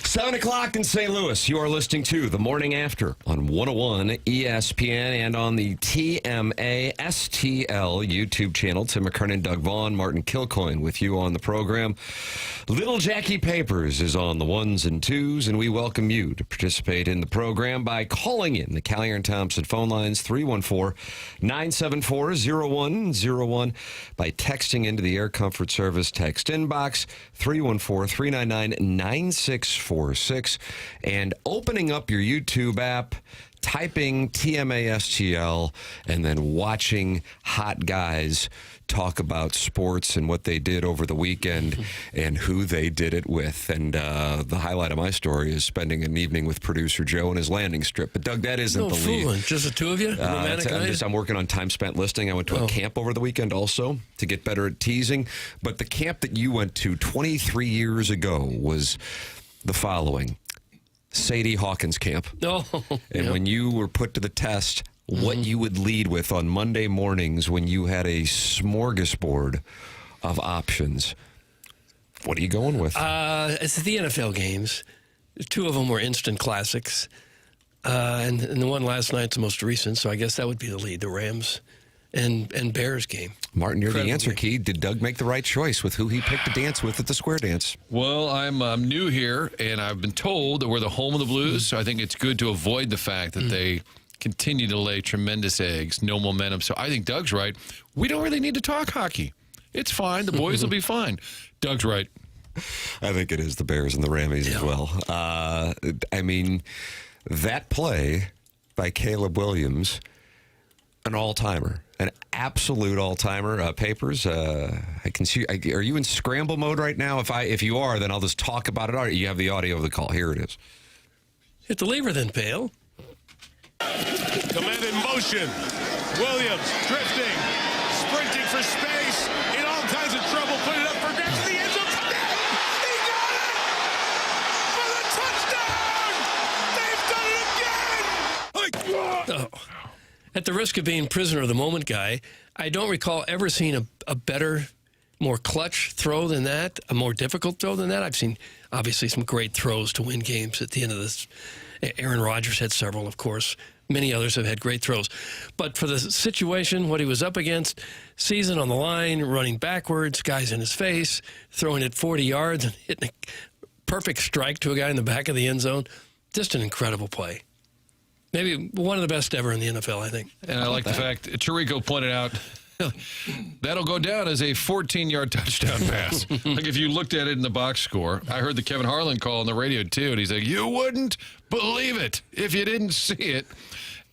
7 o'clock in St. Louis. You are listening to The Morning After on 101 ESPN and on the TMA STL YouTube channel. Tim McKernan, Doug Vaughn, Martin Kilcoyne with you on the program. Little Jackie Papers is on the ones and twos, and we welcome you to participate in the program by calling in the Callier and Thompson phone lines 314-974-0101, by texting into the Air Comfort Service text inbox 314-399-9646, and opening up your YouTube app, typing TMASTL, and then watching hot guys talk about sports and what they did over the weekend and who they did it with. And the highlight of my story is spending an evening with producer Joe and his landing strip. But, Doug, that isn't the lead. Just the two of you? I'm working on time spent listening. I went to a camp over the weekend also to get better at teasing. But the camp that you went to 23 years ago was the following. Sadie Hawkins camp. And when you were put to the test, what you would lead with on Monday mornings when you had a smorgasbord of options. What are you going with? It's the NFL games. Two of them were instant classics. And the one last night's the most recent, so I guess that would be the lead, the Rams and Bears game. Martin, you're the answer key. Did Doug make the right choice with who he picked to dance with at the square dance? Well, I'm new here, and I've been told that we're the home of the Blues, so I think it's good to avoid the fact that they continue to lay tremendous eggs, no momentum. So I think Doug's right. We don't really need to talk hockey. It's fine. The boys will be fine. Doug's right. I think it is the Bears and the Rammies as well. I mean, that play by Caleb Williams, an all-timer, an absolute all-timer. Papers, I can see. Are you in scramble mode right now? If you are, then I'll just talk about it. All right, you have the audio of the call. Here it is. Hit the lever then, Pale. Command in motion. Williams drifting, sprinting for space, in all kinds of trouble. Put it up for grabs in the end zone. He got it for the touchdown. They've done it again. At the risk of being prisoner of the moment guy, I don't recall ever seeing a better, more clutch throw than that, a more difficult throw than that. I've seen, obviously, some great throws to win games at the end of this. Aaron Rodgers had several, of course. Many others have had great throws. But for the situation, what he was up against, season on the line, running backwards, guys in his face, throwing it 40 yards and hitting a perfect strike to a guy in the back of the end zone, just an incredible play. Maybe one of the best ever in the NFL, I think. And I like the fact Tirico pointed out that'll go down as a 14-yard touchdown pass. Like if you looked at it in the box score, I heard the Kevin Harlan call on the radio too, and he's like, you wouldn't believe it if you didn't see it.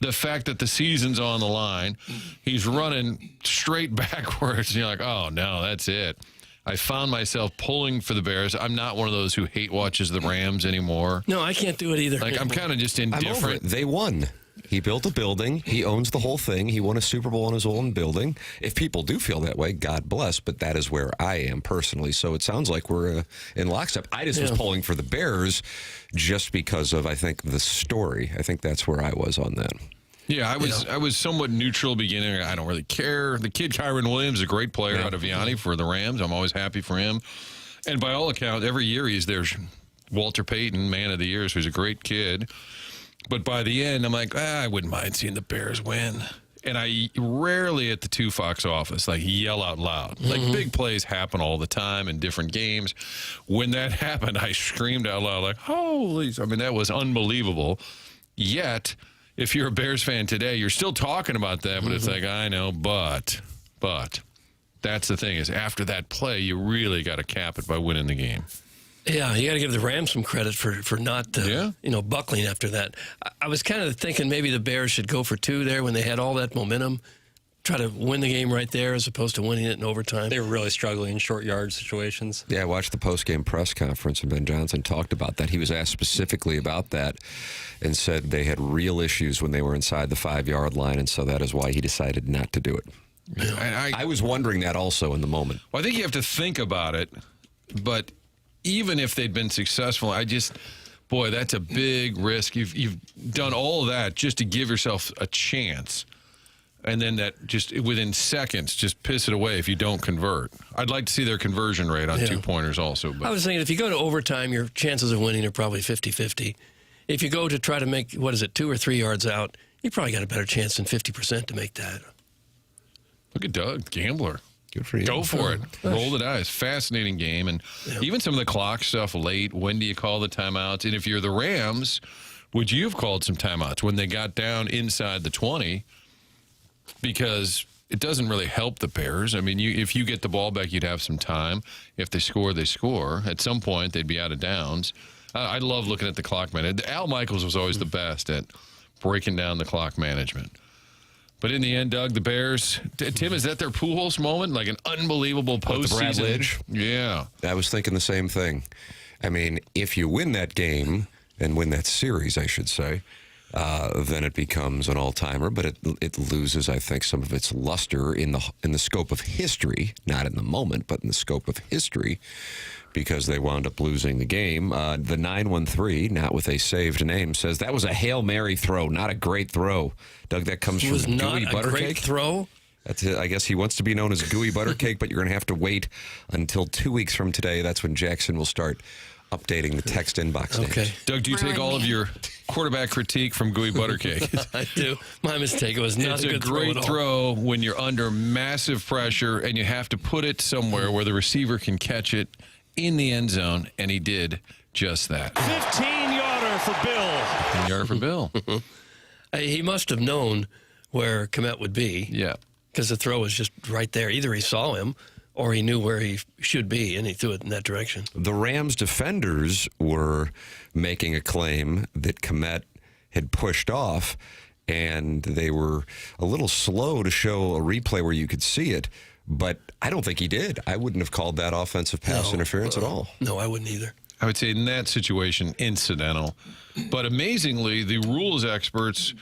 The fact that the season's on the line, he's running straight backwards, and you're like, oh, no, that's it. I found myself pulling for the Bears. I'm not one of those who hate watches the Rams anymore. No, I can't do it either. Like, I'm kind of just indifferent. I'm over it. They won. He built a building. He owns the whole thing. He won a Super Bowl in his own building. If people do feel that way, God bless, but that is where I am personally. So it sounds like we're in lockstep. I just was pulling for the Bears just because of, I think, the story. I think that's where I was on that. Yeah, I was somewhat neutral beginning. I don't really care. The kid Kyron Williams is a great player out of Yanni for the Rams. I'm always happy for him. And by all accounts, every year he's there. Walter Payton, Man of the Year, so he's a great kid. But by the end, I'm like, I wouldn't mind seeing the Bears win. And I rarely at the Two Fox office yell out loud. Like big plays happen all the time in different games. When that happened, I screamed out loud like, holy! I mean, that was unbelievable. Yet, if you're a Bears fan today, you're still talking about that, but it's like, I know, but that's the thing is after that play, you really got to cap it by winning the game. Yeah, you got to give the Rams some credit for not, buckling after that. I was kind of thinking maybe the Bears should go for two there when they had all that momentum, try to win the game right there as opposed to winning it in overtime. They were really struggling in short yard situations. Yeah, I watched the post-game press conference, and Ben Johnson talked about that. He was asked specifically about that and said they had real issues when they were inside the 5-yard line, and so that is why he decided not to do it. Yeah. I was wondering that also in the moment. Well, I think you have to think about it, but even if they'd been successful, boy, that's a big risk. You've done all of that just to give yourself a chance and then that just within seconds, just piss it away if you don't convert. I'd like to see their conversion rate on 2-pointers also. But I was thinking if you go to overtime, your chances of winning are probably 50-50. If you go to try to make, 2 or 3 yards out, you probably got a better chance than 50% to make that. Look at Doug, gambler. Good for you. Go for it. Roll the dice. Fascinating game. And even some of the clock stuff late. When do you call the timeouts? And if you're the Rams, would you have called some timeouts when they got down inside the 20? Because it doesn't really help the Bears. I mean, if you get the ball back, you'd have some time. If they score, they score. At some point, they'd be out of downs. I love looking at the clock management. Al Michaels was always the best at breaking down the clock management. But in the end, Doug, the Bears, Tim, is that their Pujols moment? Like an unbelievable postseason? Yeah. I was thinking the same thing. I mean, if you win that game and win that series, I should say, then it becomes an all-timer. But it loses, I think, some of its luster in the scope of history, not in the moment, but in the scope of history, because they wound up losing the game. The 913, not with a saved name, says that was a Hail Mary throw, not a great throw. Doug, that comes from Gooey Buttercake. Great throw. That's it. I guess he wants to be known as Gooey Buttercake, but you're going to have to wait until 2 weeks from today. That's when Jackson will start updating the text inbox names. Okay. Doug, do you take all of your quarterback critique from Gooey Buttercake? I do. My mistake. It was not It's a good great throw when you're under massive pressure and you have to put it somewhere where the receiver can catch it in the end zone, and he did just that. 15-yarder for Bill. 15-yarder for Bill. He must have known where Komet would be. Yeah. Because the throw was just right there. Either he saw him or he knew where he should be, and he threw it in that direction. The Rams defenders were making a claim that Komet had pushed off, and they were a little slow to show a replay where you could see it, but I don't think he did. I wouldn't have called that offensive pass interference at all. No, I wouldn't either. I would say in that situation, incidental. But amazingly, the rules experts,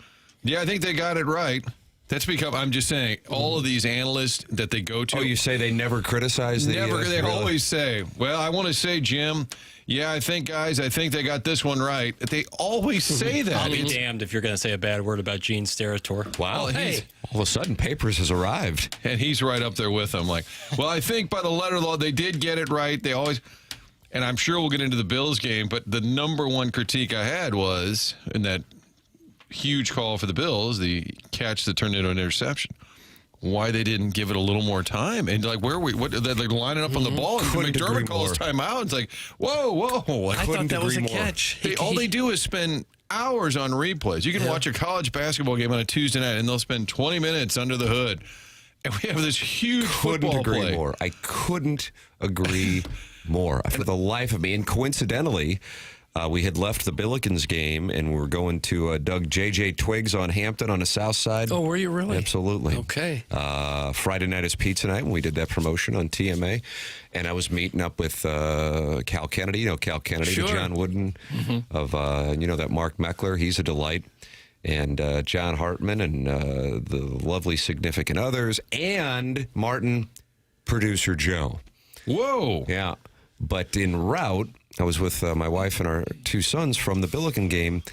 I think they got it right. That's because, I'm just saying, all of these analysts that they go to. Oh, you say they never criticize the... They always say, well, I want to say, Jim, I think they got this one right. They always say that. I'll be damned if you're going to say a bad word about Gene Steratore. Wow. Hey. All of a sudden, Papers has arrived. And he's right up there with them. Like, well, I think by the letter of the law, they did get it right. They always... And I'm sure we'll get into the Bills game, but the number one critique I had was in that huge call for the Bills, the catch that turned into an interception, why they didn't give it a little more time. And like, they're like lining up on the ball, and McDermott calls timeout. It's like, whoa. I thought that was a catch. All they do is spend hours on replays. You can watch a college basketball game on a Tuesday night, and they'll spend 20 minutes under the hood. And we have this huge football play. More. I couldn't agree more. For the life of me. And coincidentally, we had left the Billikens game, and we're going to Doug J.J. Twiggs on Hampton on the south side. Oh, were you really? Absolutely. Okay. Friday night is pizza night when we did that promotion on TMA. And I was meeting up with Cal Kennedy. You know Cal Kennedy, Sure. the John Wooden of, that Mark Meckler. He's a delight. And John Hartman and the lovely significant others. And Martin, producer Joe. Whoa. Yeah. But en route, I was with my wife and our two sons from the Billiken game.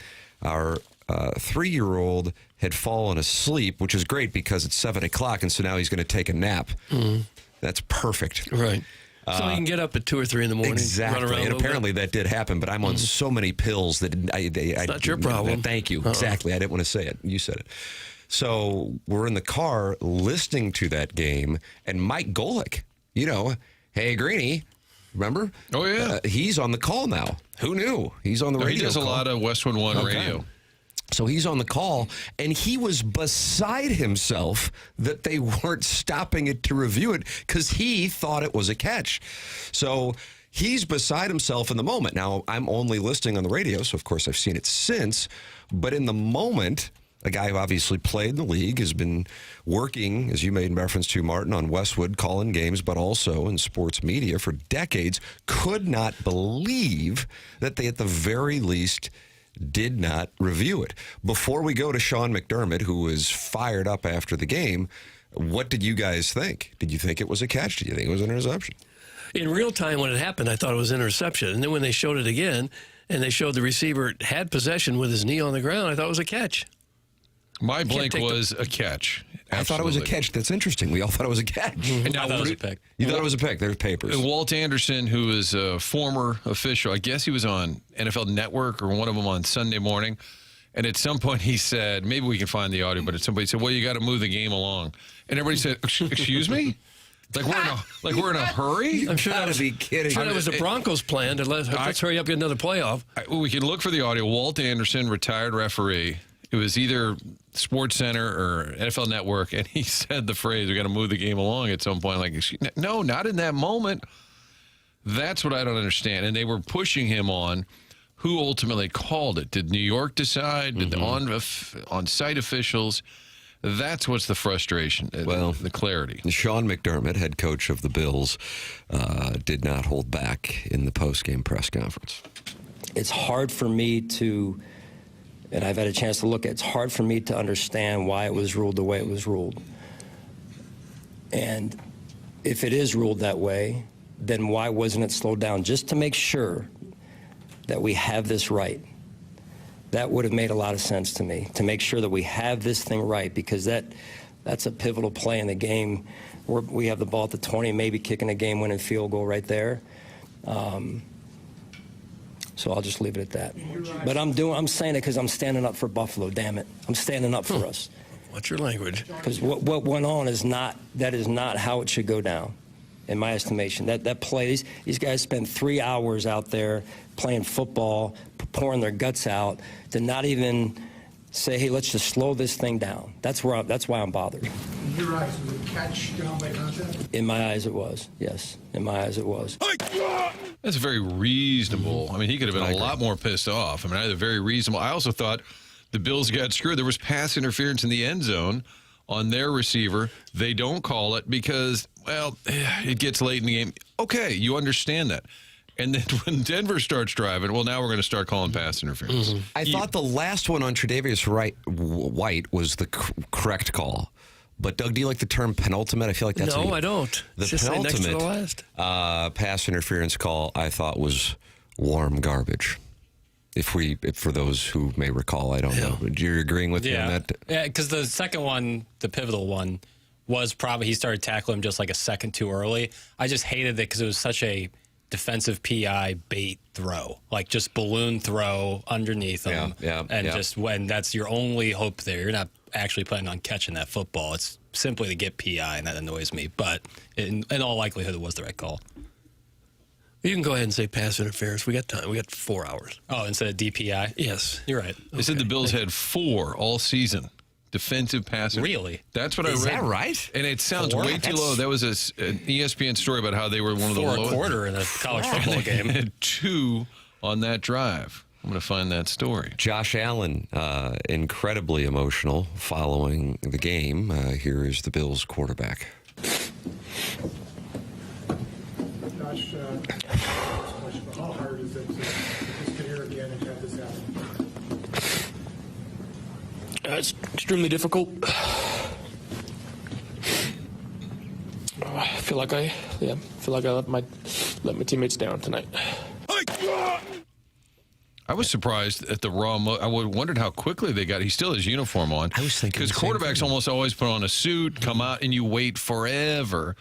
Our 3-year-old had fallen asleep, which is great because it's 7 o'clock, and so now he's going to take a nap. That's perfect. Right. So you can get up at 2 or 3 in the morning. Exactly. Run around And apparently that did happen, but I'm on so many pills that it's not your problem. Thank you. Exactly. I didn't want to say it. You said it. So we're in the car listening to that game, and Mike Golick, hey, Greenie, remember? Oh, yeah. He's on the call now. Who knew? He's on the radio. He does a lot of Westwood One radio. So he's on the call, and he was beside himself that they weren't stopping it to review it because he thought it was a catch. So he's beside himself in the moment. Now, I'm only listening on the radio, so of course I've seen it since. But in the moment, a guy who obviously played in the league, has been working, as you made reference to, Martin, on Westwood, calling games, but also in sports media for decades, could not believe that they, at the very least, did not review it. Before we go to Sean McDermott, who was fired up after the game, what did you guys think? Did you think it was a catch? Did you think it was an interception? In real time, when it happened, I thought it was an interception. And then when they showed it again, and they showed the receiver had possession with his knee on the ground, I thought it was a catch. My blank was a catch. I thought it was a catch. That's interesting. We all thought it was a catch. And now, I thought it was a pick. You thought it was a pick. There's papers. And Walt Anderson, who is a former official, I guess he was on NFL Network or one of them on Sunday morning. And at some point he said, maybe we can find the audio, but at some point he said, well, you got to move the game along. And everybody said, excuse me? We're in a hurry? I'm sure that was, be kidding. sure that was the Broncos' plan to let's hurry up, get another playoff. We can look for the audio. Walt Anderson, retired referee. It was either Sports Center or NFL Network, and he said the phrase, we got to move the game along at some point. Like, no, not in that moment. That's what I don't understand. And they were pushing him on who ultimately called it. Did New York decide? Did the on-site officials? That's what's the frustration, the clarity. Sean McDermott, head coach of the Bills, did not hold back in the post-game press conference. It's hard for me to, and I've had a chance to look at, it's hard for me to understand why it was ruled the way it was ruled. And if it is ruled that way, then why wasn't it slowed down? Just to make sure that we have this right. That would have made a lot of sense to me, to make sure that we have this thing right, because that's a pivotal play in the game. We have the ball at the 20, maybe kicking a game-winning field goal right there. So I'll just leave it at that. But I'm saying it because I'm standing up for Buffalo, damn it. I'm standing up for us. What's your language? Because what went on is not how it should go down, in my estimation. That play, these guys spent 3 hours out there playing football, pouring their guts out, to not even say, hey, let's just slow this thing down. That's why I'm bothered. In your eyes, was it a catch down by contact? In my eyes, it was. Yes, in my eyes, it was. That's very reasonable. I mean, he could have been a lot more pissed off. I mean, very reasonable. I also thought the Bills got screwed. There was pass interference in the end zone on their receiver. They don't call it because, well, it gets late in the game. Okay, you understand that. And then when Denver starts driving, well, now we're going to start calling pass interference. I thought the last one on Tre'Davious White was the correct call. But, Doug, do you like the term penultimate? I feel like that's... No, I don't. The just penultimate next to the last. Pass interference call, I thought, was warm garbage. For those who may recall, I don't know. You're agreeing with me on that? Yeah, because the second one, the pivotal one, was probably he started tackling him just like a second too early. I just hated it because it was such a defensive PI bait throw, like just balloon throw underneath him. Just when that's your only hope there, you're not actually planning on catching that football. It's simply to get PI, and that annoys me. But in all likelihood, it was the right call. You can go ahead and say pass interference. We got time. We got 4 hours. Oh, instead of DPI? Yes. You're right. They said the Bills had 4 all season. Defensive pass. Really? That's what I read. Is that right? And it sounds way too low. That was an ESPN story about how they were one of the lowest. 4 a quarter in a college football game. They had 2 on that drive. I'm going to find that story. Josh Allen, incredibly emotional following the game. Here is the Bills quarterback. Josh, how hard is it to just get here again and have this happen? It's extremely difficult. I feel like I let my teammates down tonight. I was surprised at the raw. I wondered how quickly they got. He still has uniform on. I was thinking because quarterbacks almost always put on a suit, come out, and you wait forever.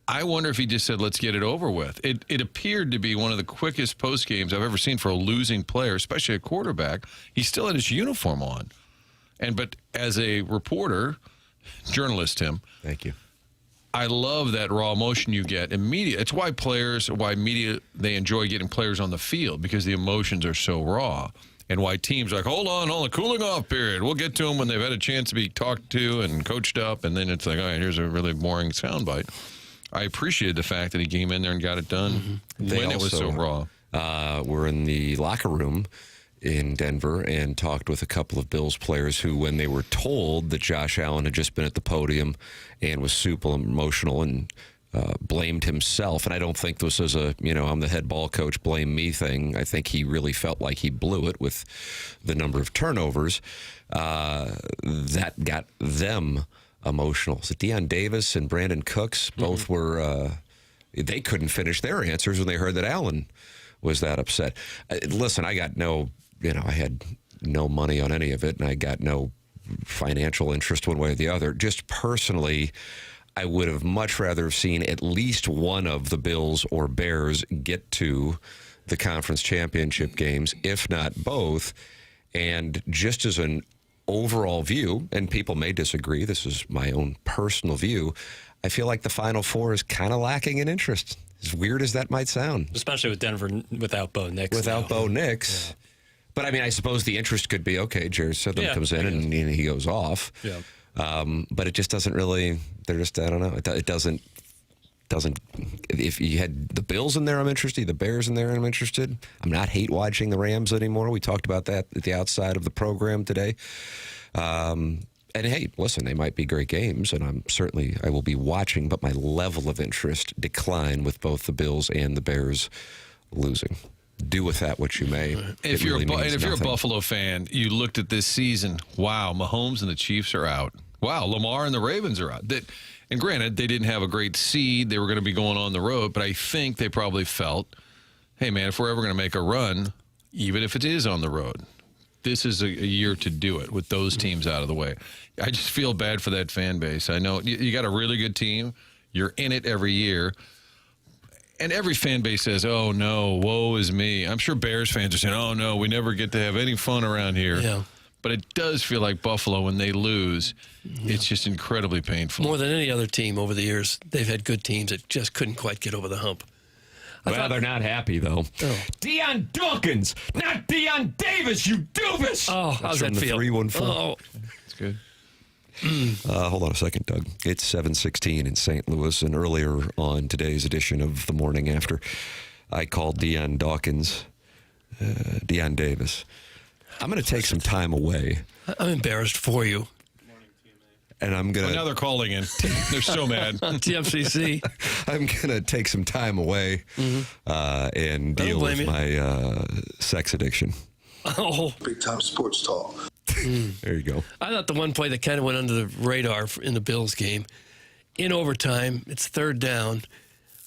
I wonder if he just said, "Let's get it over with." It appeared to be one of the quickest post games I've ever seen for a losing player, especially a quarterback. He still had his uniform on, but as a reporter, journalist, Tim, Thank you. I love that raw emotion you get immediately. It's why media, they enjoy getting players on the field, because the emotions are so raw. And why teams are like, hold on, cooling off period. We'll get to them when they've had a chance to be talked to and coached up. And then it's like, all right, here's a really boring soundbite. I appreciated the fact that he came in there and got it done when it was so raw. We're in the locker room in Denver and talked with a couple of Bills players who, when they were told that Josh Allen had just been at the podium and was super emotional and blamed himself, and I don't think this was I'm the head ball coach, blame me thing. I think he really felt like he blew it with the number of turnovers. That got them emotional. So Deion Davis and Brandon Cooks both were, they couldn't finish their answers when they heard that Allen was that upset. Listen, I got I had no money on any of it, and I got no financial interest one way or the other. Just personally, I would have much rather have seen at least one of the Bills or Bears get to the conference championship games, if not both. And just as an overall view, and people may disagree, this is my own personal view, I feel like the Final Four is kind of lacking in interest. As weird as that might sound. Especially with Denver without Bo Nix. Without Bo Nix. Yeah. But, I mean, I suppose the interest could be, okay, Jared Sidlam comes in and he goes off. Yeah. But it just doesn't really, they're just, I don't know, it doesn't, if you had the Bills in there, I'm interested, the Bears in there, I'm interested. I'm not hate watching the Rams anymore. We talked about that at the outside of the program today. And hey, listen, they might be great games, and I will be watching, but my level of interest declined with both the Bills and the Bears losing. Do with that what you may. If you're a Buffalo fan, you looked at this season. Wow, Mahomes and the Chiefs are out. Wow, Lamar and the Ravens are out. And granted, they didn't have a great seed. They were going to be going on the road, but I think they probably felt, hey, man, if we're ever going to make a run, even if it is on the road, this is a year to do it with those teams out of the way. I just feel bad for that fan base. I know you got a really good team. You're in it every year. And every fan base says, oh, no, woe is me. I'm sure Bears fans are saying, oh, no, we never get to have any fun around here. Yeah. But it does feel like Buffalo, when they lose, it's just incredibly painful. More than any other team over the years, they've had good teams that just couldn't quite get over the hump. They're not happy, though. Oh. Deion Dawkins, not Deion Davis, you doofus! Oh, how's that feel? 314. Oh. That's good. Hold on a second, Doug. It's 7:16 in St. Louis, and earlier on today's edition of the Morning After, I called Deion Dawkins Deion Davis. I'm going to take some time away. I'm embarrassed for you. And I'm going to... Now they're calling in. They're so mad. On TFCC. I'm going to take some time away and deal with my sex addiction. Oh. Big time sports talk. There you go. I thought the one play that kind of went under the radar in the Bills game, in overtime, it's third down.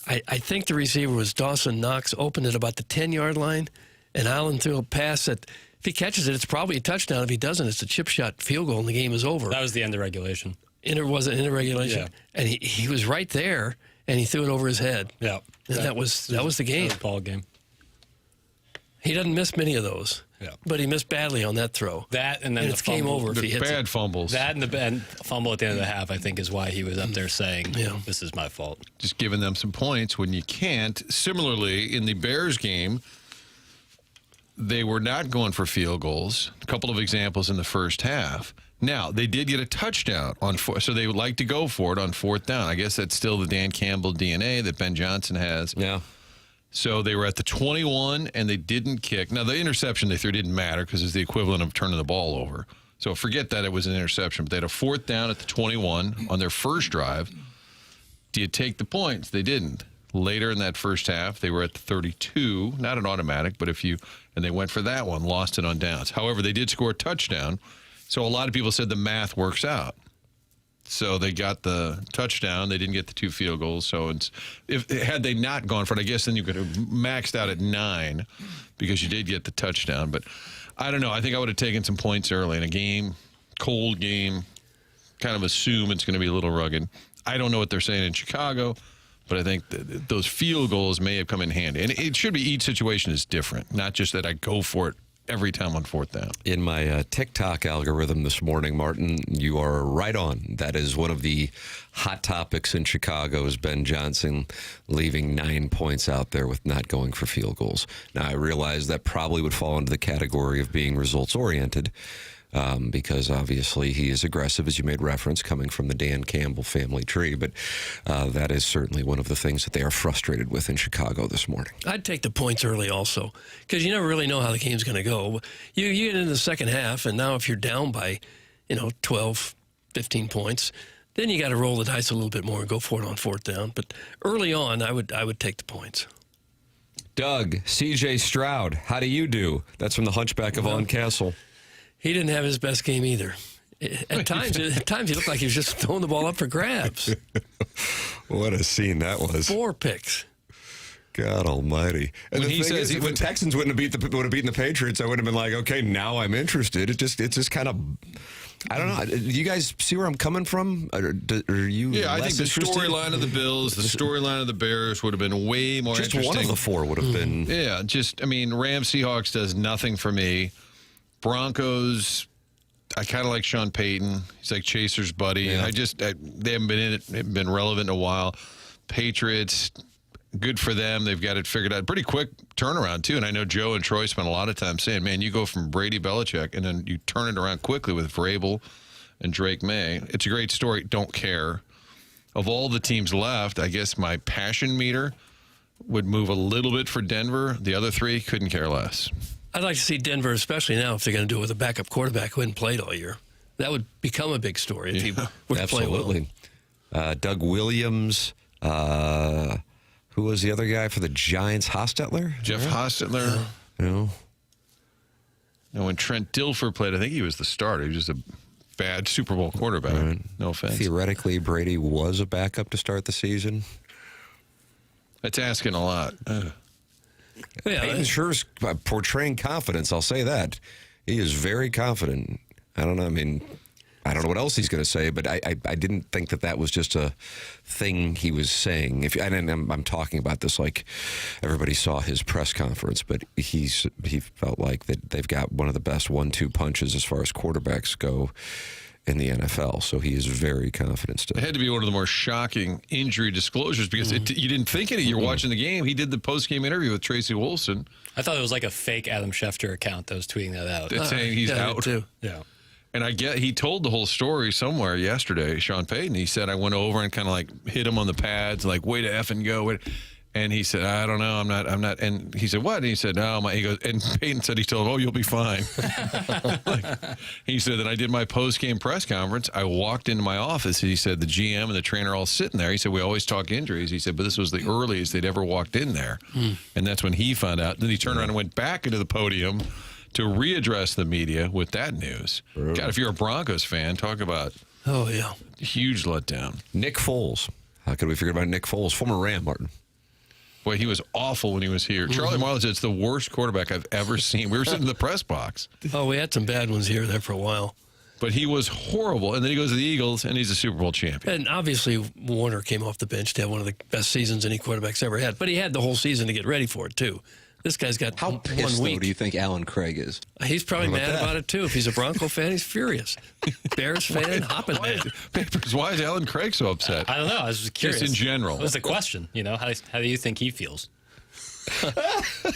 I think the receiver was Dawson Knox, opened at about the 10-yard line, and Allen threw a pass that... If he catches it, it's probably a touchdown. If he doesn't, it's a chip shot field goal, and the game is over. That was the end of regulation. Was it end of regulation? Yeah. And he was right there, and he threw it over his head. Yeah. And that was the game. That was the ball game. He doesn't miss many of those. Yeah. But he missed badly on that throw. That and then it's game over if he hits bad it. fumbles. That and the bad fumble at the end of the half, I think, is why he was up there saying, this is my fault. Just giving them some points when you can't. Similarly, in the Bears game, they were not going for field goals. A couple of examples in the first half. Now, they did get a touchdown on so they would like to go for it on fourth down. I guess that's still the Dan Campbell DNA that Ben Johnson has. Yeah. So they were at the 21, and they didn't kick. Now, the interception they threw didn't matter because it's the equivalent of turning the ball over. So forget that it was an interception. But they had a fourth down at the 21 on their first drive. Do you take the points? They didn't. Later in that first half, they were at the 32, not an automatic, but and they went for that one, lost it on downs. However, they did score a touchdown, so a lot of people said the math works out. So they got the touchdown, they didn't get the 2 field goals. So had they not gone for it, I guess then you could have maxed out at 9 because you did get the touchdown. But I don't know. I think I would have taken some points early in a game, cold game, kind of assume it's going to be a little rugged. I don't know what they're saying in Chicago. But I think those field goals may have come in handy. And it should be each situation is different, not just that I go for it every time on fourth down. In my TikTok algorithm this morning, Martin, you are right on. That is one of the hot topics in Chicago is Ben Johnson leaving 9 points out there with not going for field goals. Now, I realize that probably would fall into the category of being results-oriented. Because obviously he is aggressive, as you made reference, coming from the Dan Campbell family tree. But that is certainly one of the things that they are frustrated with in Chicago this morning. I'd take the points early also because you never really know how the game's going to go. You get into the second half, and now if you're down by, 12, 15 points, then you got to roll the dice a little bit more and go for it on fourth down. But early on, I would take the points. Doug, C.J. Stroud, how do you do? That's from the Hunchback of Vaughn Castle. He didn't have his best game either. At times he looked like he was just throwing the ball up for grabs. What a scene that was. 4 picks. God Almighty! And When the he thing says is, if the Texans would have beaten the Patriots, I would have been like, okay, now I'm interested. It's just kind of. I don't know. Do you guys see where I'm coming from? Or are you? Yeah, I think the interested? storyline of the Bills, the storyline of the Bears would have been way more Just interesting. one of the four would have been. Yeah, Rams Seahawks does nothing for me. Broncos, I kind of like Sean Payton. He's like Chaser's buddy. Yeah. They haven't been in it, haven't been relevant in a while. Patriots, good for them. They've got it figured out. Pretty quick turnaround, too. And I know Joe and Troy spent a lot of time saying, man, you go from Brady Belichick and then you turn it around quickly with Vrabel and Drake May. It's a great story. Don't care. Of all the teams left, I guess my passion meter would move a little bit for Denver. The other three couldn't care less. I'd like to see Denver, especially now, if they're going to do it with a backup quarterback who hadn't played all year. That would become a big story if he were to play well. Absolutely. Doug Williams. Who was the other guy for the Giants? Hostetler? Jeff Hostetler. No. And when Trent Dilfer played, I think he was the starter. He was just a bad Super Bowl quarterback. Right. No offense. Theoretically, Brady was a backup to start the season. That's asking a lot. Yeah, Peyton sure is portraying confidence. I'll say that. He is very confident. I don't know. I mean, I don't know what else he's going to say, but I didn't think that was just a thing he was saying. I'm talking about this like everybody saw his press conference, but he felt like that they've got one of the best 1-2 punches as far as quarterbacks go in the NFL. So he is very confident still. It had to be one of the more shocking injury disclosures because you didn't think it. You're watching the game. He did the post-game interview with Tracy Wolfson. I thought it was like a fake Adam Schefter account that was tweeting that out. That's saying he's out. Too. Yeah. And he told the whole story somewhere yesterday, Sean Payton. He said, I went over and kind of like hit him on the pads, like, way to effing go. And he said, I don't know, I'm not. And he said, what? And he said, no, he goes, and Payton said, he told him, oh, you'll be fine. He said that I did my post-game press conference. I walked into my office. He said, the GM and the trainer are all sitting there. He said, we always talk injuries. He said, but this was the earliest they'd ever walked in there. And that's when he found out. Then he turned around and went back into the podium to readdress the media with that news. God, if you're a Broncos fan, talk about huge letdown. Nick Foles. How could we forget about Nick Foles? Former Ram, Martin. Boy, he was awful when he was here. Charlie Marlin said it's the worst quarterback I've ever seen. We were sitting in the press box. Oh, we had some bad ones here and there for a while. But he was horrible. And then he goes to the Eagles, and he's a Super Bowl champion. And obviously, Warner came off the bench to have one of the best seasons any quarterback's ever had. But he had the whole season to get ready for it, too. This guy's got How 1 pissed, week. though, do you think Alan Craig is? He's probably How about mad that? about it, too. If he's a Bronco fan, he's furious. Bears fan, hopping mad. Papers, why is Alan Craig so upset? I don't know. I was just curious. Just in general. What was the question? You know, how do you think he feels?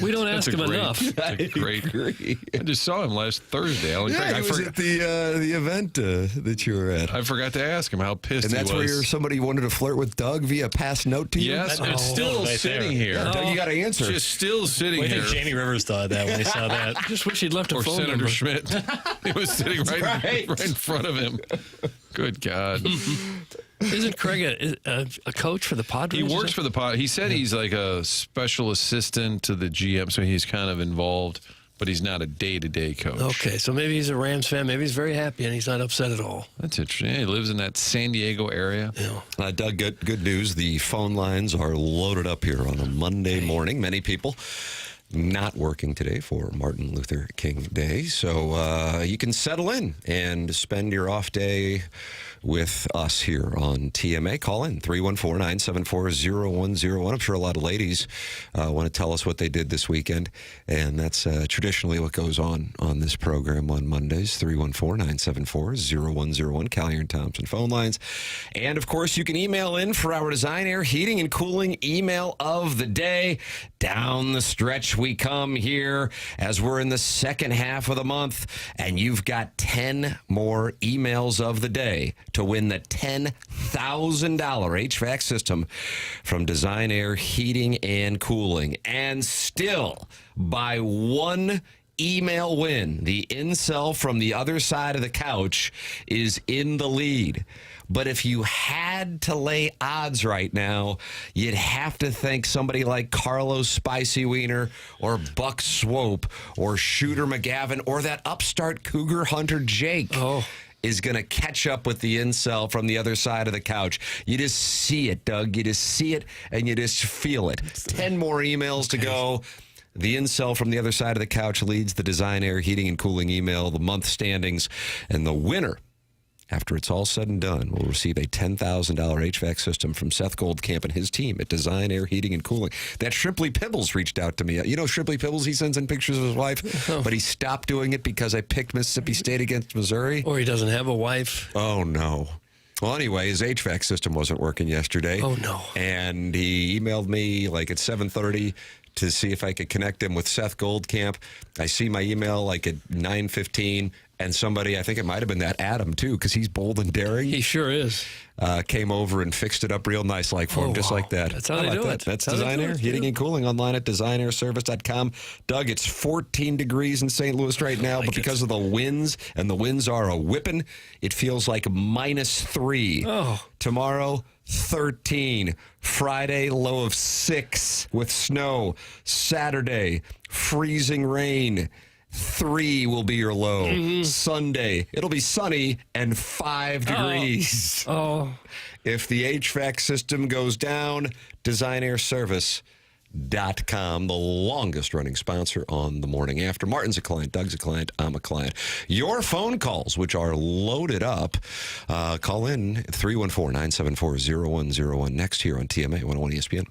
We don't ask him enough. That's a great. agree. I just saw him last Thursday. Alan Craig. Yeah, he was at the event that you were at. I forgot to ask him how pissed And that's he was. where somebody wanted to flirt with Doug via pass note to you? Yes, and it's still right sitting there. here. Doug, you got to answer. Just still sitting What do you here. think Jamie Rivers thought of that when he saw that? Just wish he'd left a Or phone Senator number. Schmidt. He was sitting right in front of him. Good God. Isn't Craig a coach for the Padres? He works for the pod. He said he's like a special assistant to the GM, so he's kind of involved, but he's not a day-to-day coach. Okay, so maybe he's a Rams fan. Maybe he's very happy and he's not upset at all. That's interesting. Yeah, he lives in that San Diego area. Yeah. Doug, good news. The phone lines are loaded up here on a Monday morning. Many people not working today for Martin Luther King Day. So you can settle in and spend your off day with us here on TMA. Call in 314-974-0101. I'm sure a lot of ladies want to tell us what they did this weekend, and that's traditionally what goes on this program on Mondays. 314-974-0101. Callier and Thompson phone lines. And, of course, you can email in for our Design Air Heating and Cooling email of the day. Down the stretch we come here as we're in the second half of the month, and you've got 10 more emails of the day to win the $10,000 HVAC system from Design Air Heating and Cooling. And still, by one email win, the incel from the other side of the couch is in the lead. But if you had to lay odds right now, you'd have to think somebody like Carlos Spicy Wiener or Buck Swope or Shooter McGavin or that upstart Cougar Hunter Jake. Oh. is going to catch up with the incel from the other side of the couch. You just see it, Doug. You just see it, and you just feel it. 10 more emails to go. The incel from the other side of the couch leads the Design Air Heating and Cooling email, the month standings, and the winner, after it's all said and done, will receive a $10,000 HVAC system from Seth Goldcamp and his team at Design Air Heating and Cooling. That Shrimply Pibbles reached out to me. You know Shrimply Pibbles, he sends in pictures of his wife, but he stopped doing it because I picked Mississippi State against Missouri. Or he doesn't have a wife. Oh, no. Well, anyway, his HVAC system wasn't working yesterday. Oh, no. And he emailed me like at 7:30 to see if I could connect him with Seth Goldcamp. I see my email like at 9:15, and somebody, I think it might have been that Adam, too, because he's bold and daring. He sure is. Came over and fixed it up real nice like for him, just like that. That's how I they like do that. it. That's That's how they Design do Air it, Heating yeah. and Cooling online at designairservice.com. Doug, it's 14 degrees in St. Louis right now, but because of the winds, and the winds are a whipping, it feels like -3. Oh. Tomorrow, 13. Friday, low of 6 with snow. Saturday, freezing rain. 3 will be your low. Sunday, it'll be sunny and 5 degrees. Oh. If the HVAC system goes down, designairservice.com, the longest running sponsor on the Morning After. Martin's a client, Doug's a client, I'm a client. Your phone calls, which are loaded up, call in 314-974-0101 next here on TMA 101 ESPN.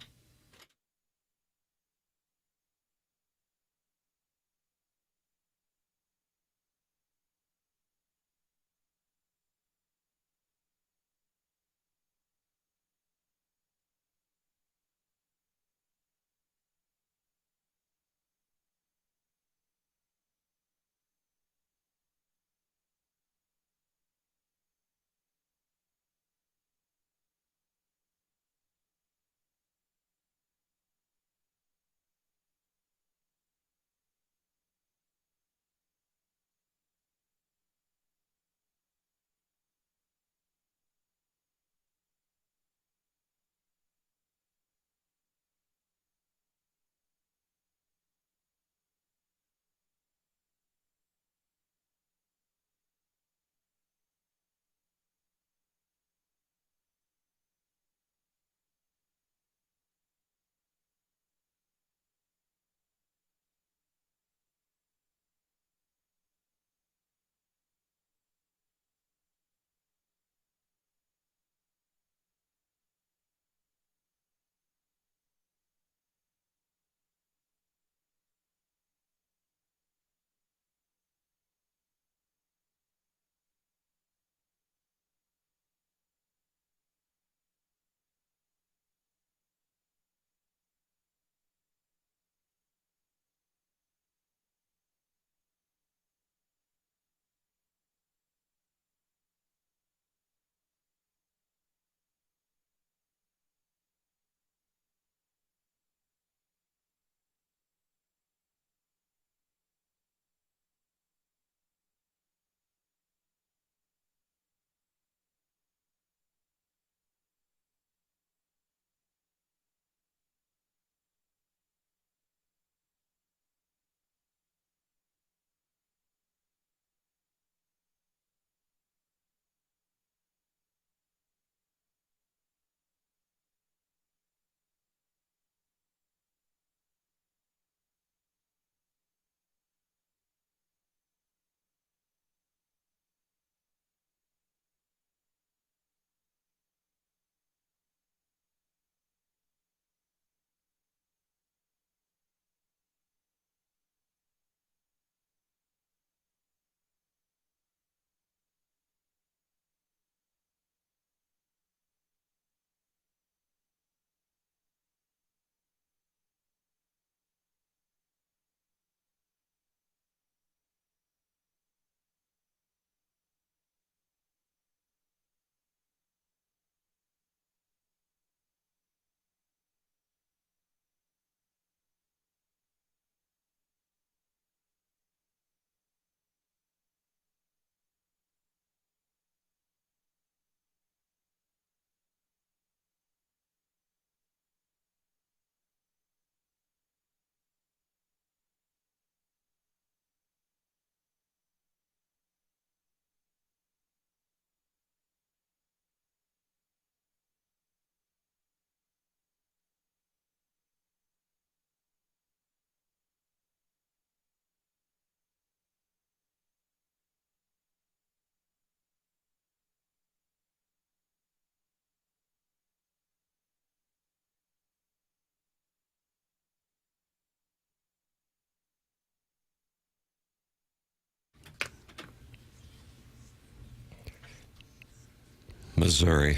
Missouri,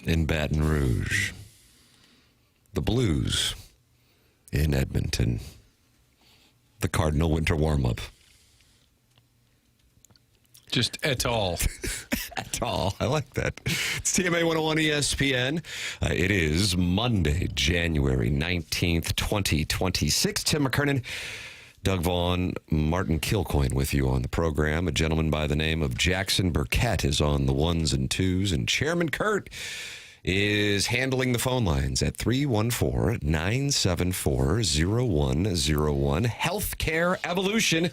in Baton Rouge, the Blues in Edmonton, the Cardinal winter warm-up. Just et al. Et al. I like that. It's TMA 101 ESPN. It is Monday, January 19th, 2026. Tim McKernan, Doug Vaughn, Martin Kilcoyne with you on the program. A gentleman by the name of Jackson Burkett is on the ones and twos, and Chairman Kurt is handling the phone lines at 314-974-0101. Healthcare Evolution,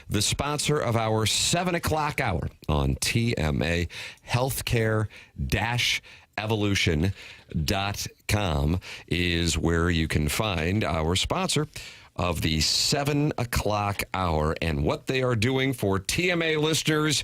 the sponsor of our 7 o'clock hour on TMA. Healthcare-evolution.com is where you can find our sponsor of the 7 o'clock hour, and what they are doing for TMA listeners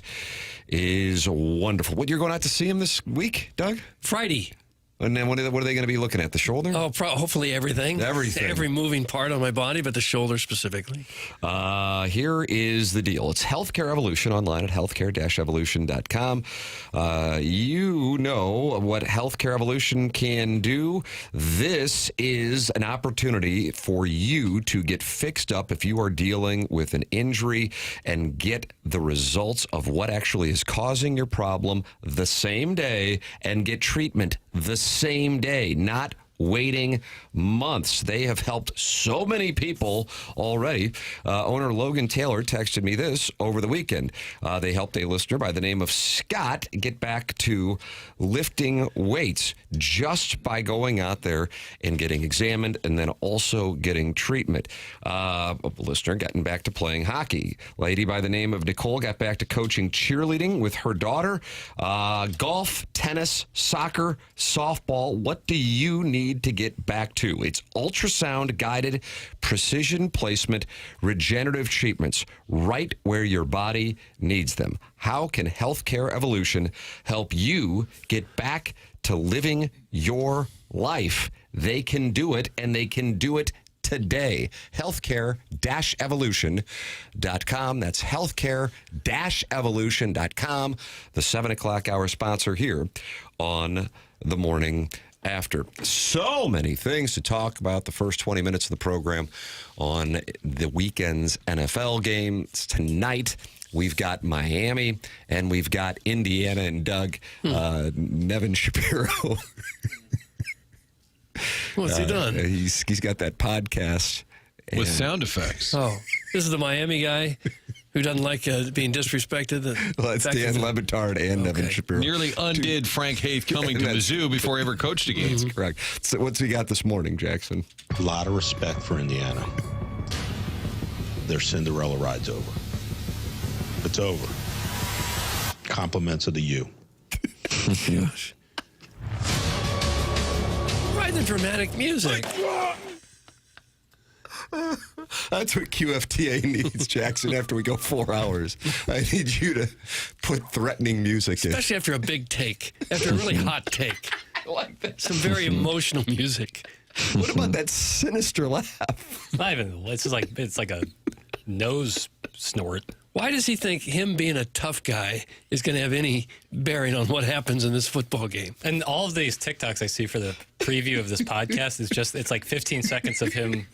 is wonderful. What, you're going out to see him this week, Doug? Friday. And then what are they going to be looking at? The shoulder? Oh, hopefully everything. Everything. Every moving part on my body, but the shoulder specifically. Here is the deal. It's Healthcare Evolution online at healthcare-evolution.com. You know what Healthcare Evolution can do. This is an opportunity for you to get fixed up if you are dealing with an injury and get the results of what actually is causing your problem the same day and get treatment the same day, not waiting months. They have helped so many people already. Owner Logan Taylor texted me this over the weekend. They helped a listener by the name of Scott get back to lifting weights just by going out there and getting examined and then also getting treatment. A listener getting back to playing hockey. Lady by the name of Nicole got back to coaching cheerleading with her daughter. Golf, tennis, soccer, softball. What do you need to get back to? It's ultrasound guided precision placement regenerative treatments right where your body needs them. How can Healthcare Evolution help you get back to living your life? They can do it, and they can do it today. Healthcare-evolution.com. That's healthcare-evolution.com. The 7 o'clock hour sponsor here on the Morning After. So many things to talk about. The first 20 minutes of the program on the weekend's NFL games tonight. We've got Miami and we've got Indiana, and Doug, Nevin Shapiro. What's he done? He's got that podcast. With sound effects. Oh, this is the Miami guy who doesn't like being disrespected. Well, it's Dan Lebitard and Nevin Shapiro. Nearly undid Frank Haith coming to Mizzou before he ever coached a game. That's correct. So what's he got this morning, Jackson? A lot of respect for Indiana. Their Cinderella ride's over. It's over. Compliments of the U. Gosh. Why the dramatic music? That's what QFTA needs, Jackson, after we go 4 hours. I need you to put threatening music in. Especially after a big take, after a really hot take. Like that. Some very emotional music. What about that sinister laugh? Not even. It's just like a nose snort. Why does he think him being a tough guy is going to have any bearing on what happens in this football game? And all of these TikToks I see for the preview of this podcast is just, it's like 15 seconds of him,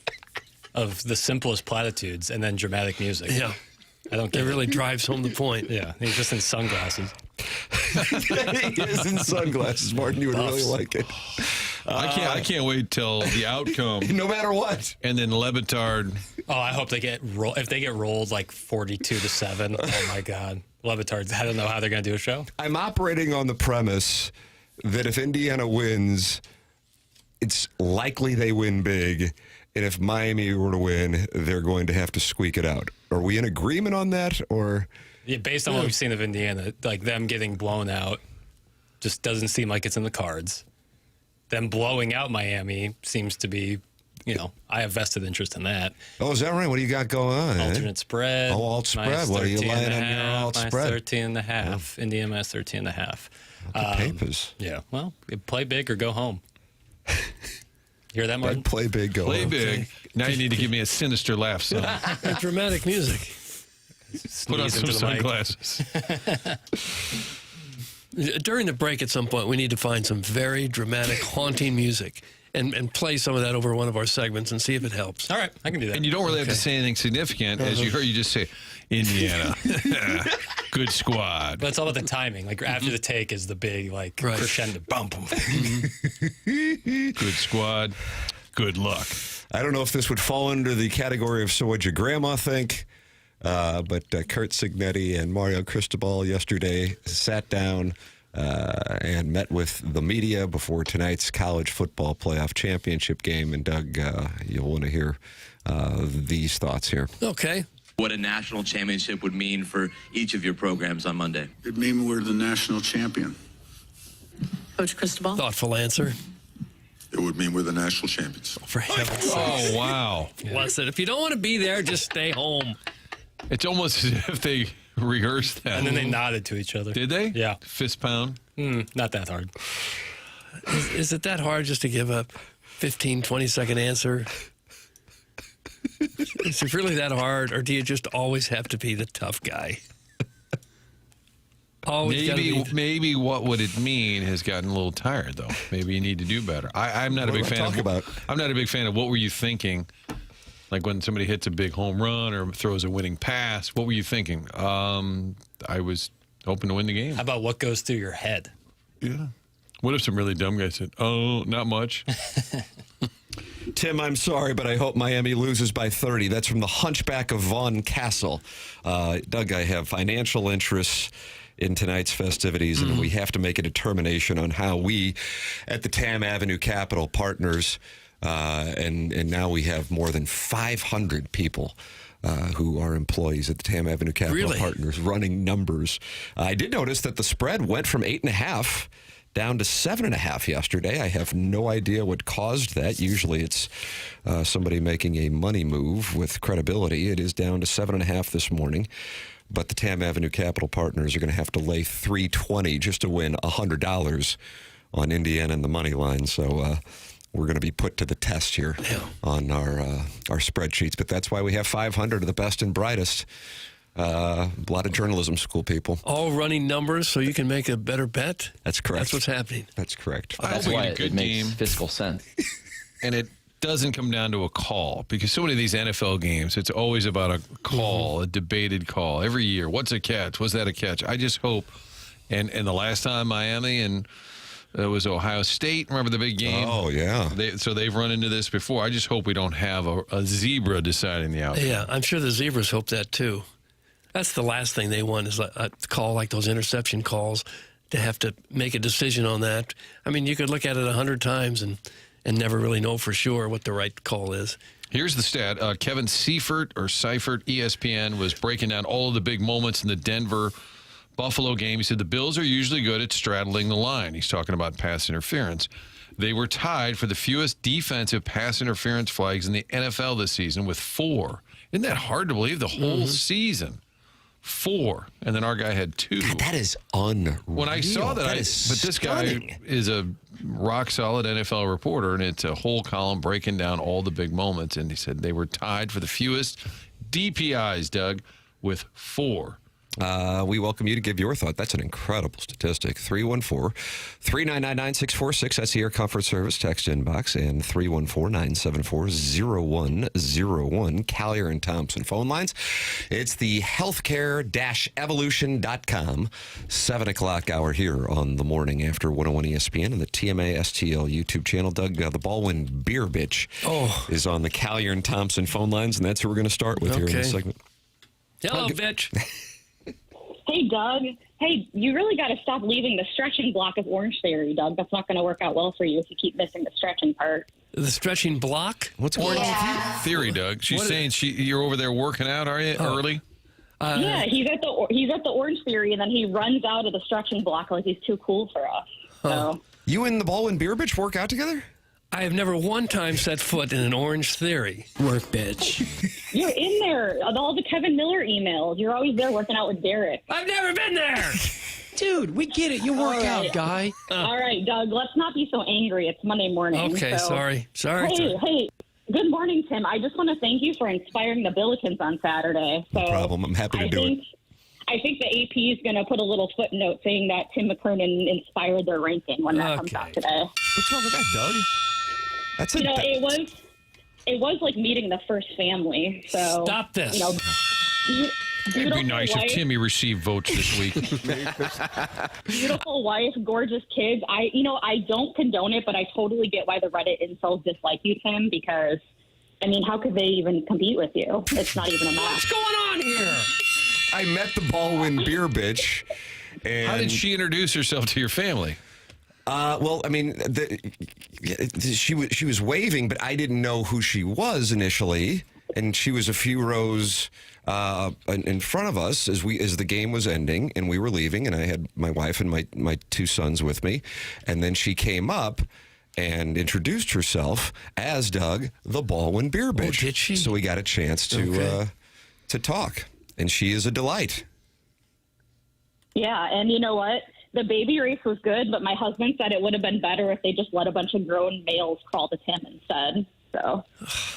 of the simplest platitudes and then dramatic music. Yeah. I don't get It really drives home the point. Yeah. He's just in sunglasses. He is in sunglasses, Martin. You would really like it. I can't wait till the outcome. No matter what. And then Lebitard. Oh, I hope they get if they get rolled like 42-7. Oh my God, Lebitard's. I don't know how they're going to do a show. I'm operating on the premise that if Indiana wins, it's likely they win big, and if Miami were to win, they're going to have to squeak it out. Are we in agreement on that, or? Yeah, based on what we've seen of Indiana, like them getting blown out, just doesn't seem like it's in the cards. Them blowing out Miami seems to be. I have vested interest in that. Oh, is that right? What do you got going on? Alternate spread. Oh, alt spread. What are you lying on your alt spread? -13.5. Indiana minus 13.5. The papers. Yeah. Well, play big or go home. Hear that, Martin? Play big, go Play home. big. Now you need to give me a sinister laugh, son. That dramatic music. Put on Sneeze some into the mic. sunglasses. During the break at some point, we need to find some very dramatic, haunting music and play some of that over one of our segments and see if it helps. All right, I can do that. And you don't really have to say anything significant. As you heard, you just say, Indiana, good squad. But it's all about the timing. Like after the take is the big crescendo. Bum, bum. Good squad, good luck. I don't know if this would fall under the category of so what'd your grandma think, but Kurt Signetti and Mario Cristobal yesterday sat down and met with the media before tonight's college football playoff championship game. And Doug, you'll want to hear these thoughts here. Okay. What a national championship would mean for each of your programs on Monday. It'd mean we're the national champion. Coach Cristobal? Thoughtful answer. It would mean we're the national champions. For heaven's sake. Oh, wow. Listen, if you don't want to be there, just stay home. It's almost as if they rehearsed that. And then they nodded to each other. Did they? Yeah. Fist pound? Not that hard. Is it that hard just to give a 15, 20-second answer? Is it really that hard, or do you just always have to be the tough guy? Maybe what would it mean has gotten a little tired, though. Maybe you need to do better. I'm not a big fan I'm not a big fan of what were you thinking? Like when somebody hits a big home run or throws a winning pass, what were you thinking? I was hoping to win the game. How about what goes through your head? Yeah. What if some really dumb guy said, "Oh, not much"? Tim, I'm sorry, but I hope Miami loses by 30. That's from the Hunchback of Vaughn Castle. Doug, I have financial interests in tonight's festivities, and we have to make a determination on how we at the Tam Avenue Capital Partners, and now we have more than 500 people who are employees at the Tam Avenue Capital Partners running numbers. I did notice that the spread went from 8.5 down to 7.5 yesterday. I have no idea what caused that. Usually it's somebody making a money move with credibility. It is down to 7.5 this morning. But the Tam Avenue Capital Partners are going to have to lay $320 just to win $100 on Indiana and the money line. So we're going to be put to the test here on our spreadsheets. But that's why we have 500 of the best and brightest. A lot of journalism school people. All running numbers so you can make a better bet? That's correct. That's what's happening. That's correct. That's why it makes fiscal sense. And it doesn't come down to a call, because so many of these NFL games, it's always about a call, a debated call every year. What's a catch? Was that a catch? I just hope. And the last time Miami and it was Ohio State. Remember the big game? Oh, yeah. So they've run into this before. I just hope we don't have a zebra deciding the outcome. Yeah, I'm sure the Zebras hope that too. That's the last thing they want is a call like those interception calls, to have to make a decision on that. I mean, you could look at it 100 times and never really know for sure what the right call is. Here's the stat. Kevin Seifert, ESPN, was breaking down all of the big moments in the Denver-Buffalo game. He said the Bills are usually good at straddling the line. He's talking about pass interference. They were tied for the fewest defensive pass interference flags in the NFL this season with 4. Isn't that hard to believe? The whole season. 4, and then our guy had 2. God, that is unreal. When I saw that, but this guy is a rock-solid NFL reporter, and it's a whole column breaking down all the big moments, and he said they were tied for the fewest DPIs, Doug, with 4. We welcome you to give your thought. That's an incredible statistic. 314-399-9646. That's the Air Comfort Service text inbox. And 314-974-0101. Collier and Thompson phone lines. It's the healthcare-evolution.com. 7 o'clock hour here on the Morning After 101 ESPN and the TMA STL YouTube channel. Doug, the Baldwin Beer Bitch is on the Collier and Thompson phone lines, and that's who we're going to start with here in this segment. Hello, bitch. Hey, Doug. Hey, you really got to stop leaving the stretching block of Orange Theory, Doug. That's not going to work out well for you if you keep missing the stretching part. The stretching block? What's Orange Theory, Doug? She's saying you're over there working out, are you, early? Yeah, he's at the Orange Theory, and then he runs out of the stretching block like he's too cool for us. So. You and the Baldwin Beer Bitch work out together? I have never one time set foot in an Orange Theory. Work, bitch. You're in there. All the Kevin Miller emails. You're always there working out with Derek. I've never been there. Dude, we get it. You work out, guy. All right, Doug, let's not be so angry. It's Monday morning. Okay, so. sorry. Hey, good morning, Tim. I just want to thank you for inspiring the Billikens on Saturday. So no problem. I'm happy to do it. I think the AP is going to put a little footnote saying that Tim McKernan inspired their ranking when that comes out today. What's wrong with that, Doug? That's it was like meeting the first family. So stop this. It'd be nice if Timmy received votes this week. Beautiful wife, gorgeous kids. I don't condone it, but I totally get why the Reddit incels dislike you, Tim, because, I mean, how could they even compete with you? It's not even a match. What's going on here? I met the Baldwin beer bitch. And how did she introduce herself to your family? Well, I mean, she was waving, but I didn't know who she was initially, and she was a few rows in front of us as the game was ending, and we were leaving, and I had my wife and my two sons with me, and then she came up and introduced herself as Doug, the Baldwin beer bitch. Oh, did she? So we got a chance to talk, and she is a delight. Yeah, and you know what? The baby race was good, but my husband said it would have been better if they just let a bunch of grown males crawl to Tim instead. So,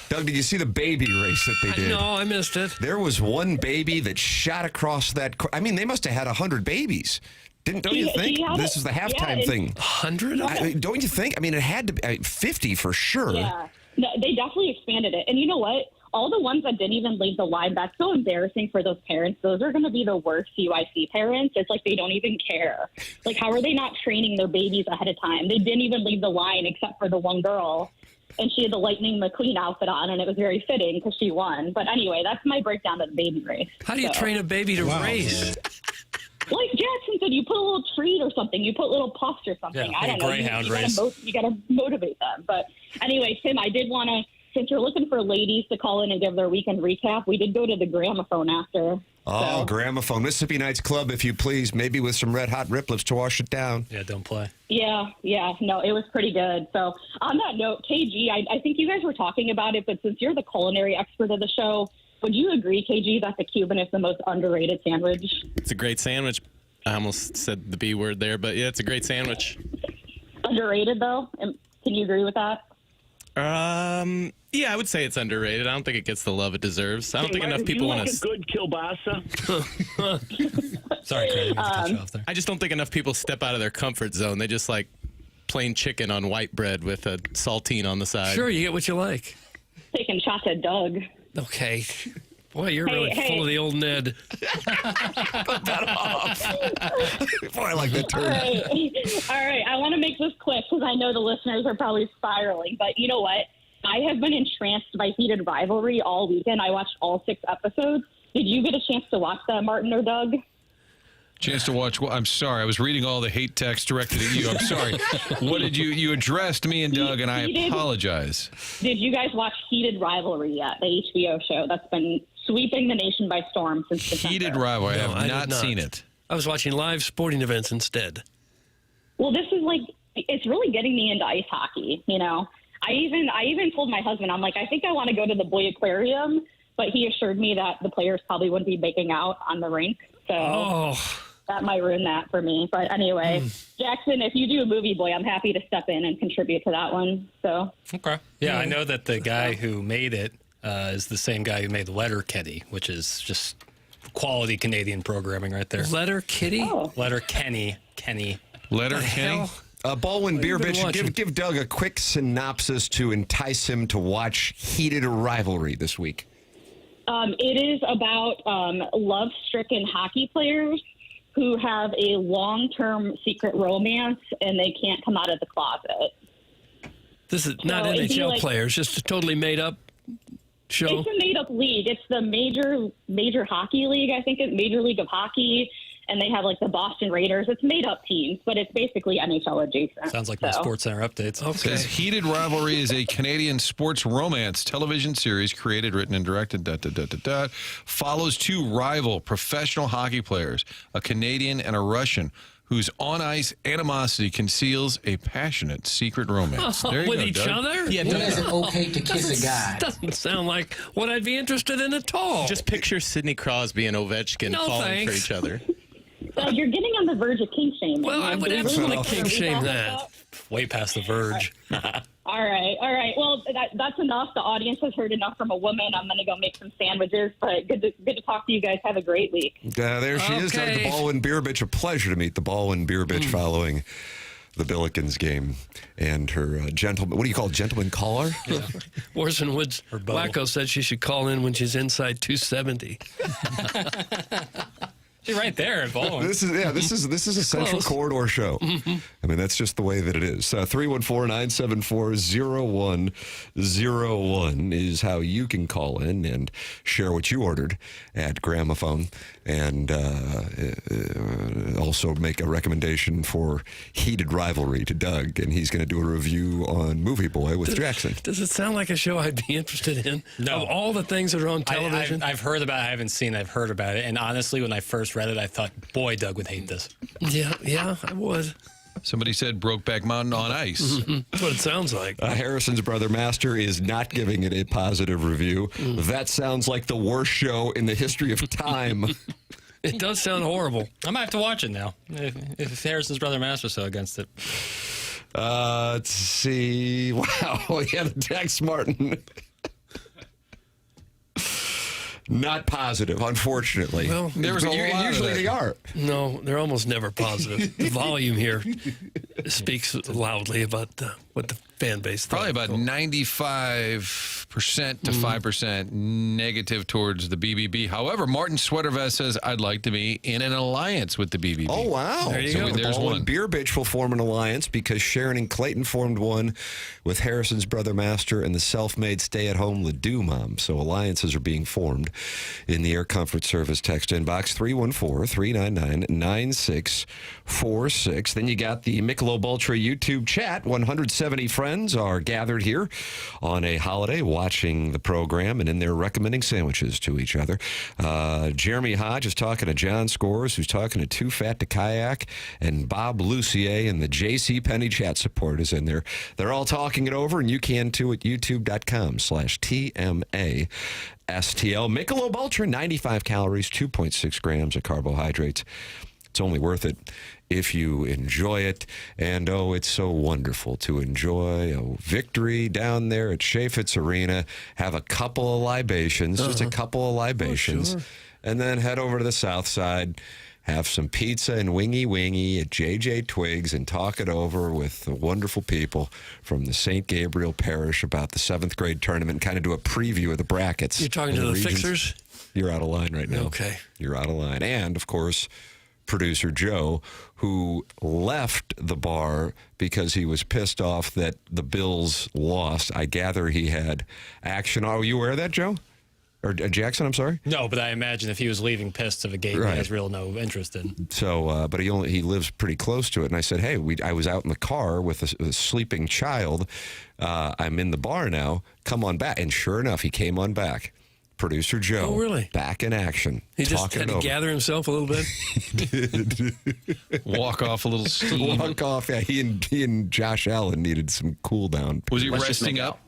Doug, did you see the baby race that they did? No, I missed it. There was one baby that shot across that. I mean, they must have had 100 babies. Don't you think? This is the halftime thing. 100? Don't you think? I mean, it had to be 50 for sure. Yeah, no, they definitely expanded it. And you know what? All the ones that didn't even leave the line, that's so embarrassing for those parents. Those are going to be the worst UIC parents. It's like they don't even care. Like, how are they not training their babies ahead of time? They didn't even leave the line except for the one girl. And she had the Lightning McQueen outfit on, and it was very fitting because she won. But anyway, that's my breakdown of the baby race. How do you train a baby to race? Like Jackson said, you put a little treat or something. You put little puffs or something. Yeah, I don't know. Greyhound race. You got to motivate them. But anyway, Tim, I did want to, since you're looking for ladies to call in and give their weekend recap, we did go to the Gramophone after. Oh, Gramophone. Mississippi Nights Club, if you please. Maybe with some red hot riplets to wash it down. Yeah, don't play. Yeah. No, it was pretty good. So on that note, KG, I think you guys were talking about it, but since you're the culinary expert of the show, would you agree, KG, that the Cuban is the most underrated sandwich? It's a great sandwich. I almost said the B word there, but yeah, it's a great sandwich. Underrated, though? Can you agree with that? Yeah, I would say it's underrated. I don't think it gets the love it deserves. I don't think enough people want to. Good kielbasa. Sorry, Craig. Cut you off there. I just don't think enough people step out of their comfort zone. They just like plain chicken on white bread with a saltine on the side. Sure, you get what you like. Taking shots at Doug. Okay. Boy, you're really full of the old Ned. Cut that off. Boy, I like that term. All right. I want to make this quick because I know the listeners are probably spiraling. But you know what? I have been entranced by Heated Rivalry all weekend. I watched all 6 episodes. Did you get a chance to watch that, Martin or Doug? Chance to watch. I'm sorry. I was reading all the hate text directed at you. I'm sorry. What did you addressed me and Doug, and I apologize. Did you guys watch Heated Rivalry yet, the HBO show that's been sweeping the nation by storm since December? Heated Rivalry. No, I have not seen it. I was watching live sporting events instead. Well, this is like, it's really getting me into ice hockey, you know? I even told my husband, I'm like, I think I want to go to the Boy Aquarium, but he assured me that the players probably wouldn't be making out on the rink. So that might ruin that for me. But anyway, Jackson, if you do a movie, boy, I'm happy to step in and contribute to that one. So okay. Yeah, I know that the guy who made it is the same guy who made Letterkenny, which is just quality Canadian programming right there. Letterkenny? Oh. Letterkenny. Letterkenny? Baldwin Beer Bitch, give Doug a quick synopsis to entice him to watch Heated Rivalry this week. It is about love-stricken hockey players who have a long-term secret romance and they can't come out of the closet. This is not NHL players, just a totally made-up show. It's a made-up league. It's the major hockey league, I think. It's Major League of Hockey. And they have, like, the Boston Raiders. It's made-up teams, but it's basically NHL adjacent. Sounds like my Sports Center updates. Okay. Says Heated Rivalry is a Canadian sports romance television series created, written, and directed, follows 2 rival professional hockey players, a Canadian and a Russian, whose on-ice animosity conceals a passionate secret romance. There you with go, each Doug. other? Yeah, When is it okay to kiss a guy? Doesn't sound like what I'd be interested in at all. Just picture Sidney Crosby and Ovechkin falling for each other. So you're getting on the verge of kink shaming. Well, I would absolutely kink shame that. Way past the verge. All right. Well, that's enough. The audience has heard enough from a woman. I'm going to go make some sandwiches, but good to talk to you guys. Have a great week. There she is, Doug, the Baldwin Beer Bitch. A pleasure to meet the Baldwin Beer Bitch following the Billikens game and her gentleman. What do you call it, gentleman caller? Yeah. Orson Woods Wacko said she should call in when she's inside 270. She's right there at Baldwin. This is a Central Corridor show. I mean, that's just the way that it is. 314-974-0101 is how you can call in and share what you ordered at Gramophone, and also make a recommendation for Heated Rivalry to Doug, and he's going to do a review on Movie Boy with Jackson. Does it sound like a show I'd be interested in? No. Of all the things that are on television? I've heard about it. I haven't seen it. I've heard about it. And honestly, when I first read it, I thought, boy, Doug would hate this. Yeah, I would. Somebody said Brokeback Mountain on ice. That's what it sounds like. Harrison's brother Master is not giving it a positive review. That sounds like the worst show in the history of time. It does sound horrible. I might have to watch it now. If Harrison's brother Master's so against it. Let's see. Wow, yeah, the text, Martin. Not positive, unfortunately. Well, usually they are. No, they're almost never positive. The volume here speaks loudly about what the fan base thought. Probably about 95% to 5% negative towards the BBB. However, Martin Sweatervest says, I'd like to be in an alliance with the BBB. Oh, wow. There you go. There's one. Beer Bitch will form an alliance because Sharon and Clayton formed one with Harrison's brother Master and the self-made stay-at-home Ledoux mom. So alliances are being formed in the Air Comfort Service text inbox 314-399-9646. Then you got the Michelob Ultra YouTube chat. 170 friends are gathered here on a holiday watching the program, and in there recommending sandwiches to each other. Jeremy Hodge is talking to John Scores, who's talking to Too Fat to Kayak, and Bob Lucier, and the J.C. Penney chat support is in there. They're all talking it over, and you can too at youtube.com/TMA. STL. Michelob Ultra, 95 calories, 2.6 grams of carbohydrates. It's only worth it if you enjoy it. And, oh, it's so wonderful to enjoy a victory down there at Chaffetz Arena, have a couple of libations, just a couple of libations, and then head over to the south side, have some pizza and wingy at JJ Twiggs, and talk it over with the wonderful people from the St. Gabriel Parish about the 7th grade tournament, and kind of do a preview of the brackets. You're talking to the Fixers? You're out of line right now. Okay. You're out of line. And, of course, producer Joe, who left the bar because he was pissed off that the Bills lost. I gather he had action. Are you aware of that, Joe? Or Jackson, I'm sorry? No, but I imagine if he was leaving pissed of a game he has no interest in. So, but he lives pretty close to it. And I said, hey, I was out in the car with a sleeping child. I'm in the bar now. Come on back. And sure enough, he came on back. Producer Joe. Oh, really? Back in action. He just had to gather himself a little bit? Walk off a little steam. Walk off. Yeah, he and Josh Allen needed some cool down. Was he resting up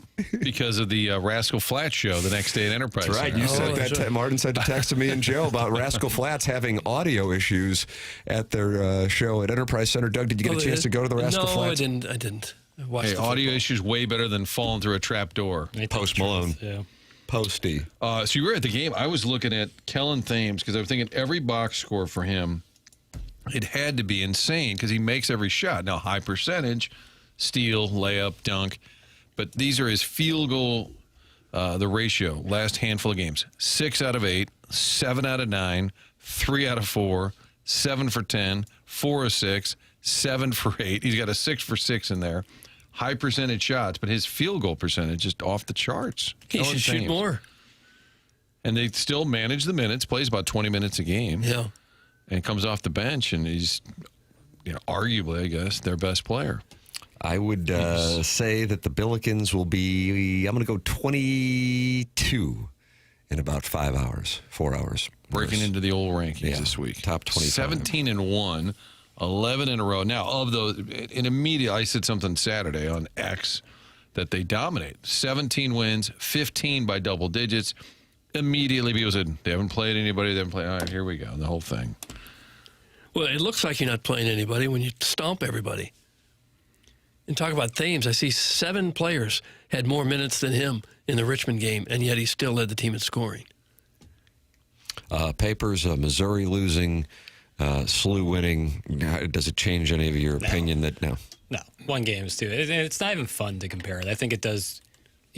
because of the Rascal Flatts show the next day at Enterprise That's right. Center? You said that. Martin said to text me and Joe about Rascal Flatts having audio issues at their show at Enterprise Center. Doug, did you get a chance to go to the Rascal Flatts? No, I didn't. Hey, audio issues way better than falling through a trap door. Post Malone. Yeah. Posty. So you were at the game. I was looking at Kellen Thames because I was thinking every box score for him, it had to be insane because he makes every shot. Now, high percentage, steal, layup, dunk. But these are his field goal, the ratio, last handful of games. 6 out of 8, 7 out of 9, 3 out of 4, 7 for 10, 4 of 6, 7 for 8. He's got a 6 for 6 in there. High percentage shots, but his field goal percentage just off the charts. He should shoot more. And they still manage the minutes, plays about 20 minutes a game. Yeah. And comes off the bench, and he's, arguably, I guess, their best player. I would say that the Billikens will be, I'm going to go 22 in about 5 hours, 4 hours. Breaking into the old rankings this week. Top 25. 17-1, 11 in a row. Now, of those, and immediately I said something Saturday on X that they dominate. 17 wins, 15 by double digits. Immediately people said, they haven't played anybody, they haven't played. All right, here we go, the whole thing. Well, it looks like you're not playing anybody when you stomp everybody. And talk about Thames. I see 7 players had more minutes than him in the Richmond game, and yet he still led the team in scoring. Papers, Missouri losing, SLU winning. Does it change any of your opinion that no? No, one game is too. It's not even fun to compare it. I think it does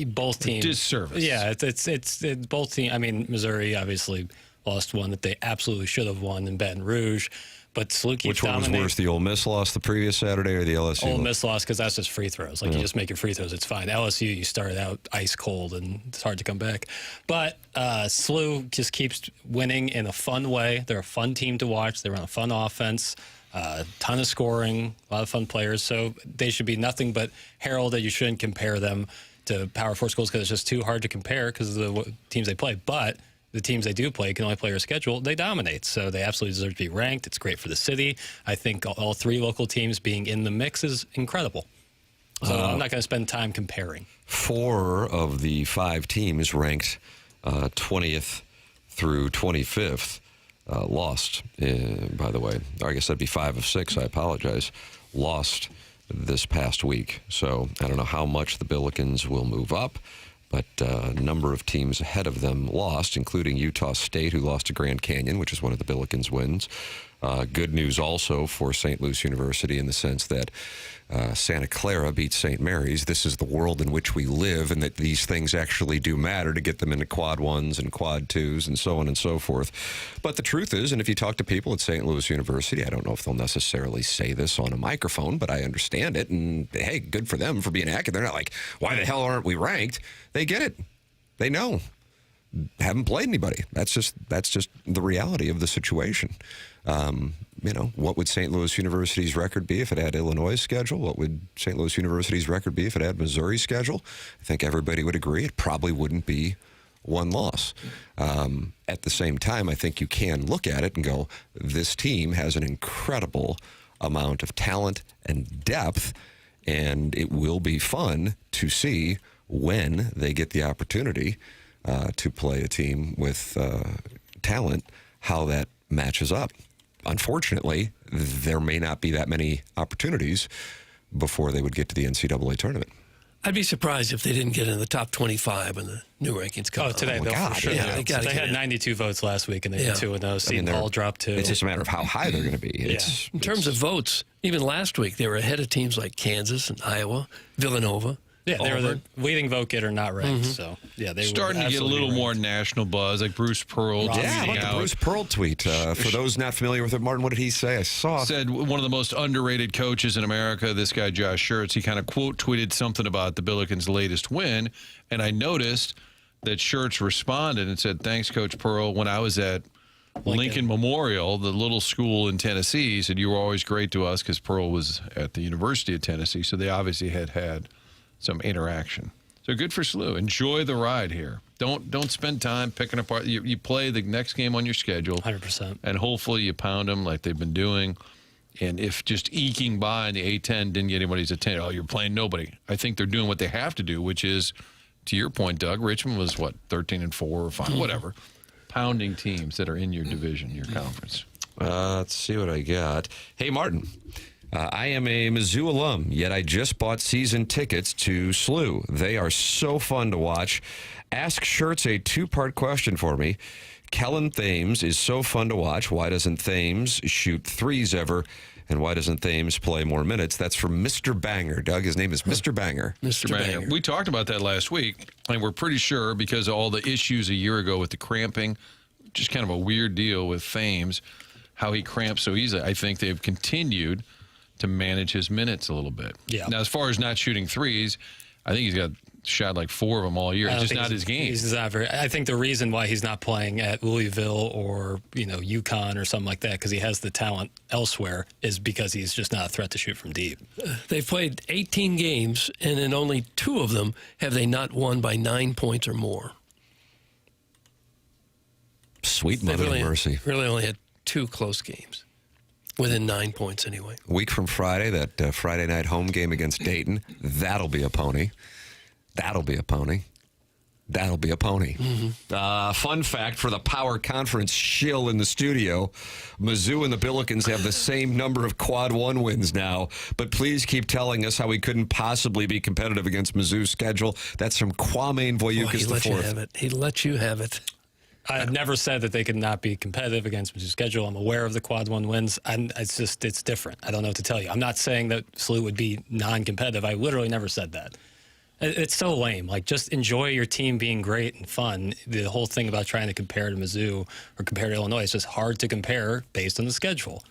both teams disservice. Yeah, it's both teams. I mean, Missouri obviously lost one that they absolutely should have won in Baton Rouge, but SLU keeps Which one was worse, the Ole Miss loss the previous Saturday or the LSU? Ole Miss loss, because that's just free throws. Like, you just make your free throws, it's fine. LSU, you started out ice cold, and it's hard to come back. But SLU just keeps winning in a fun way. They're a fun team to watch. They run a fun offense, ton of scoring, a lot of fun players. So they should be nothing but heralded. You shouldn't compare them to Power 4 schools because it's just too hard to compare because of the teams they play. But the teams they do play can only play their schedule. They dominate, so they absolutely deserve to be ranked. It's great for the city. I think all 3 local teams being in the mix is incredible. So I'm not going to spend time comparing. 4 of the 5 teams ranked 20th through 25th lost, by the way. I guess that'd be 5 of 6. I apologize. Lost this past week. So I don't know how much the Billikens will move up, but a number of teams ahead of them lost, including Utah State, who lost to Grand Canyon, which is one of the Billikens' wins. Good news also for St. Louis University in the sense that Santa Clara beat St. Mary's. This is the world in which we live, and that these things actually do matter to get them into quad 1s and quad 2s and so on and so forth. But the truth is, and if you talk to people at St. Louis University, I don't know if they'll necessarily say this on a microphone, but I understand it. And hey, good for them for being accurate. They're not like, why the hell aren't we ranked? They get it. They know. Haven't played anybody. That's just the reality of the situation. What would St. Louis University's record be if it had Illinois' schedule? What would St. Louis University's record be if it had Missouri's schedule? I think everybody would agree it probably wouldn't be 1 loss. At the same time, I think you can look at it and go, this team has an incredible amount of talent and depth, and it will be fun to see when they get the opportunity to play a team with talent, how that matches up. Unfortunately, there may not be that many opportunities before they would get to the NCAA tournament. I'd be surprised if they didn't get in the top 25 when the new rankings come out. Today, Oh, they'll God, for sure. yeah. They had 92 votes last week, and they had 2-0. Seton Hall dropped 2. It's just a matter of how high they're going to be. In terms of votes, even last week, they were ahead of teams like Kansas and Iowa, Villanova. Yeah, they were the leading vote getter, not ranked. So, yeah, they starting were to get a little ranked. more national buzz, like Bruce Pearl. Yeah, tweeting about the out. Bruce Pearl tweet. For those not familiar with it, Martin, what did he say? I saw. Said one of the most underrated coaches in America, this guy Josh Schertz, he kind of quote tweeted something about the Billikens' latest win, and I noticed that Schertz responded and said, "Thanks, Coach Pearl. When I was at Lincoln Memorial, the little school in Tennessee, he said you were always great to us," because Pearl was at the University of Tennessee, so they obviously had some interaction. So good for SLU. Enjoy the ride here. Don't spend time picking apart. You play the next game on your schedule. 100%. And hopefully you pound them like they've been doing. And if just eking by in the A-10 didn't get anybody's attention, you're playing nobody. I think they're doing what they have to do, which is, to your point, Doug, Richmond was, 13-4 or 5, whatever. Pounding teams that are in your division, your conference. Let's see what I got. Hey, Martin. I am a Mizzou alum, yet I just bought season tickets to SLU. They are so fun to watch. Ask Schertz a 2-part question for me. Kellen Thames is so fun to watch. Why doesn't Thames shoot threes ever? And why doesn't Thames play more minutes? That's from Mr. Banger. Doug, his name is Mr. Banger. Mr. Banger. We talked about that last week, and we're pretty sure because of all the issues a year ago with the cramping, just kind of a weird deal with Thames, how he cramps so easily. I think they've continued to manage his minutes a little bit. Yeah. Now, as far as not shooting threes, I think he's got shot like 4 of them all year. It's just not his game. He's not very. I think the reason why he's not playing at Louisville or UConn or something like that, because he has the talent elsewhere, is because he's just not a threat to shoot from deep. They've played 18 games, and in only 2 of them have they not won by 9 points or more. Sweet mother of mercy. Really only had 2 close games. Within 9 points, anyway. A week from Friday, that Friday night home game against Dayton, that'll be a pony. That'll be a pony. That'll be a pony. Mm-hmm. Fun fact for the Power Conference shill in the studio, Mizzou and the Billikens have the same number of Quad 1 wins now, but please keep telling us how we couldn't possibly be competitive against Mizzou's schedule. That's from Kwame Voyukas He let you IV. have it. He let you have it. I've never said that they could not be competitive against Mizzou's schedule. I'm aware of the Quad 1 wins. It's different. I don't know what to tell you. I'm not saying that SLU would be non-competitive. I literally never said that. It's so lame. Like, just enjoy your team being great and fun. The whole thing about trying to compare to Mizzou or compare to Illinois, it's just hard to compare based on the schedule.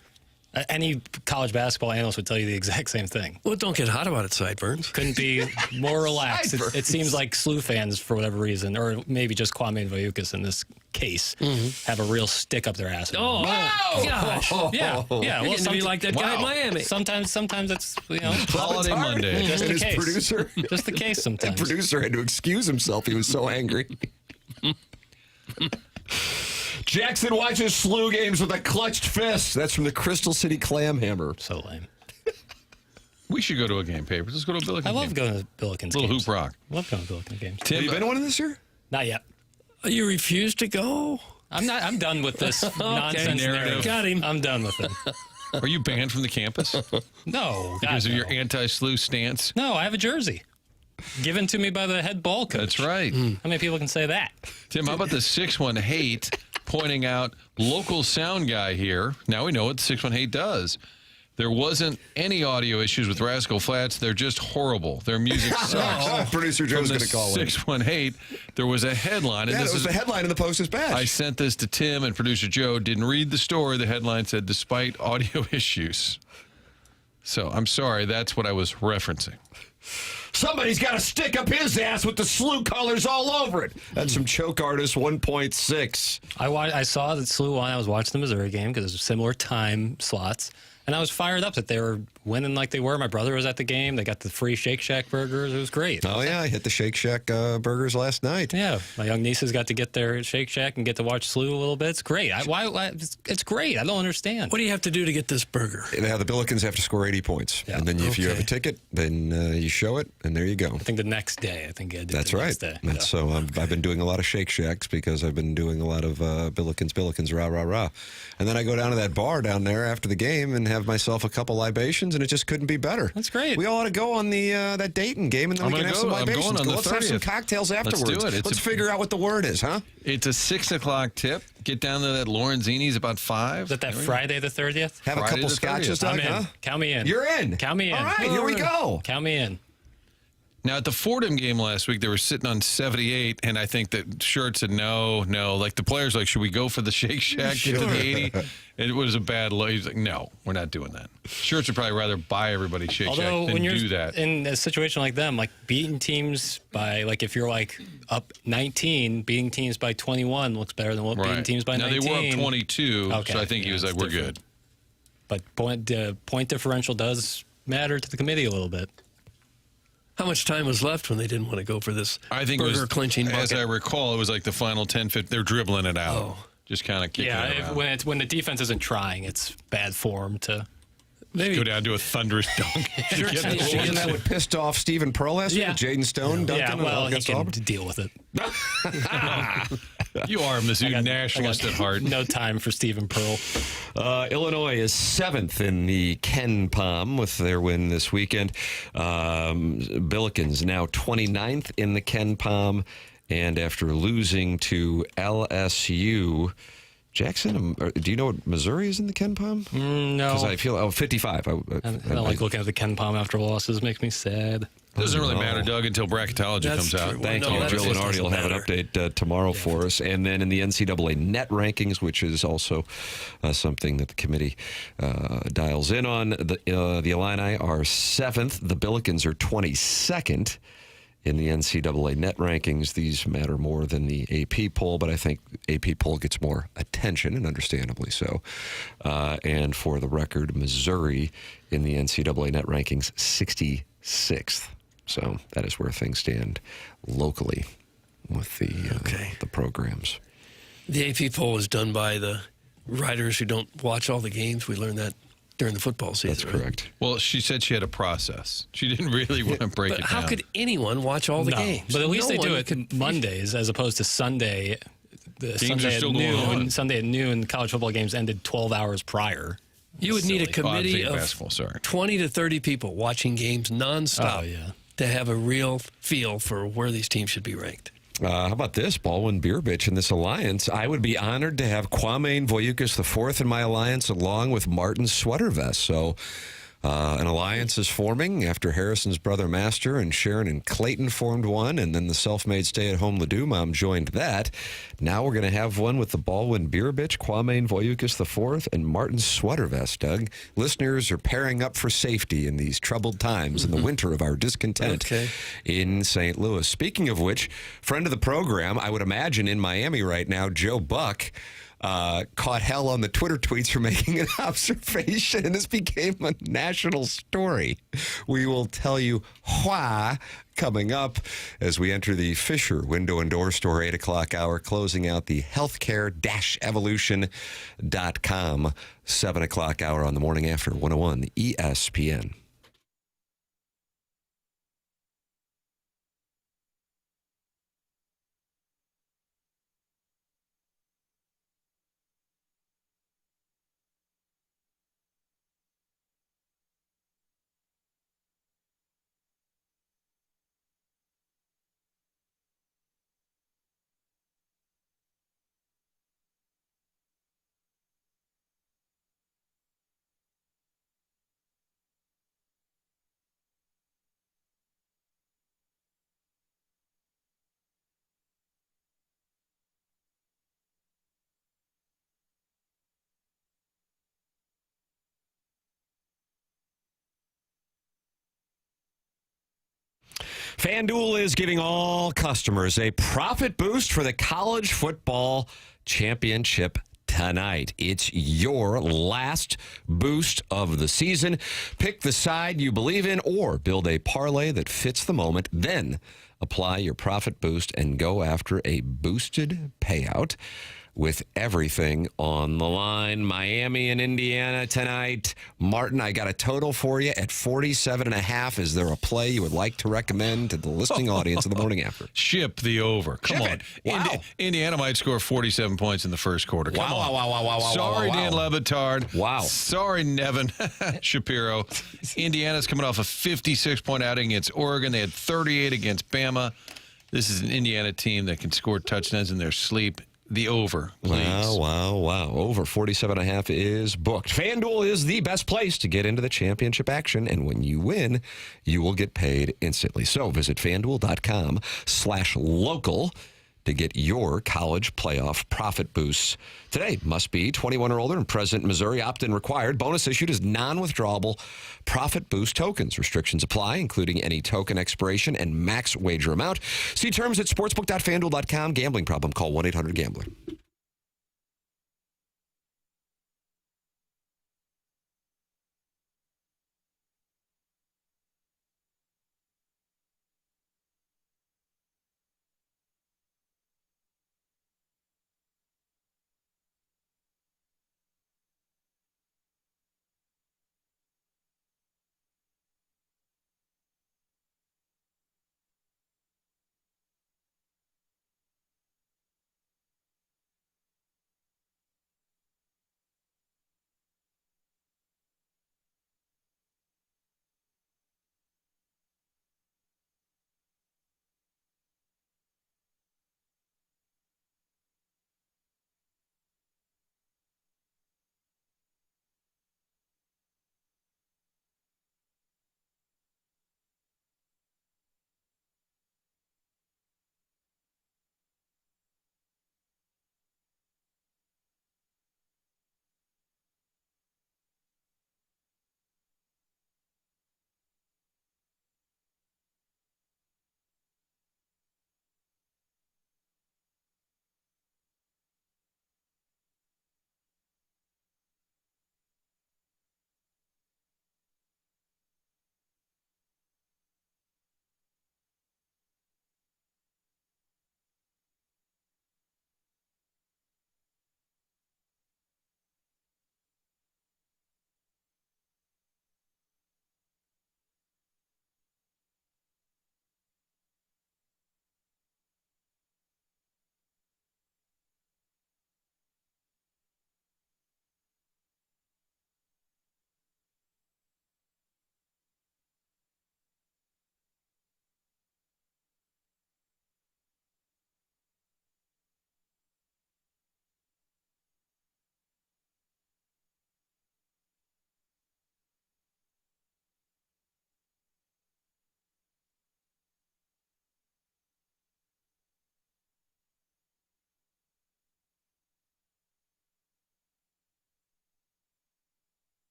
Any college basketball analyst would tell you the exact same thing. Well, don't get hot about it, Sideburns. Couldn't be more relaxed. It seems like SLU fans, for whatever reason, or maybe just Kwame Voyukas in this case, have a real stick up their ass. Oh, gosh. Yeah. You're getting to be like that guy in Miami. Sometimes it's, Holiday Monday. Just And the his case. producer, Just the case the sometimes. producer had to excuse himself. He was so angry. Jackson watches SLU games with a clutched fist. That's from the Crystal City Clamhammer. So lame. We should go to a game, Papers. Let's go to a Billikens I love game. going to Billikens Little games. hoop rock. Love going to Billikens games. Tim, Have you been to one this year? Not yet. You refuse to go? I'm done with this nonsense narrative. Got him. I'm done with it. are you banned from the campus No. because God, of your no. anti-SLU stance? No, I have a jersey. Given to me by the head ball coach. That's right. How many people can say that? Tim, how about the 6-1 hate pointing out local sound guy here? Now we know what the 6-1 hate does. There wasn't any audio issues with Rascal Flats. They're just horrible. Their music sucks. Producer Joe's going to call in. 6-1 hate. There was a headline. And Yeah, this it was is the headline in the Post Dispatch. I sent this to Tim, and producer Joe didn't read the story. The headline said, despite audio issues. So I'm sorry. That's what I was referencing. Somebody's got to stick up his ass with the SLU colors all over it. That's from Choke Artist 1.6. I saw that SLU won. I was watching the Missouri game because it was similar time slots. And I was fired up that they were winning like they were. My brother was at the game. They got the free Shake Shack burgers. It was great. Oh, yeah. I hit the Shake Shack burgers last night. Yeah. My young nieces got to get their Shake Shack and get to watch SLU a little bit. It's great. It's great. I don't understand. What do you have to do to get this burger? The Billikens have to score 80 points. Yeah. And then if you have a Okay. ticket, then you show it, and there you go. I think the next day. I think I did That's the right. next day. And Yeah. so I've been doing a lot of Shake Shacks because I've been doing a lot of Billikens, rah, rah, rah. And then I go down to that bar down there after the game and have myself a couple libations, and it just couldn't be better. That's great. We ought to go on the that Dayton game, and then I'm we can gonna have some go. I'm libations. going on the Let's have some 30th. cocktails Let's afterwards. do it. Let's figure out what the word is, huh? It's a 6 o'clock tip. Get down to that Lorenzini's about 5. Is that There we go. Friday the 30th? Have a Friday couple the scotches, 30th. Doug, I'm in. huh? Count me in. You're in. Count me in. All right, here we go. Count me in. Now, at the Fordham game last week, they were sitting on 78, and I think that Shirt said, no. Like, the players like, should we go for the Shake Shack, get to the 80? And it was a bad low. He was like, no, we're not doing that. Shirts would probably rather buy everybody Shake Although Shack when than you're do that. in a situation like them, like beating teams by, like if you're like up 19, beating teams by 21 looks better than beating teams by now, 19. they were up 22, Okay, so I think he was yeah, like, it's we're different. good. But point differential does matter to the committee a little bit. How much time was left when they didn't want to go for this I think it burger was, clinching as bucket? I recall, it was like the final 10, 15. They're dribbling it out. Oh. Just kind of kicking it around. When the defense isn't trying, it's bad form to Maybe Go down to a thunderous dunk. Wasn't that what pissed off Stephen Pearl last week? Jaden Stone dunking well, he against can Auburn? deal with it. You are a Mizzou nationalist at heart. No time for Stephen Pearl. Illinois is 7th in the Ken Pom with their win this weekend. Billikens now 29th in the Ken Pom. And after losing to LSU, Jackson, do you know what Missouri is in the Ken Pom? No. Because I feel, 55. I don't like looking at the Ken Pom after losses. It makes me sad. Doesn't really matter, Doug, until bracketology comes out. Thank you. Jill and Artie will have an update tomorrow for us. And then in the NCAA net rankings, which is also something that the committee dials in on, the Illini are 7th. The Billikens are 22nd in the NCAA net rankings. These matter more than the AP poll, but I think AP poll gets more attention, and understandably so. And for the record, Missouri in the NCAA net rankings, 66th. So that is where things stand locally with the programs. The AP poll is done by the writers who don't watch all the games. We learned that during the football season. That's correct. Well, she said she had a process. She didn't really want to break it down. How could anyone watch all the games? But at least No they do one it Mondays as opposed to Sunday. The Games are Sunday still at going noon. on. Sunday at noon, college football games ended 12 hours prior. You would need a committee of basketball, sorry. 20 to 30 people watching games nonstop to have a real feel for where these teams should be ranked. How about this? Baldwin Beerbitch in this alliance. I would be honored to have Kwame Voyukas IV in my alliance along with Martin Sweatervest. So an alliance is forming after Harrison's brother Master and Sharon and Clayton formed one, and then the self-made stay-at-home Ledoux mom joined that. Now we're going to have one with the Baldwin Beerbitch, Kwame Voyukas IV, and Martin Sweatervest, Doug. Listeners are pairing up for safety in these troubled times in the winter of our discontent in St. Louis. Speaking of which, friend of the program, I would imagine in Miami right now, Joe Buck, caught hell on the Twitter tweets for making an observation, and this became a national story. We will tell you why coming up as we enter the Fisher Window and Door Store 8 o'clock hour, closing out the healthcare-evolution.com 7 o'clock hour on the morning after 101 ESPN. FanDuel is giving all customers a profit boost for the college football championship tonight. It's your last boost of the season. Pick the side you believe in or build a parlay that fits the moment. Then apply your profit boost and go after a boosted payout with everything on the line. Miami and Indiana tonight. Martin, I got a total for you at 47.5. Is there a play you would like to recommend to the listening audience of the morning after? Ship the over. Come on. Wow. Indiana might score 47 points in the first quarter. Come on. Wow. Sorry, Dan Lebitard. Wow. Sorry, Nevin Shapiro. Indiana's coming off a 56-point outing against Oregon. They had 38 against Bama. This is an Indiana team that can score touchdowns in their sleep. The over, please. Wow. Over 47.5 is booked. FanDuel is the best place to get into the championship action, and when you win, you will get paid instantly. So visit FanDuel.com/local to get your college playoff profit boosts today. Must be 21 or older and present in Missouri. Opt-in required. Bonus issued as non-withdrawable profit boost tokens. Restrictions apply, including any token expiration and max wager amount. See terms at sportsbook.fanduel.com. Gambling problem? Call 1-800-GAMBLER.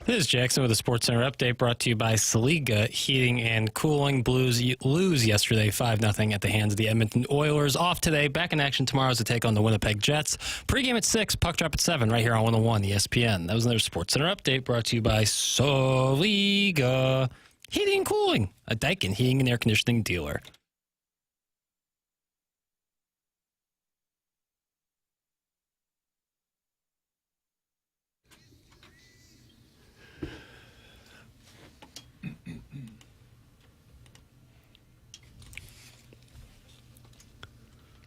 This is Jackson with a Sports Center update brought to you by Saliga Heating and Cooling. Blues lose yesterday 5-0 at the hands of the Edmonton Oilers. Off today, back in action tomorrow as they take on the Winnipeg Jets. Pre-game at 6, puck drop at 7 right here on 101 ESPN. That was another Sports Center update brought to you by Saliga Heating and Cooling, a Daikin heating and air conditioning dealer.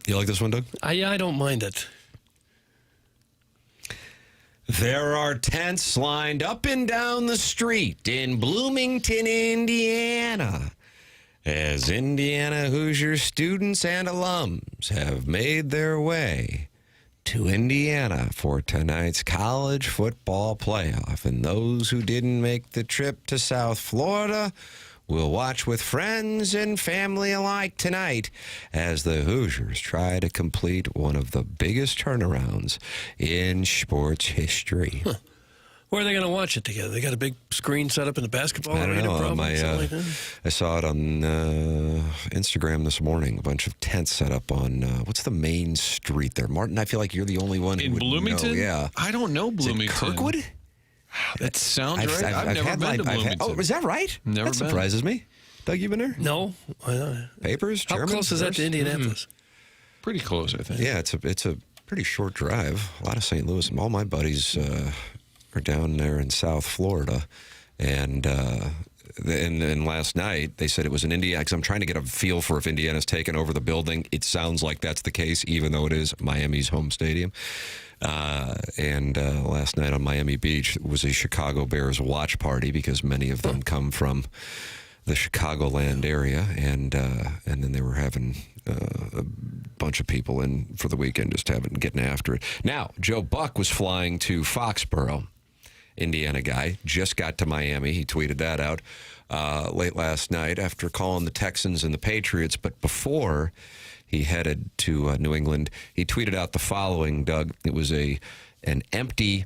You like this one, Doug? I don't mind it. There are tents lined up and down the street in Bloomington, Indiana, as Indiana Hoosier students and alums have made their way to Indiana for tonight's college football playoff. And those who didn't make the trip to South Florida will watch with friends and family alike tonight as the Hoosiers try to complete one of the biggest turnarounds in sports history. Huh. Where are they going to watch it together? They got a big screen set up in the basketball I don't arena, know. probably? I saw it on Instagram this morning. A bunch of tents set up on, what's the main street there? Martin, I feel like you're the only one in who would Bloomington? know. Yeah. I don't know Bloomington. Is it Kirkwood? That sounds right. I've never been to Bloomington. Is that right? Never that been. surprises me. Doug, you been there? No. Papers? How Germans, close is that to Indianapolis? Pretty close, I think. Yeah, it's a pretty short drive. A lot of St. Louis. All my buddies are down there in South Florida, and last night they said it was in Indiana, because I'm trying to get a feel for if Indiana's taken over the building. It sounds like that's the case, even though it is Miami's home stadium. Last night on Miami Beach was a Chicago Bears watch party, because many of them come from the Chicagoland area, and then they were having a bunch of people in for the weekend, just getting after it. Now, Joe Buck was flying to Foxborough. Indiana guy, just got to Miami. He tweeted that out late last night after calling the Texans and the Patriots. But before he headed to New England, he tweeted out the following, Doug. It was an empty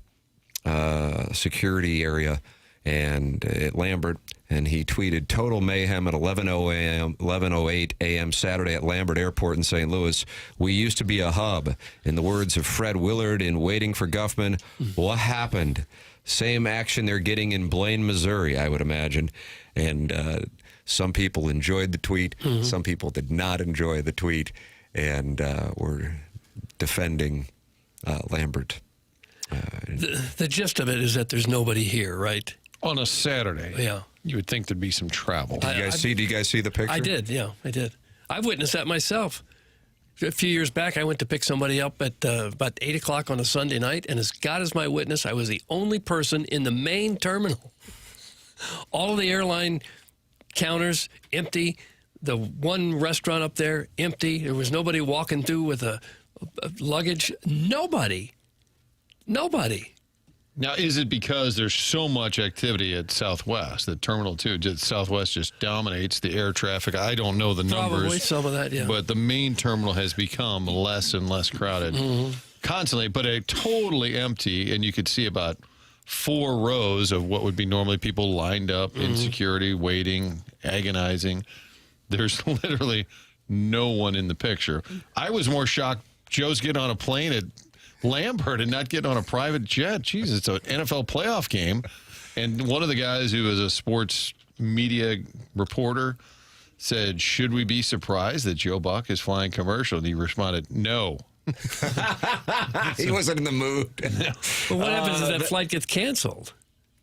security area and at Lambert, and he tweeted, "Total mayhem at 11:08 a.m. Saturday at Lambert Airport in St. Louis. We used to be a hub." In the words of Fred Willard in Waiting for Guffman, what happened? Same action they're getting in Blaine, Missouri, I would imagine. And some people enjoyed the tweet. Mm-hmm. Some people did not enjoy the tweet, and were defending Lambert. The gist of it is that there's nobody here, right? On a Saturday. Yeah. You would think there'd be some travel. Do you guys see the picture? I did, yeah, I did. I've witnessed that myself. A few years back, I went to pick somebody up at about 8 o'clock on a Sunday night, and as God is my witness, I was the only person in the main terminal. All of the airline counters empty. The one restaurant up there empty. There was nobody walking through with a luggage. Nobody. Now, is it because there's so much activity at Southwest, at Terminal 2? Southwest just dominates the air traffic. I don't know the numbers. Probably some of that, yeah. But the main terminal has become less and less crowded constantly, but totally empty, and you could see about 4 rows of what would be normally people lined up in security, waiting, agonizing. There's literally no one in the picture. I was more shocked Joe's getting on a plane at Lambert and not getting on a private jet. Jesus, it's an NFL playoff game. And one of the guys who is a sports media reporter said, "Should we be surprised that Joe Buck is flying commercial?" And he responded, "No." He wasn't in the mood. But what happens if that flight gets canceled?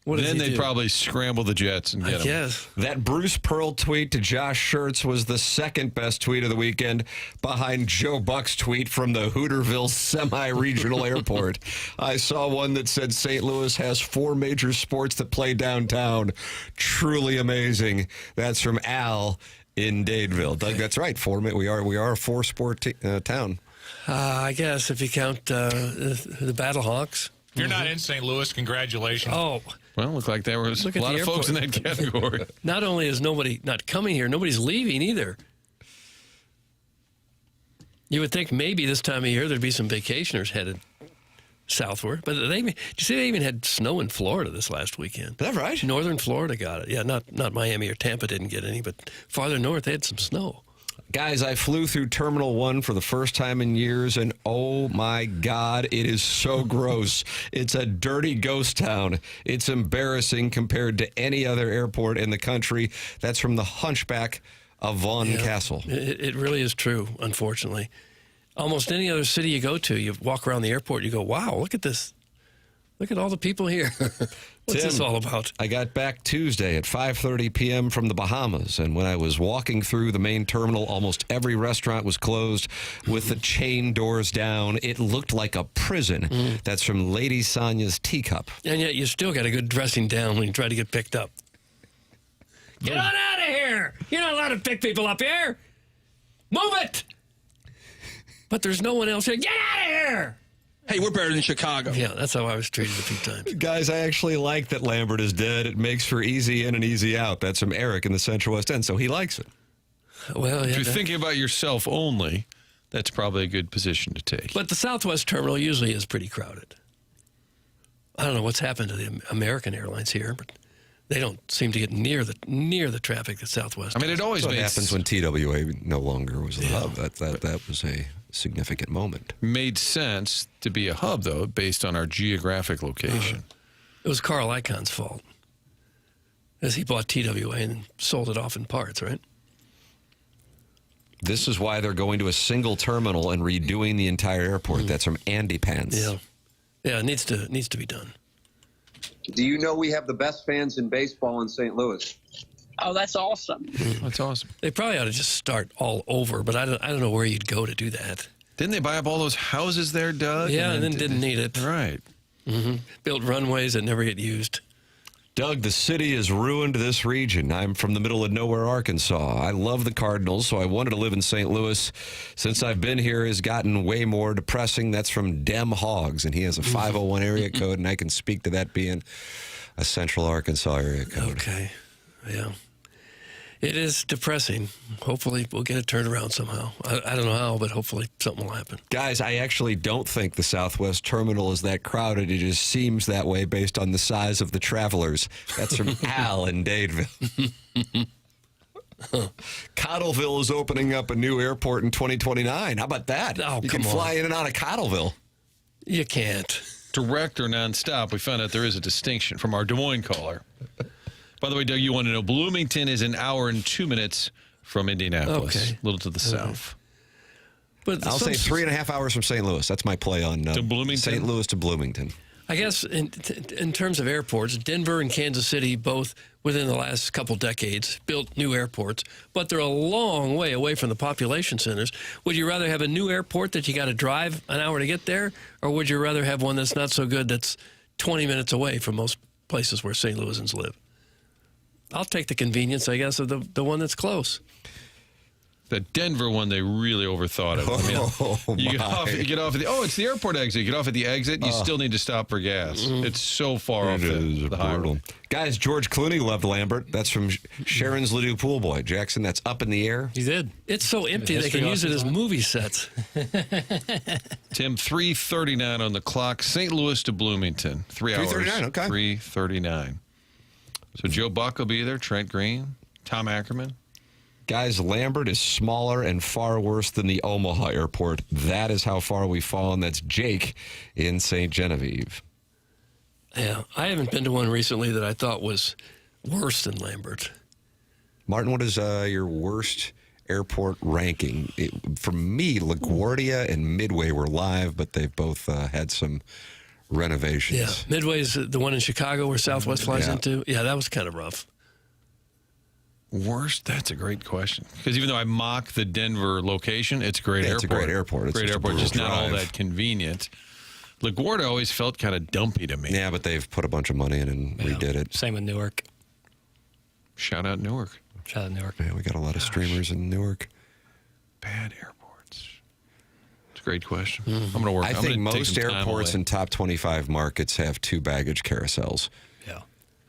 Then they'd probably scramble the jets and get him. Yes. That Bruce Pearl tweet to Josh Schertz was the second best tweet of the weekend, behind Joe Buck's tweet from the Hooterville semi-regional airport. I saw one that said St. Louis has 4 major sports that play downtown. Truly amazing. That's from Al in Dadeville. Doug, that's right. We are a 4-sport town. I guess if you count the Battlehawks. If you're not in St. Louis, congratulations. Oh. Well, looked like there was a lot of folks in that category. Not only is nobody not coming here, nobody's leaving either. You would think maybe this time of year there'd be some vacationers headed southward. But did you see they even had snow in Florida this last weekend? Is that right? Northern Florida got it. Yeah, not Miami or Tampa didn't get any, but farther north they had some snow. Guys, I flew through Terminal 1 for the first time in years, and oh my God, it is so gross. It's a dirty ghost town. It's embarrassing compared to any other airport in the country. That's from the hunchback of Vaughn Castle. It really is true, unfortunately. Almost any other city you go to, you walk around the airport, you go, wow, look at this. Look at all the people here. What's this all about? I got back Tuesday at 5:30 p.m. from the Bahamas, and when I was walking through the main terminal, almost every restaurant was closed with the chain doors down. It looked like a prison. That's from Lady Sonia's Teacup. And yet you still got a good dressing down when you try to get picked up. Get on out of here! You're not allowed to pick people up here! Move it! But there's no one else here. Get out of here! Hey, we're better than Chicago. Yeah, that's how I was treated a few times. Guys, I actually like that Lambert is dead. It makes for easy in and easy out. That's from Eric in the Central West End, so he likes it. Well, if you're thinking about yourself only, that's probably a good position to take. But the Southwest terminal usually is pretty crowded. I don't know what's happened to the American Airlines here, but they don't seem to get near the traffic that Southwest. I mean, it always happens when TWA no longer was the hub. That was a significant moment. Made sense to be a hub, though, based on our geographic location. It was Carl Icahn's fault, as he bought TWA and sold it off in parts, right? This is why they're going to a single terminal and redoing the entire airport. That's from Andy Pants. Yeah, it needs to be done. Do you know we have the best fans in baseball in St. Louis? Oh, that's awesome. That's awesome. They probably ought to just start all over, but I don't know where you'd go to do that. Didn't they buy up all those houses there, Doug? Yeah, and then didn't need it. Right. Built runways that never get used. Doug, the city has ruined this region. I'm from the middle of nowhere, Arkansas. I love the Cardinals, so I wanted to live in St. Louis. Since I've been here, it's gotten way more depressing. That's from Dem Hogs, and he has a 501 area code, and I can speak to that being a Central Arkansas area code. Okay, yeah. It is depressing. Hopefully, we'll get it turned around somehow. I don't know how, but hopefully something will happen. Guys, I actually don't think the Southwest Terminal is that crowded. It just seems that way based on the size of the travelers. That's from Al in Dadeville. Cottleville is opening up a new airport in 2029. How about that? Oh, you can fly in and out of Cottleville. You can't. Direct or nonstop, we found out there is a distinction from our Des Moines caller. By the way, Doug, you want to know, Bloomington is an hour and 2 minutes from Indianapolis, a little to the south. But I'll say 3.5 hours from St. Louis. That's my play on to Bloomington? St. Louis to Bloomington. I guess in terms of airports, Denver and Kansas City both within the last couple decades built new airports, but they're a long way away from the population centers. Would you rather have a new airport that you got to drive an hour to get there, or would you rather have one that's not so good that's 20 minutes away from most places where St. Louisans live? I'll take the convenience, I guess, of the one that's close. The Denver one, they really overthought it. I mean, you get off at the it's the airport exit. You get off at the exit, you still need to stop for gas. It's so far off the highway. Guys, George Clooney loved Lambert. That's from Sharon's Ledoux Pool Boy. Jackson, that's up in the air. He did. It's so empty they can use it as movie sets. Tim, 3:39 on the clock. St. Louis to Bloomington. 3 hours. 3:39, okay. 3:39. So Joe Buck will be there, Trent Green, Tom Ackerman. Guys, Lambert is smaller and far worse than the Omaha airport. That is how far we've fallen. That's Jake in St. Genevieve. Yeah, I haven't been to one recently that I thought was worse than Lambert. Martin, what is your worst airport ranking? For me, LaGuardia and Midway were live, but they've both had some renovations. Yeah, Midway's the one in Chicago where Southwest flies into. Yeah, that was kind of rough. Worst? That's a great question. Because even though I mock the Denver location, it's a great airport. It's a great airport. It's great airport, just not all drive. that convenient. LaGuardia always felt kind of dumpy to me. Yeah, but they've put a bunch of money in and redid it. Same with Newark. Shout out Newark. Shout out Newark. Yeah, we got a lot of streamers in Newark. Bad airports. It's a great question. I'm going to work. I think most airports in top 25 markets have 2 baggage carousels. Yeah,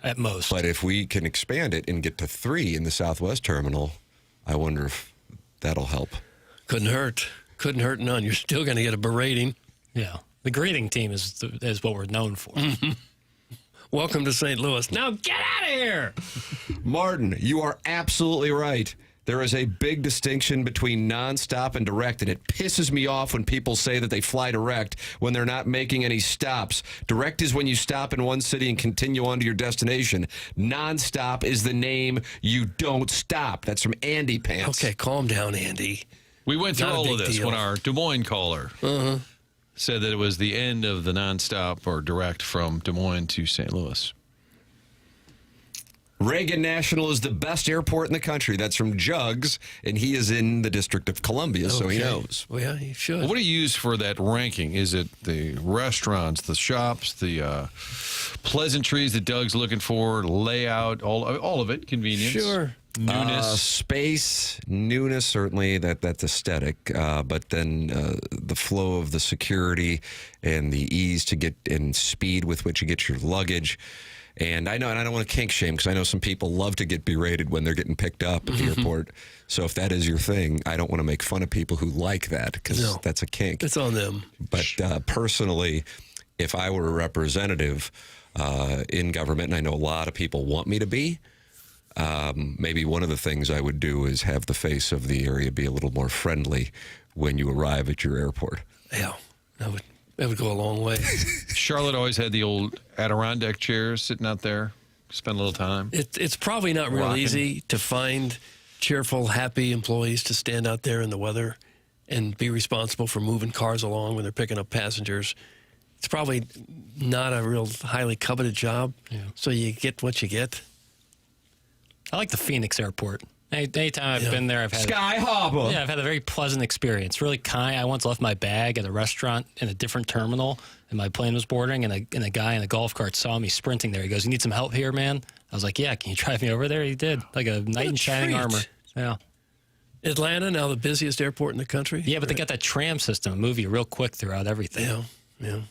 at most. But if we can expand it and get to 3 in the Southwest terminal, I wonder if that'll help. Couldn't hurt. Couldn't hurt none. You're still going to get a berating. Yeah. The greeting team is what we're known for. Welcome to St. Louis. Now get out of here. Martin, you are absolutely right. There is a big distinction between nonstop and direct, and it pisses me off when people say that they fly direct when they're not making any stops. Direct is when you stop in one city and continue on to your destination. Nonstop is the name you don't stop. That's from Andy Pants. Okay, calm down, Andy. We went through Not a all of big this deal. when our Des Moines caller said that it was the end of the nonstop or direct from Des Moines to St. Louis. Reagan National is the best airport in the country. That's from Jugs, and he is in the District of Columbia, so he Okay. knows. Well, yeah, he should. Well, what do you use for that ranking? Is it the restaurants, the shops, the pleasantries that Doug's looking for, layout, all of it, convenience? Sure. Newness. Space, newness, certainly, that's aesthetic. But then the flow of the security and the ease to get and speed with which you get your luggage. And I know, and I don't want to kink shame because I know some people love to get berated when they're getting picked up at the airport. So if that is your thing, I don't want to make fun of people who like that because that's a kink. It's on them. But personally, if I were a representative in government, and I know a lot of people want me to be, maybe one of the things I would do is have the face of the area be a little more friendly when you arrive at your airport. Yeah, that would go a long way. Charlotte always had the old Adirondack chairs sitting out there. Spend a little time. It's probably not real Rocking. easy to find cheerful, happy employees to stand out there in the weather and be responsible for moving cars along when they're picking up passengers. It's probably not a real highly coveted job, so you get what you get. I like the Phoenix Airport. Anytime I've been there, I've had Sky Harbor. Yeah, I've had a very pleasant experience. Really kind. I once left my bag at a restaurant in a different terminal, and my plane was boarding, and a guy in a golf cart saw me sprinting there. He goes, "You need some help here, man?" I was like, "Yeah, can you drive me over there?" He did, like a knight in shining treat. armor. Yeah. Atlanta, now the busiest airport in the country. Yeah, but they got that tram system, move you real quick throughout everything. Yeah.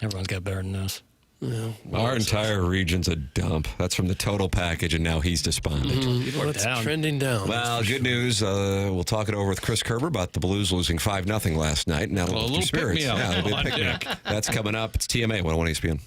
Everyone's got better than us. Yeah. Our entire region's a dump. That's from the total package, and now he's despondent. Well, it's trending down. Well, good news. We'll talk it over with Chris Kerber about the Blues losing 5-0 last night. And that'll Well, a lift little your spirits. pick-me-up. Yeah, it'll be a On pick-me-up. deck. That's coming up. It's TMA 101 ESPN.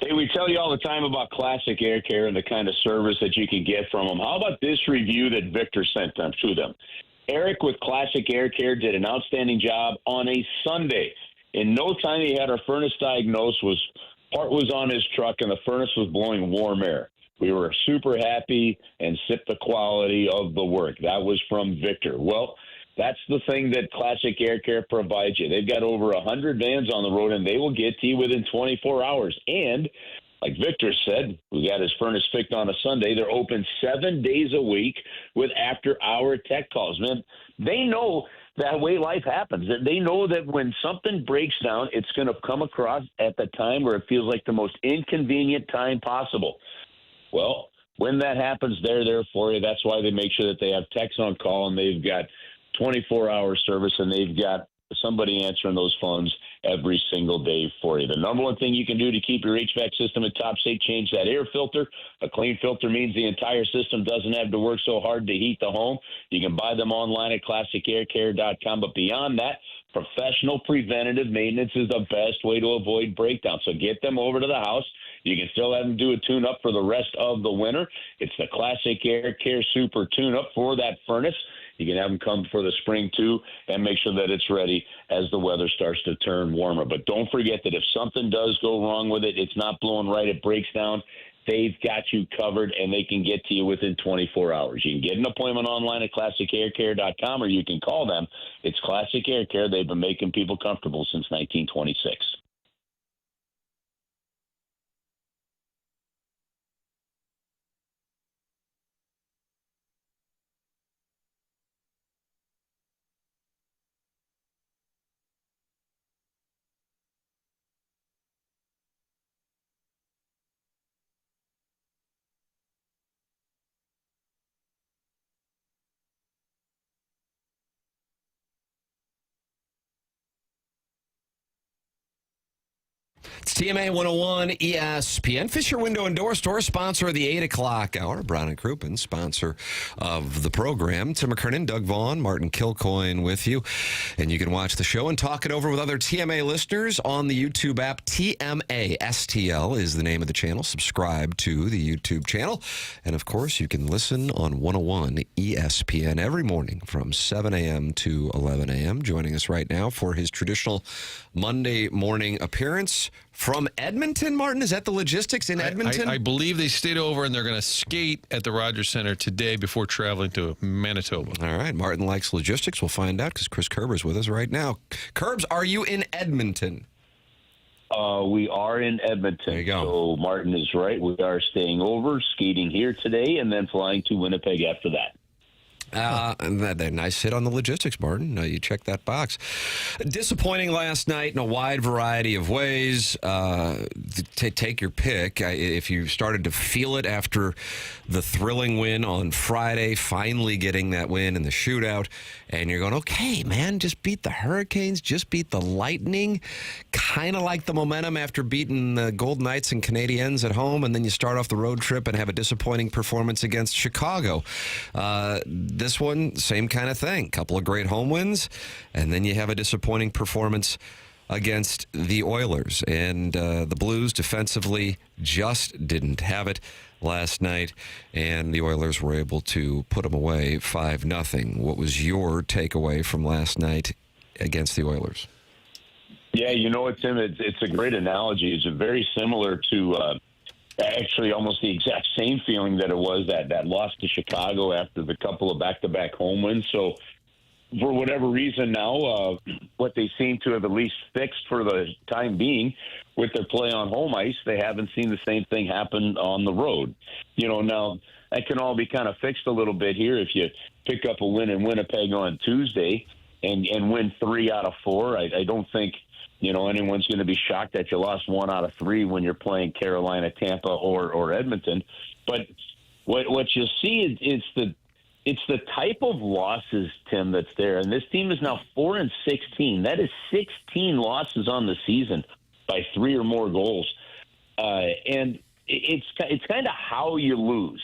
Hey, we tell you all the time about Classic Air Care and the kind of service that you can get from them. How about this review that Victor sent them to them? Eric with Classic Air Care did an outstanding job on a Sunday. In no time, he had our furnace diagnosed. Part was on his truck, and the furnace was blowing warm air. We were super happy and sipped the quality of the work. That was from Victor. Well, that's the thing that Classic Air Care provides you. They've got over 100 vans on the road, and they will get to you within 24 hours. And like Victor said, we got his furnace fixed on a Sunday. They're open 7 days a week with after-hour tech calls. Man, they know that way life happens. They know that when something breaks down, it's going to come across at the time where it feels like the most inconvenient time possible. Well, when that happens, they're there for you. That's why they make sure that they have techs on call, and they've got 24-hour service, and they've got somebody answering those phones every single day for you. The number one thing you can do to keep your HVAC system in top shape, change that air filter. A clean filter means the entire system doesn't have to work so hard to heat the home. You can buy them online at classicaircare.com. But beyond that, professional preventative maintenance is the best way to avoid breakdown. So get them over to the house. You can still have them do a tune-up for the rest of the winter. It's the Classic Air Care Super Tune-Up for that furnace. You can have them come for the spring, too, and make sure that it's ready as the weather starts to turn warmer. But don't forget that if something does go wrong with it, it's not blowing right, it breaks down, they've got you covered, and they can get to you within 24 hours. You can get an appointment online at classicaircare.com, or you can call them. It's Classic Air Care. They've been making people comfortable since 1926. It's TMA 101 ESPN. Fisher Window and Door Store, sponsor of the 8 o'clock hour. Brown and Crouppen, sponsor of the program. Tim McKernan, Doug Vaughn, Martin Kilcoyne with you. And you can watch the show and talk it over with other TMA listeners on the YouTube app. TMA STL is the name of the channel. Subscribe to the YouTube channel. And, of course, you can listen on 101 ESPN every morning from 7 a.m. to 11 a.m. Joining us right now for his traditional Monday morning appearance from Edmonton. Martin, is that the logistics in Edmonton? I believe they stayed over, and they're going to skate at the Rogers Center today before traveling to Manitoba. All right. Martin likes logistics. We'll find out because Chris Kerber is with us right now. Kerbs, are you in Edmonton? We are in Edmonton. There you go. So Martin is right. We are staying over, skating here today, and then flying to Winnipeg after that. And that nice hit on the logistics, Martin. You checked that box. Disappointing last night in a wide variety of ways. Take your pick. If you started to feel it after the thrilling win on Friday, finally getting that win in the shootout, and you're going, okay, man, just beat the Hurricanes, just beat the Lightning. Kind of like the momentum after beating the Golden Knights and Canadiens at home, and then you start off the road trip and have a disappointing performance against Chicago. This one, same kind of thing. Couple of great home wins, and then you have a disappointing performance against the Oilers. And the Blues defensively just didn't have it last night, and the Oilers were able to put them away 5-0. What was your takeaway from last night against the Oilers? Yeah, you know what, Tim? It's a great analogy. It's very similar to actually almost the exact same feeling that it was that loss to Chicago after the couple of back-to-back home wins. So for whatever reason now, what they seem to have at least fixed for the time being with their play on home ice, they haven't seen the same thing happen on the road. Now that can all be kind of fixed a little bit here if you pick up a win in Winnipeg on Tuesday and win 3 out of 4. I don't think anyone's going to be shocked that you lost 1 out of 3 when you're playing Carolina, Tampa, or Edmonton. But what you see is it's the type of losses, Tim, that's there. And this team is now 4-16. That is 16 losses on the season by 3 or more goals. And it's kind of how you lose,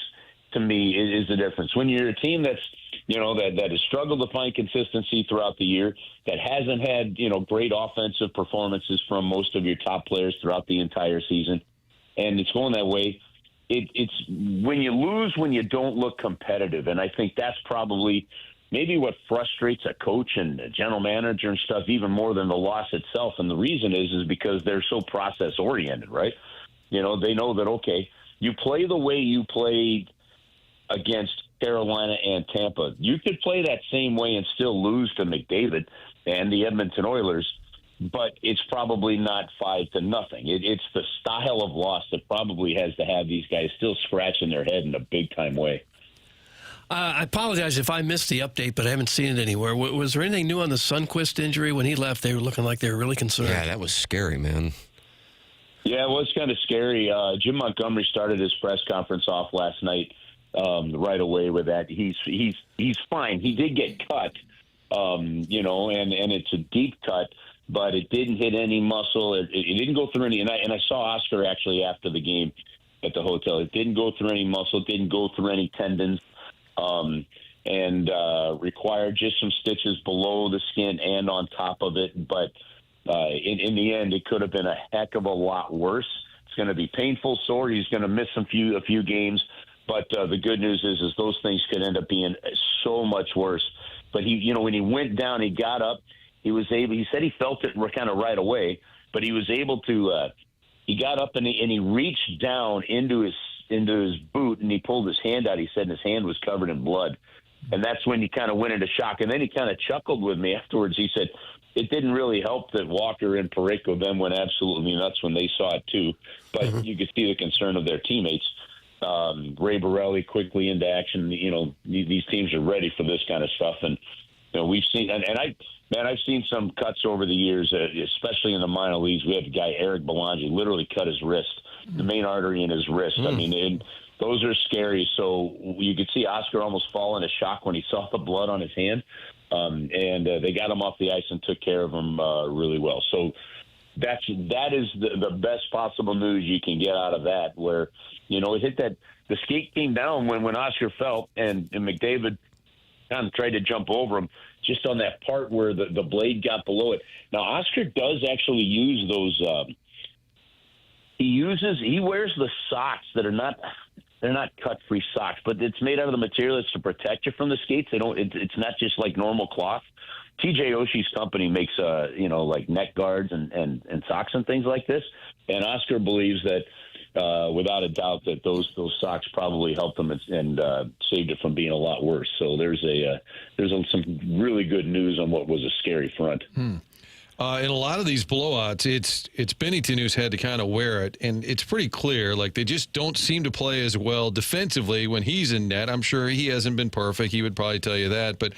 to me, is the difference. When you're a team that's that has struggled to find consistency throughout the year, that hasn't had, great offensive performances from most of your top players throughout the entire season, and it's going that way. It's when you lose, when you don't look competitive, and I think that's probably maybe what frustrates a coach and a general manager and stuff even more than the loss itself. And the reason is because they're so process oriented, right? You know, they know that, okay, you play the way you played against Carolina and Tampa. You could play that same way and still lose to McDavid and the Edmonton Oilers, but it's probably not 5-0. It's the style of loss that probably has to have these guys still scratching their head in a big-time way. I apologize if I missed the update, but I haven't seen it anywhere. Was there anything new on the Sundqvist injury? When he left, they were looking like they were really concerned. Yeah, that was scary, man. Yeah, it was kind of scary. Jim Montgomery started his press conference off last night right away with that. He's fine. He did get cut, you know, and it's a deep cut, but it didn't hit any muscle. It didn't go through any. And I saw Oscar actually after the game at the hotel. It didn't go through any muscle. It didn't go through any tendons. And required just some stitches below the skin and on top of it. But in the end, it could have been a heck of a lot worse. It's going to be painful, sore. He's going to miss a few games. But the good news is those things could end up being so much worse. But he, you know, when he went down, he got up. He said he felt it kind of right away, but he was able to. He got up and he reached down into his boot and he pulled his hand out. He said his hand was covered in blood. And that's when he kind of went into shock. And then he kind of chuckled with me afterwards. He said it didn't really help that Walker and Parayko then went absolutely nuts when they saw it too. But you could see the concern of their teammates. Ray Borelli quickly into action. You know, these teams are ready for this kind of stuff. And, you know, we've seen, I've seen some cuts over the years, especially in the minor leagues. We had a guy, Eric Belangi, literally cut his wrist, the main artery in his wrist. I mean, those are scary. So you could see Oscar almost fall into shock when he saw the blood on his hand. And they got him off the ice and took care of him really well. So that is the best possible news you can get out of that, where, you know, it hit that the skate came down when Oscar fell and McDavid kind of tried to jump over him just on that part where the blade got below it. Now, Oscar does actually use those he wears the socks that are they're not cut-free socks, but it's made out of the material that's to protect you from the skates. It's not just like normal cloth. TJ Oshie's company makes you know, like neck guards and socks and things like this. And Oscar believes that without a doubt that those socks probably helped him and saved it from being a lot worse. So there's some really good news on what was a scary front. In a lot of these blowouts, it's Binnington who's had to kind of wear it, and it's pretty clear. Like, they just don't seem to play as well defensively when he's in net. I'm sure he hasn't been perfect. He would probably tell you that. But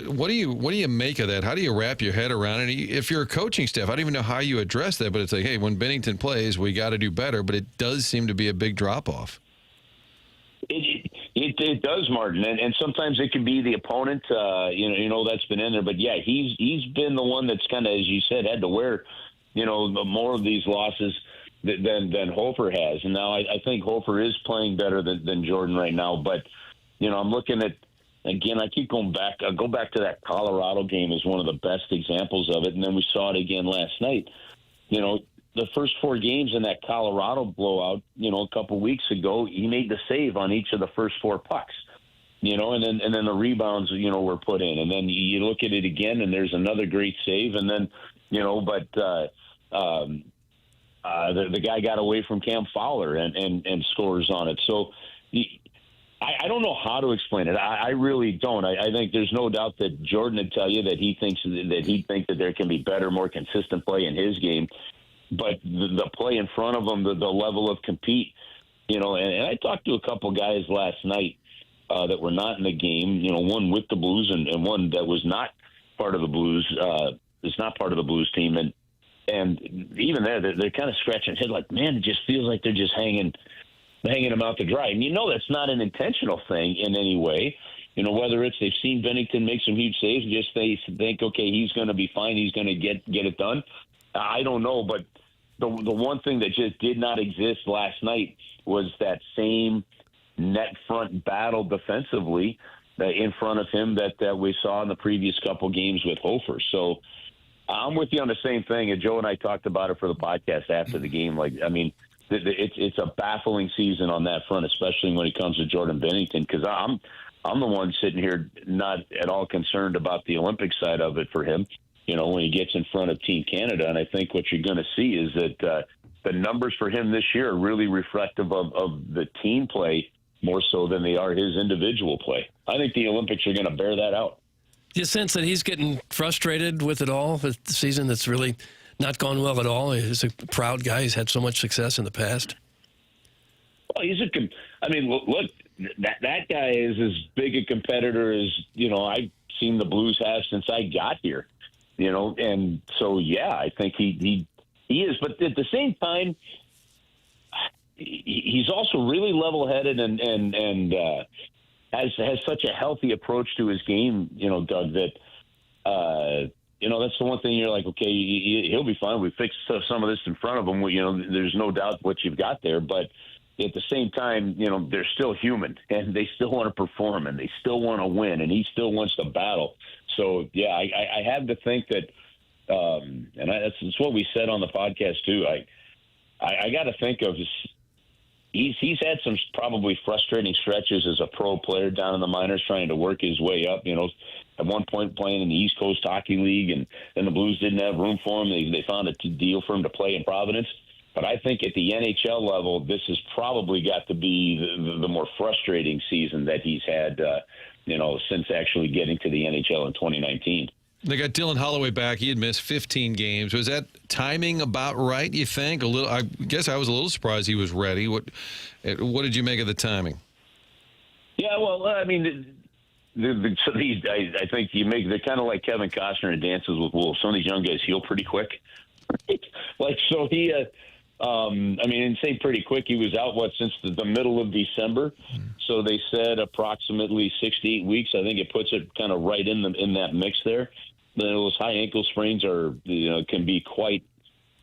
what do you make of that? How do you wrap your head around it? If you're a coaching staff, I don't even know how you address that. But it's like, hey, when Binnington plays, we got to do better. But it does seem to be a big drop off. It does, Martin, and sometimes it can be the opponent, you know that's been in there. But yeah, he's been the one that's kind of, as you said, had to wear, you know, more of these losses than Hofer has. And now I think Hofer is playing better than Jordan right now. But, you know, I'm looking at, again, I keep going back. I'll go back to that Colorado game as one of the best examples of it. And then we saw it again last night. You know, the first 4 games in that Colorado blowout, you know, a couple weeks ago, he made the save on each of the first 4 pucks, you know, and then the rebounds, you know, were put in. And then you look at it again, and there's another great save. And then, you know, but the guy got away from Cam Fowler and scores on it. So I don't know how to explain it. I really don't. I think there's no doubt that Jordan would tell you that he thinks that there can be better, more consistent play in his game. But the play in front of them, the level of compete, you know, and I talked to a couple guys last night that were not in the game, you know, one with the Blues and one that was not part of the Blues, is not part of the Blues team. And even there, they're kind of scratching their head like, man, it just feels like they're just hanging them out to dry. And you know that's not an intentional thing in any way. You know, whether it's they've seen Binnington make some huge saves, just they think, okay, he's going to be fine, he's going to get it done. I don't know, but the one thing that just did not exist last night was that same net front battle defensively in front of him that we saw in the previous couple games with Hofer. So I'm with you on the same thing. And Joe and I talked about it for the podcast after the game. Like, I mean, it's a baffling season on that front, especially when it comes to Jordan Bennington, because I'm the one sitting here not at all concerned about the Olympic side of it for him, when he gets in front of Team Canada. And I think what you're going to see is that the numbers for him this year are really reflective of the team play more so than they are his individual play. I think the Olympics are going to bear that out. Do you sense that he's getting frustrated with it all, with the season that's really not gone well at all? He's a proud guy. He's had so much success in the past. Well, look, that guy is as big a competitor as, I've seen the Blues have since I got here, and so, yeah, I think he is. But at the same time, he's also really level-headed and has such a healthy approach to his game, Doug, that, that's the one thing you're like, okay, he'll be fine. We fixed some of this in front of him. There's no doubt what you've got there. But at the same time, they're still human, and they still want to perform, and they still want to win, and he still wants to battle. So, yeah, I have to think that, that's what we said on the podcast, too. I got to think of he's had some probably frustrating stretches as a pro player down in the minors, trying to work his way up. At one point playing in the East Coast Hockey League, and then the Blues didn't have room for him. They found a deal for him to play in Providence. But I think at the NHL level, this has probably got to be the more frustrating season that he's had, since actually getting to the NHL in 2019. They got Dylan Holloway back. He had missed 15 games. Was that timing about right, you think? I guess I was a little surprised he was ready. What did you make of the timing? Yeah, well, I mean, I think they're kind of like Kevin Costner in Dances with Wolves. Some of these young guys heal pretty quick. So he, and say pretty quick, he was out, since the middle of December. So they said approximately 6 to 8 weeks. I think it puts it kind of right in that mix there. Those high ankle sprains can be quite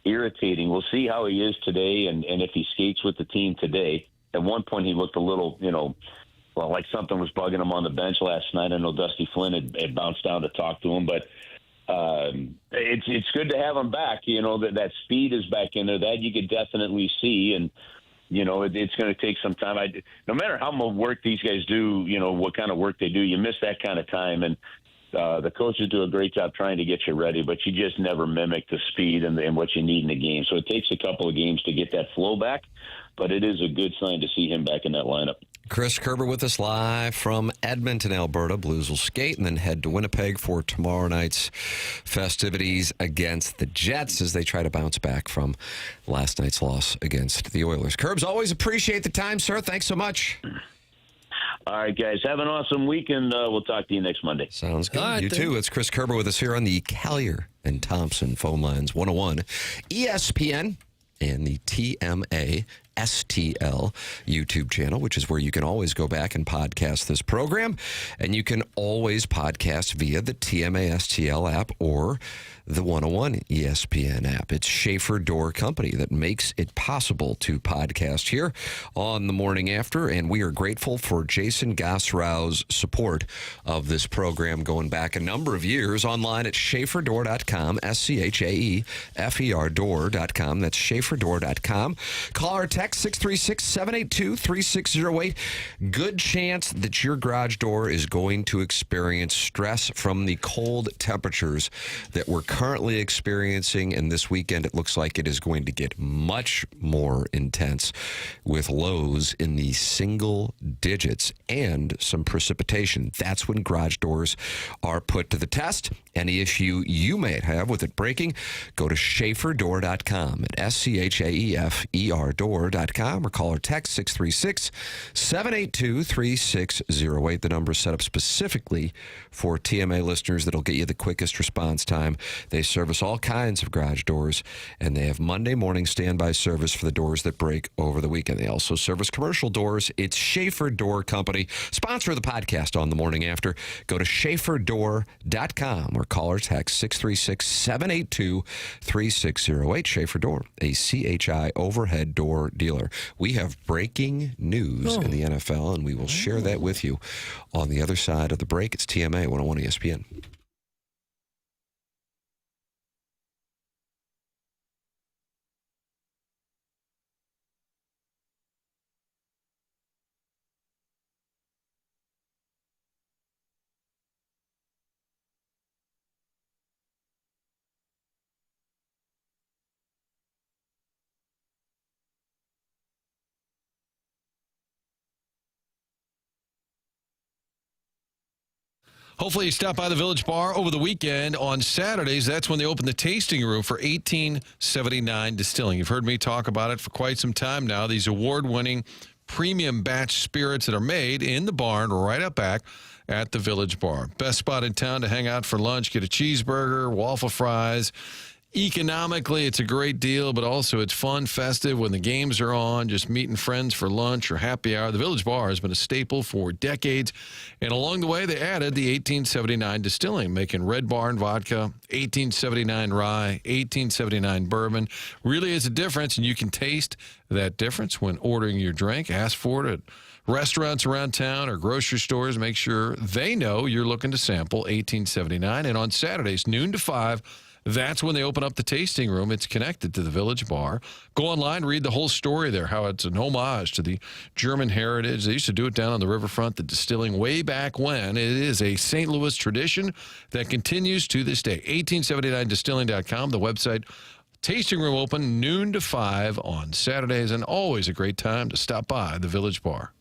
irritating. We'll see how he is today and if he skates with the team today. At one point he looked a little, like something was bugging him on the bench last night. I know Dusty Flynn had bounced down to talk to him, but it's good to have him back. That speed is back in there. That you could definitely see, and it's going to take some time. No matter how much work these guys do, what kind of work they do, you miss that kind of time, and the coaches do a great job trying to get you ready, but you just never mimic the speed and what you need in a game. So it takes a couple of games to get that flow back, but it is a good sign to see him back in that lineup. Chris Kerber with us live from Edmonton, Alberta. Blues will skate and then head to Winnipeg for tomorrow night's festivities against the Jets as they try to bounce back from last night's loss against the Oilers. Kerbs, always appreciate the time, sir. Thanks so much. All right, guys. Have an awesome week, and we'll talk to you next Monday. Sounds good. You too. It's Chris Kerber with us here on the Callier and Thompson phone lines, 101 ESPN and the TMA STL YouTube channel, which is where you can always go back and podcast this program. And you can always podcast via the TMA STL app or the 101 ESPN app. It's Schaefer Door Company that makes it possible to podcast here on the Morning After, and we are grateful for Jason Gossrau's support of this program going back a number of years. Online at schaeferdoor.com, SCHAEFER door.com. That's schaeferdoor.com. Call or text 636-782-3608. Good chance that your garage door is going to experience stress from the cold temperatures that we're currently experiencing, and this weekend it looks like it is going to get much more intense with lows in the single digits and some precipitation. That's when garage doors are put to the test. Any issue you may have with it breaking, go to schaeferdoor.com at SCHAEFER door.com or call or text 636-782-3608. The number is set up specifically for TMA listeners that'll get you the quickest response time. They service all kinds of garage doors, and they have Monday morning standby service for the doors that break over the weekend. They also service commercial doors. It's Schaefer Door Company, sponsor of the podcast on the Morning After. Go to schaeferdoor.com or call or text 636-782-3608. Schaefer Door, a CHI overhead door dealer. We have breaking news in the NFL, and we will share that with you on the other side of the break. It's TMA 101 ESPN. Hopefully you stop by the Village Bar over the weekend. On Saturdays, that's when they open the tasting room for 1879 Distilling. You've heard me talk about it for quite some time now. These award-winning premium batch spirits that are made in the barn right up back at the Village Bar. Best spot in town to hang out for lunch, get a cheeseburger, waffle fries. Economically, it's a great deal, but also it's fun, festive when the games are on, just meeting friends for lunch or happy hour. The Village Bar has been a staple for decades, and along the way, they added the 1879 Distilling, making Red Barn vodka, 1879 rye, 1879 bourbon. Really is a difference, and you can taste that difference when ordering your drink. Ask for it at restaurants around town or grocery stores. Make sure they know you're looking to sample 1879, and on Saturdays, noon to 5, that's when they open up the tasting room. It's connected to the Village Bar. Go online, read the whole story there, how it's an homage to the German heritage. They used to do it down on the riverfront, the distilling way back when. It is a St. Louis tradition that continues to this day. 1879distilling.com, the website. Tasting room open noon to 5 on Saturdays, and always a great time to stop by the Village Bar.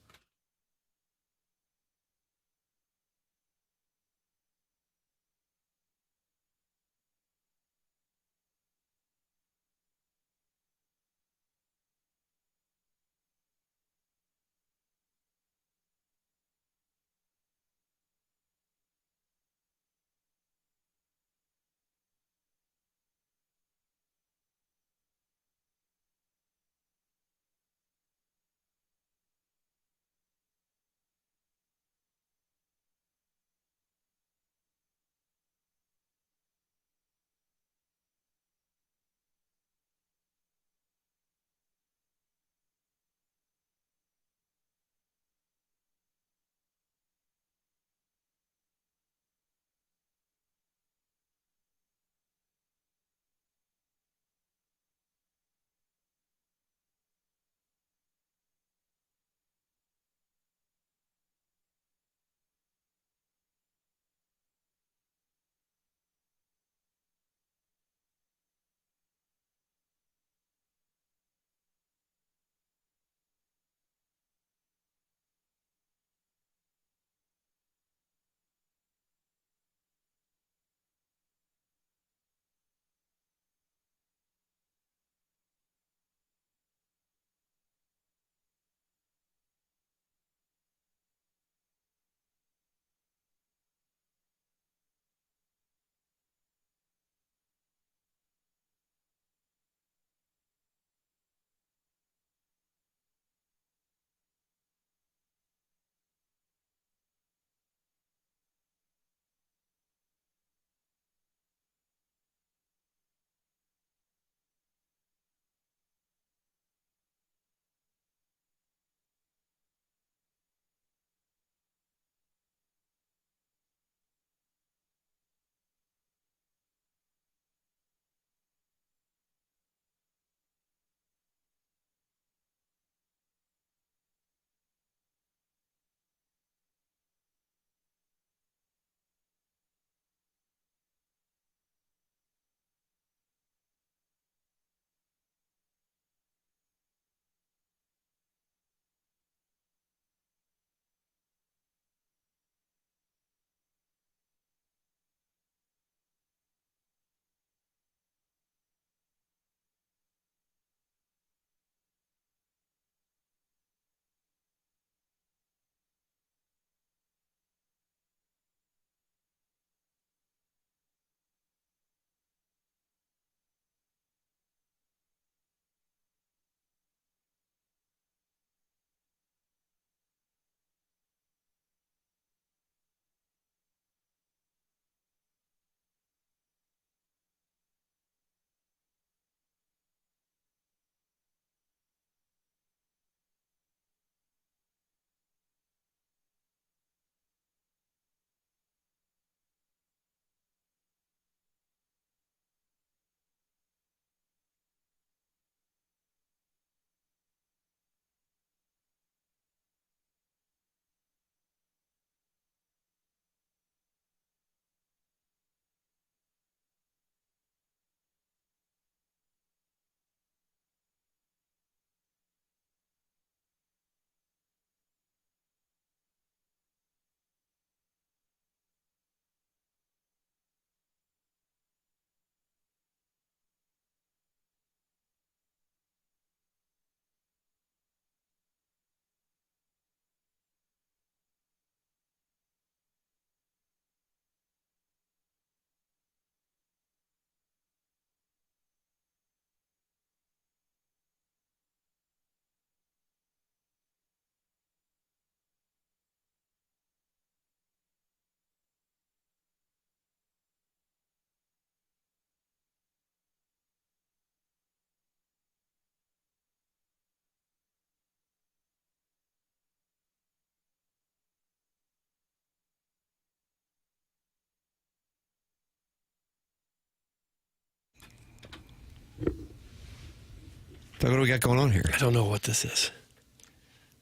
So what do we got going on here? I don't know what this is.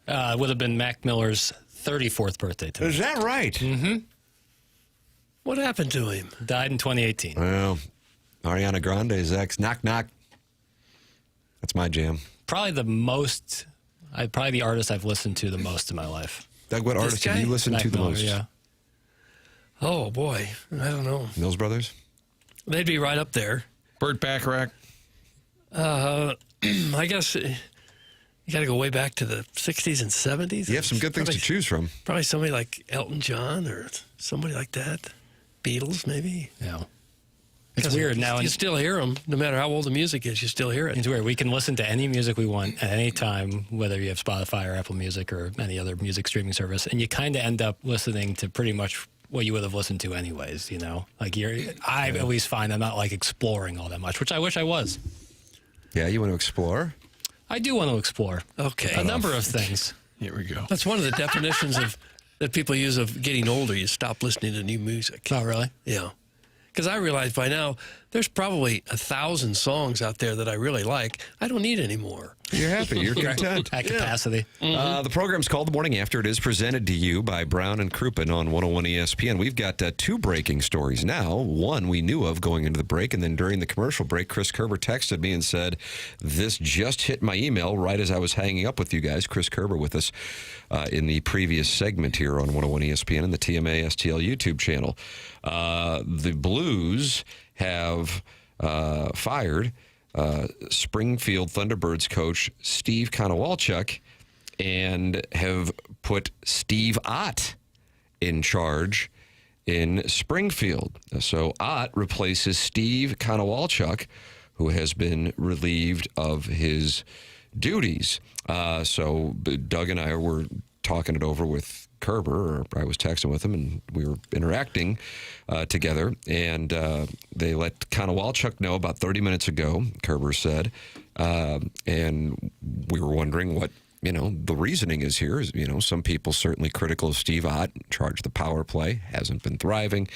It would have been Mac Miller's 34th birthday today. Is that right? Mm-hmm. What happened to him? Died in 2018. Well, Ariana Grande's ex. Knock, knock. That's my jam. Probably the artist I've listened to the most in my life. Doug, what artist have you listened to the Miller, most? Yeah. Oh, boy. I don't know. Mills Brothers? They'd be right up there. Burt Bacharach? I guess you got to go way back to the 60s and 70s. You have some good things to choose from. Probably somebody like Elton John or somebody like that. Beatles, maybe. Yeah. It's weird now. You still hear them. No matter how old the music is, you still hear it. It's weird. We can listen to any music we want at any time, whether you have Spotify or Apple Music or any other music streaming service, and you kind of end up listening to pretty much what you would have listened to anyways, you know? Like, I at least find I'm not, like, exploring all that much, which I wish I was. Yeah, you want to explore? I do want to explore. Okay. A number of things. Here we go. That's one of the definitions that people use of getting older. You stop listening to new music. Oh, really? Yeah. Because I realize by now there's probably 1,000 songs out there that I really like. I don't need any more. You're happy. You're content. At capacity. The program's called The Morning After. It is presented to you by Brown and Crouppen on 101 ESPN. We've got two breaking stories now. One we knew of going into the break, and then during the commercial break, Chris Kerber texted me and said, this just hit my email right as I was hanging up with you guys. Chris Kerber with us in the previous segment here on 101 ESPN and the TMA STL YouTube channel. The Blues have fired Springfield Thunderbirds coach Steve Konowalchuk and have put Steve Ott in charge in Springfield. So Ott replaces Steve Konowalchuk, who has been relieved of his duties. So Doug and I were talking it over with Kerber, or I was texting with him, and we were interacting together, and they let Konowalchuk know about 30 minutes ago, Kerber said, and we were wondering what, the reasoning is here. Is, some people certainly critical of Steve Ott, in charge of the power play, hasn't been thriving.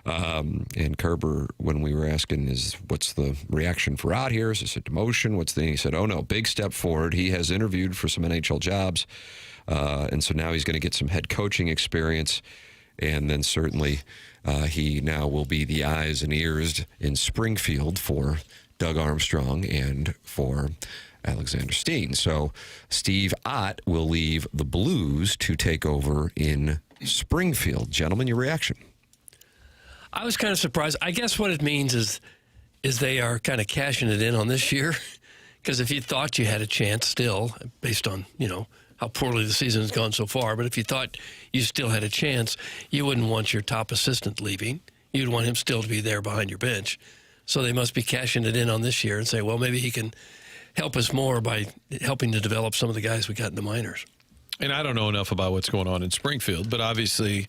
And Kerber, when we were asking, what's the reaction for Ott here? Is this a demotion? He said, oh no, big step forward. He has interviewed for some NHL jobs. And so now he's going to get some head coaching experience. And then certainly he now will be the eyes and ears in Springfield for Doug Armstrong and for Alexander Steen. So Steve Ott will leave the Blues to take over in Springfield. Gentlemen, your reaction? I was kind of surprised. I guess what it means is they are kind of cashing it in on this year. Because if you thought you had a chance still, based on, how poorly the season has gone so far, but if you thought you still had a chance, you wouldn't want your top assistant leaving. You'd want him still to be there behind your bench. So they must be cashing it in on this year and say, well, maybe he can help us more by helping to develop some of the guys we got in the minors. And I don't know enough about what's going on in Springfield, but obviously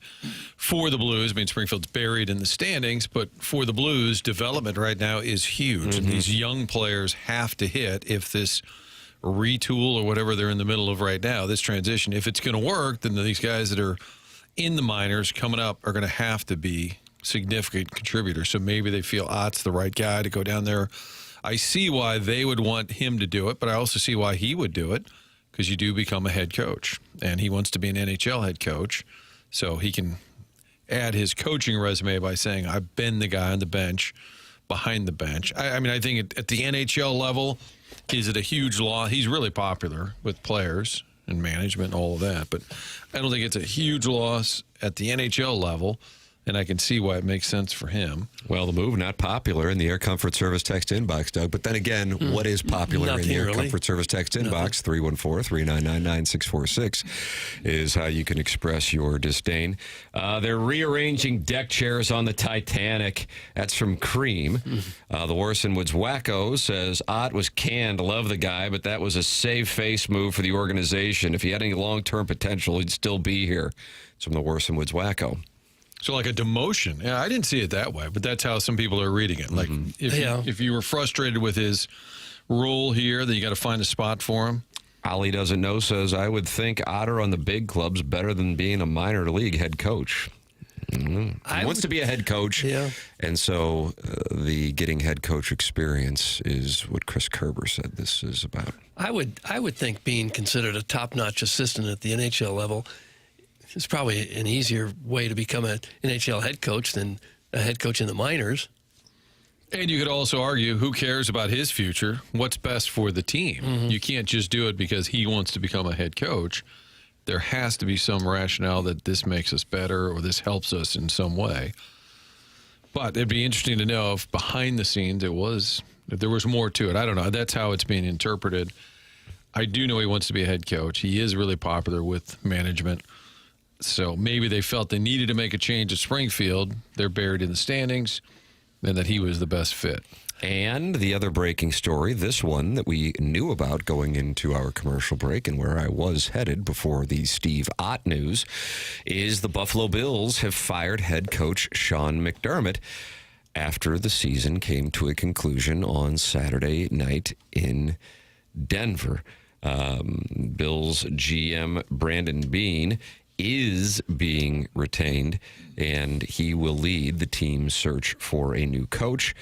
for the Blues, Springfield's buried in the standings, but for the Blues, development right now is huge. And these young players have to hit if this retool or whatever they're in the middle of right now, this transition, if it's going to work, then these guys that are in the minors coming up are going to have to be significant contributors. So maybe they feel Ott's the right guy to go down there. I see why they would want him to do it, but I also see why he would do it, because you do become a head coach, and he wants to be an NHL head coach, so he can add his coaching resume by saying, I've been the guy on the bench, behind the bench. I think at the NHL level, is it a huge loss? He's really popular with players and management and all of that, but I don't think it's a huge loss at the NHL level, and I can see why it makes sense for him. Well, the move, not popular in the Air Comfort Service text inbox, Doug. But then again, what is popular in the Air Comfort Service text inbox? 314-399-9646 is how you can express your disdain. They're rearranging deck chairs on the Titanic. That's from Cream. The Warson Woods Wacko says, Ott was canned. Love the guy, but that was a save face move for the organization. If he had any long-term potential, he'd still be here. It's from the Warson Woods Wacko. So like a demotion. Yeah, I didn't see it that way, but that's how some people are reading it. Like if you were frustrated with his role here, then you got to find a spot for him. Ali Doesn't Know says, I would think Otter on the big club's better than being a minor league head coach. He wants to be a head coach. Yeah. And so the getting head coach experience is what Chris Kerber said this is about. I would think being considered a top-notch assistant at the NHL level is probably an easier way to become an NHL head coach than a head coach in the minors. And you could also argue, who cares about his future? What's best for the team? Mm-hmm. You can't just do it because he wants to become a head coach. There has to be some rationale that this makes us better or this helps us in some way. But it'd be interesting to know if behind the scenes if there was more to it. I don't know. That's how it's being interpreted. I do know he wants to be a head coach. He is really popular with management. So maybe they felt they needed to make a change at Springfield. They're buried in the standings, and that he was the best fit. And the other breaking story, this one that we knew about going into our commercial break and where I was headed before the Steve Ott news, is the Buffalo Bills have fired head coach Sean McDermott after the season came to a conclusion on Saturday night in Denver. Bills GM Brandon Beane is being retained, and he will lead the team's search for a new coach.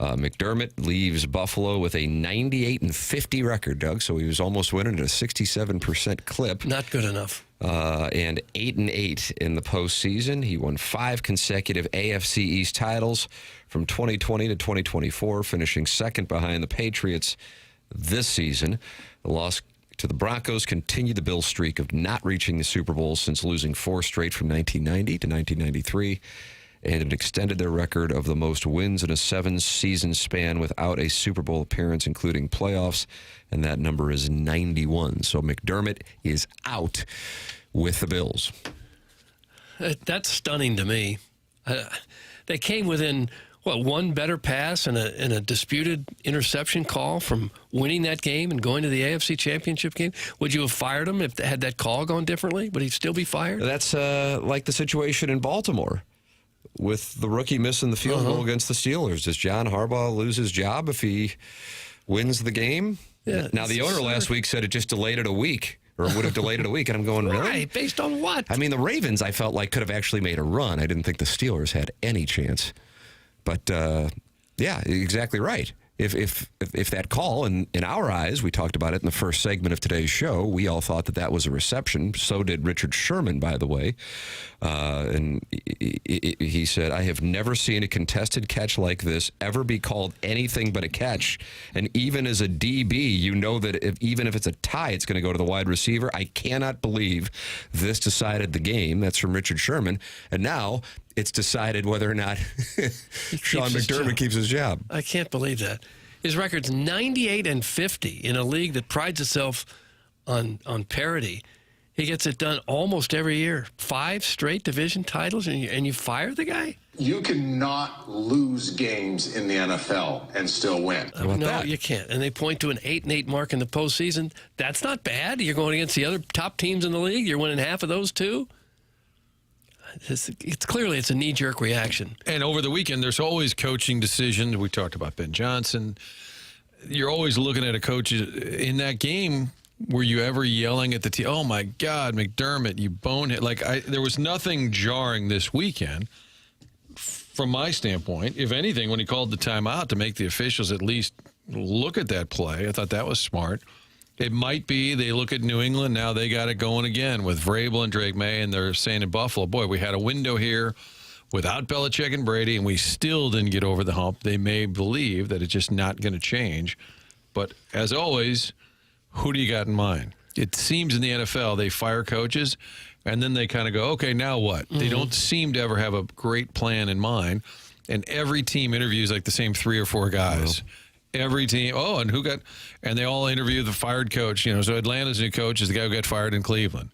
McDermott leaves Buffalo with a 98-50 record, Doug, so he was almost winning at a 67% clip. Not good enough. And 8-8 in the postseason. He won 5 consecutive AFC East titles from 2020 to 2024, finishing second behind the Patriots this season. The loss to the Broncos continued the Bills' streak of not reaching the Super Bowl since losing 4 straight from 1990 to 1993, and it extended their record of the most wins in a 7-season span without a Super Bowl appearance, including playoffs, and that number is 91. So McDermott is out with the Bills. That's stunning to me. They came within, one better pass and a disputed interception call from winning that game and going to the AFC Championship game? Would you have fired him if had that call gone differently? Would he still be fired? That's like the situation in Baltimore with the rookie missing the field goal against the Steelers. Does John Harbaugh lose his job if he wins the game? Yeah, now, the owner last week said it just delayed it a week, or would have delayed it a week, and I'm going, really? Right, based on what? I mean, the Ravens, I felt like, could have actually made a run. I didn't think the Steelers had any chance. But, yeah, exactly right. If that call, in our eyes, we talked about it in the first segment of today's show, we all thought that was a reception. So did Richard Sherman, by the way. And he said, I have never seen a contested catch like this ever be called anything but a catch. And even as a DB, you know that even if it's a tie, it's going to go to the wide receiver. I cannot believe this decided the game. That's from Richard Sherman. And now it's decided whether or not Sean McDermott keeps his job. I can't believe that. His record's 98-50 in a league that prides itself on parity. He gets it done almost every year. 5 straight division titles, and you fire the guy? You cannot lose games in the NFL and still win. No, you can't. And they point to an 8-8 mark in the postseason. That's not bad. You're going against the other top teams in the league. You're winning half of those too. It's clearly a knee-jerk reaction. And over the weekend, there's always coaching decisions. We talked about Ben Johnson. You're always looking at a coach in that game. Were you ever yelling at the team, oh, my God, McDermott, you bonehead? There was nothing jarring this weekend from my standpoint. If anything, when he called the timeout to make the officials at least look at that play, I thought that was smart. It might be they look at New England, now they got it going again with Vrabel and Drake May, and they're saying in Buffalo, boy, we had a window here without Belichick and Brady, and we still didn't get over the hump. They may believe that it's just not going to change. But as always, who do you got in mind? It seems in the NFL they fire coaches, and then they kind of go, okay, now what? Mm-hmm. They don't seem to ever have a great plan in mind, and every team interviews like the same 3 or 4 guys. Oh. Every team. Oh, and and they all interview the fired coach. So Atlanta's new coach is the guy who got fired in Cleveland.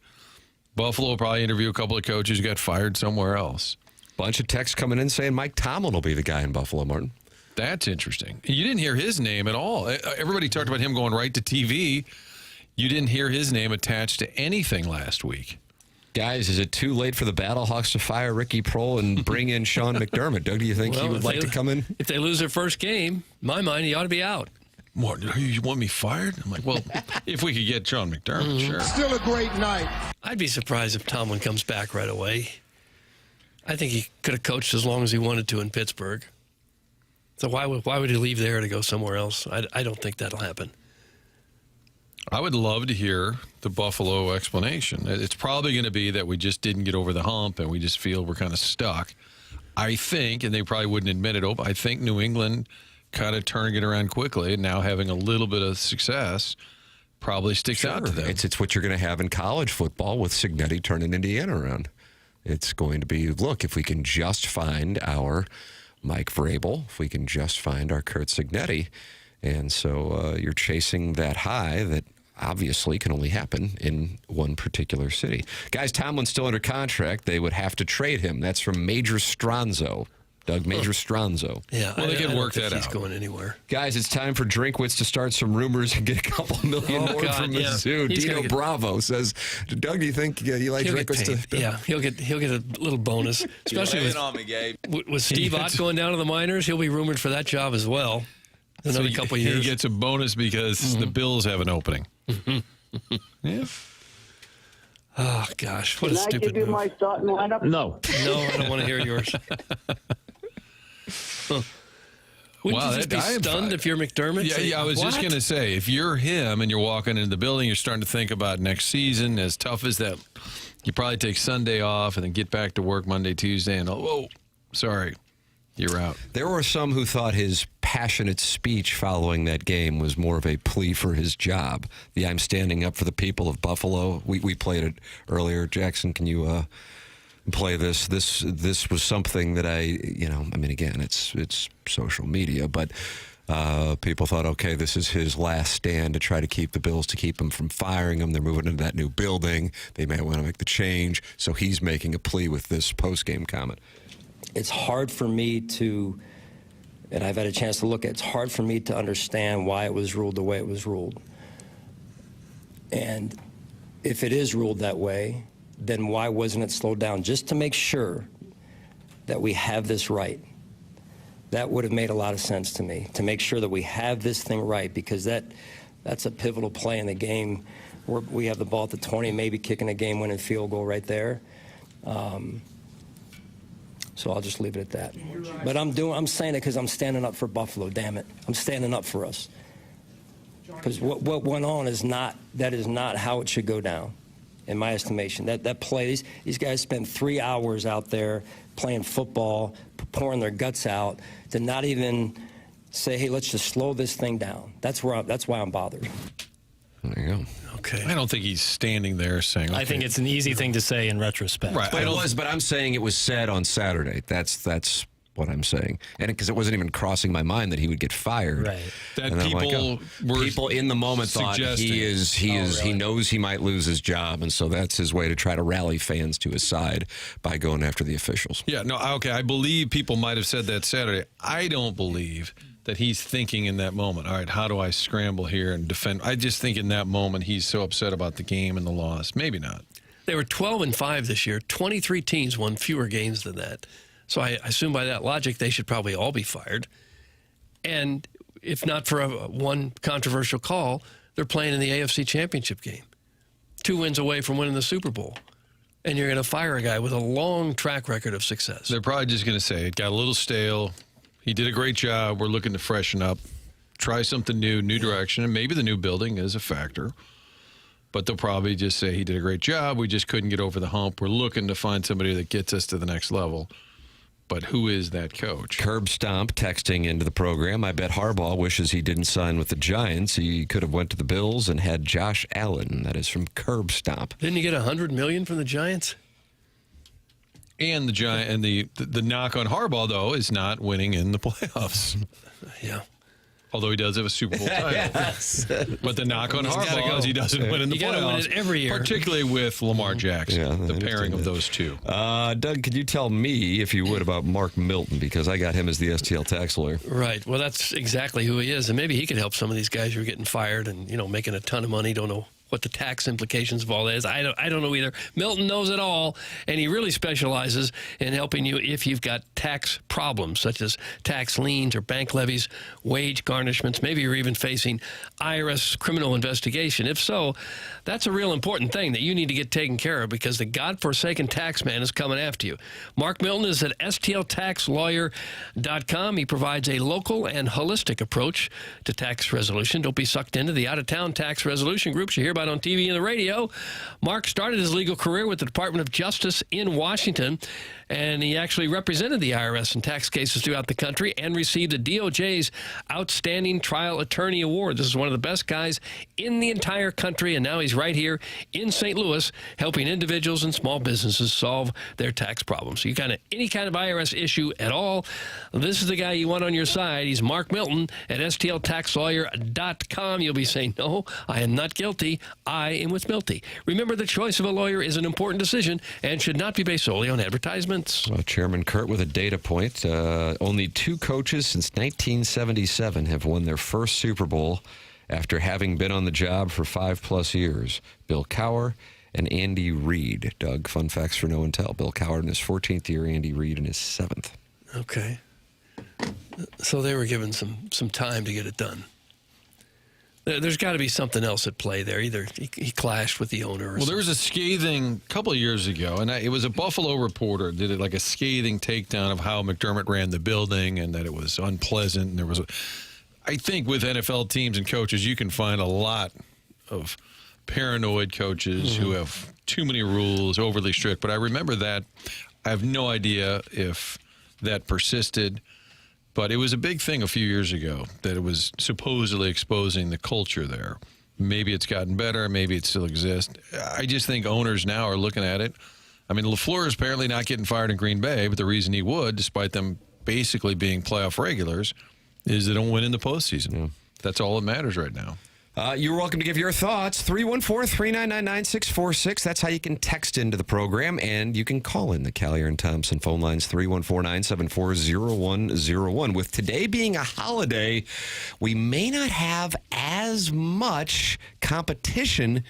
Buffalo will probably interview a couple of coaches who got fired somewhere else. Bunch of texts coming in saying Mike Tomlin will be the guy in Buffalo, Martin. That's interesting. You didn't hear his name at all. Everybody talked about him going right to TV. You didn't hear his name attached to anything last week. Guys, is it too late for the Battlehawks to fire Ricky Prohl and bring in Sean McDermott? Doug, do you think he would like to come in? If they lose their first game, in my mind, he ought to be out. What, you want me fired? I'm like, well, if we could get Sean McDermott, sure. Still a great night. I'd be surprised if Tomlin comes back right away. I think he could have coached as long as he wanted to in Pittsburgh. So why would he leave there to go somewhere else? I don't think that'll happen. I would love to hear the Buffalo explanation. It's probably going to be that we just didn't get over the hump and we just feel we're kind of stuck. I think, and they probably wouldn't admit it, I think New England kind of turning it around quickly and now having a little bit of success probably sticks out to them. It's what you're going to have in college football with Cignetti turning Indiana around. It's going to be, look, if we can just find our Mike Vrabel, if we can just find our Kurt Cignetti, and so you're chasing that high that obviously can only happen in one particular city. Guys, Tomlin's still under contract. They would have to trade him. That's from Major Stronzo. Doug Major Stronzo. Yeah, well, they can work that out. He's going anywhere. Guys, it's time for Drinkwitz to start some rumors and get a couple million more from Mizzou. Dino Bravo says, Doug, do you think you like Drinkwitz to? Yeah, he'll get a little bonus, especially with Steve Ott going down to the minors. He'll be rumored for that job as well. Another couple of years. He gets a bonus because the Bills have an opening. Yeah. Oh gosh, what a stupid Can I give you move. my starting lineup? No, I don't want to hear yours. Wouldn't you just be stunned if you're McDermott? Yeah, I was just going to say, if you're him and you're walking into the building, you're starting to think about next season, as tough as that, you probably take Sunday off and then get back to work Monday, Tuesday, and sorry, you're out. There were some who thought his passionate speech following that game was more of a plea for his job. The I'm standing up for the people of Buffalo. We played it earlier. Jackson, can you play this? This was something that again, it's social media, but people thought, okay, this is his last stand to try to keep the Bills, to keep him from firing him. They're moving into that new building. They may want to make the change. So he's making a plea with this post-game comment. It's hard for me to, and I've had a chance to look at, it's hard for me to understand why it was ruled the way it was ruled. And if it is ruled that way, then why wasn't it slowed down? Just to make sure that we have this right. That would have made a lot of sense to me, to make sure that we have this thing right, because that's a pivotal play in the game where we have the ball at the 20, maybe kicking a game-winning field goal right there. So I'll just leave it at that. But I'm saying it because I'm standing up for Buffalo, damn it. I'm standing up for us. Because what went on is not how it should go down, in my estimation. That play, these guys spent 3 hours out there playing football, pouring their guts out, to not even say, hey, let's just slow this thing down. That's why I'm bothered. There you go. Okay. I don't think he's standing there saying, okay. I think it's an easy thing to say in retrospect. Right. But I'm saying it was said on Saturday. That's what I'm saying. And because it wasn't even crossing my mind that he would get fired. Right. That were people in the moment thought he knows he might lose his job, and so that's his way to try to rally fans to his side by going after the officials. Yeah, no, okay, I believe people might have said that Saturday. I don't believe that he's thinking in that moment, all right, how do I scramble here and defend? I just think in that moment he's so upset about the game and the loss. Maybe not. They were 12-5 this year. 23 teams won fewer games than that. So I assume by that logic they should probably all be fired. And if not for one controversial call, they're playing in the AFC Championship game. 2 wins away from winning the Super Bowl. And you're going to fire a guy with a long track record of success. They're probably just going to say, it got a little stale. He did a great job. We're looking to freshen up, try something new direction, and maybe the new building is a factor. But they'll probably just say he did a great job. We just couldn't get over the hump. We're looking to find somebody that gets us to the next level. But who is that coach? Curb Stomp texting into the program. I bet Harbaugh wishes he didn't sign with the Giants. He could have went to the Bills and had Josh Allen. That is from Curb Stomp. Didn't he get $100 million from the Giants? And the knock on Harbaugh, though, is not winning in the playoffs. Yeah. Although he does have a Super Bowl title. Yes. But the knock on Harbaugh is he doesn't win in the playoffs. You got to win it every year. Particularly with Lamar Jackson, the pairing of those two. Doug, could you tell me, if you would, about Mark Milton? Because I got him as the STL tax lawyer. Right. Well, that's exactly who he is. And maybe he could help some of these guys who are getting fired and, making a ton of money, don't know what the tax implications of all that is. I don't know either. Milton knows it all, and he really specializes in helping you if you've got tax problems, such as tax liens or bank levies, wage garnishments. Maybe you're even facing IRS criminal investigation. If so, that's a real important thing that you need to get taken care of, because the godforsaken tax man is coming after you. Mark Milton is at stltaxlawyer.com. He provides a local and holistic approach to tax resolution. Don't be sucked into the out-of-town tax resolution groups you hear about on TV and the radio. Mark started his legal career with the Department of Justice in Washington, and he actually represented the IRS in tax cases throughout the country and received the DOJ's Outstanding Trial Attorney Award. This is one of the best guys in the entire country, and now he's right here in St. Louis helping individuals and small businesses solve their tax problems. So you got any kind of IRS issue at all, this is the guy you want on your side. He's Mark Milton at STLtaxlawyer.com. You'll be saying, no, I am not guilty. I am with Milty. Remember, the choice of a lawyer is an important decision and should not be based solely on advertisements. Well, Chairman Kurt with a data point. Only 2 coaches since 1977 have won their first Super Bowl after having been on the job for 5+ years. Bill Cowher and Andy Reid. Doug, fun facts for no and tell. Bill Cowher in his 14th year, Andy Reid in his 7th. Okay. So they were given some time to get it done. There's got to be something else at play there. Either he clashed with the owner or Well, there was a scathing couple of years ago, and it was a Buffalo reporter did it like a scathing takedown of how McDermott ran the building and that it was unpleasant. And there was, I think with NFL teams and coaches, you can find a lot of paranoid coaches who have too many rules, overly strict. But I remember that. I have no idea if that persisted. But it was a big thing a few years ago that it was supposedly exposing the culture there. Maybe it's gotten better. Maybe it still exists. I just think owners now are looking at it. I mean, LaFleur is apparently not getting fired in Green Bay, but the reason he would, despite them basically being playoff regulars, is they don't win in the postseason. Yeah. That's all that matters right now. You're welcome to give your thoughts. 314-399-9646. That's how you can text into the program, and you can call in the Callier and Thompson phone lines, 314-974-0101. With today being a holiday, we may not have as much competition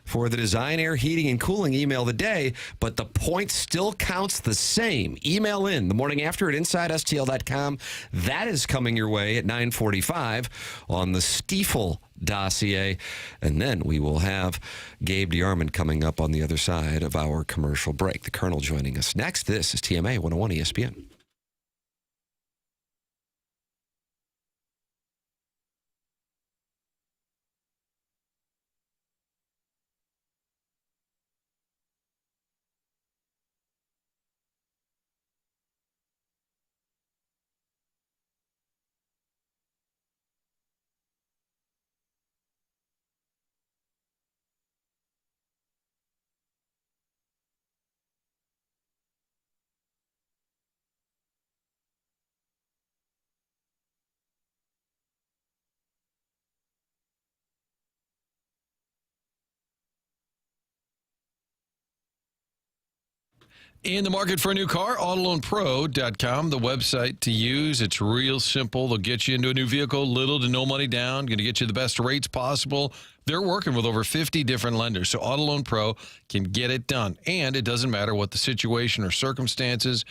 for the Design Air Heating and Cooling email of the day, but the point still counts the same. Email in the morning after at InsideSTL.com. That is coming your way at 9:45 on the Stiefel dossier. And then we will have Gabe DeArmond coming up on the other side of our commercial break. The Colonel joining us next. This is TMA 101 ESPN. In the market for a new car, AutoLoanPro.com, the website to use. It's real simple. They'll get you into a new vehicle, little to no money down, going to get you the best rates possible. They're working with over 50 different lenders, so AutoLoan Pro can get it done. And it doesn't matter what the situation or circumstances,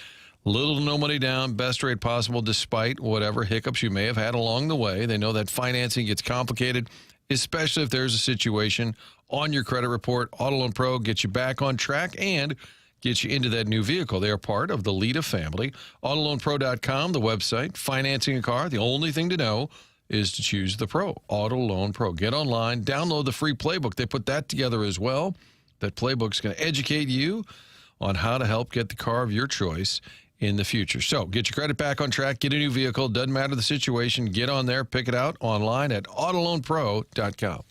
little to no money down, best rate possible despite whatever hiccups you may have had along the way. They know that financing gets complicated, especially if there's a situation on your credit report. AutoLoan Pro gets you back on track and get you into that new vehicle. They are part of the Lita family. AutoLoanPro.com, the website. Financing a car, the only thing to know is to choose the Pro. AutoLoan Pro. Get online, download the free playbook. They put that together as well. That playbook's going to educate you on how to help get the car of your choice in the future. So get your credit back on track, get a new vehicle. Doesn't matter the situation. Get on there, pick it out online at AutoLoanPro.com.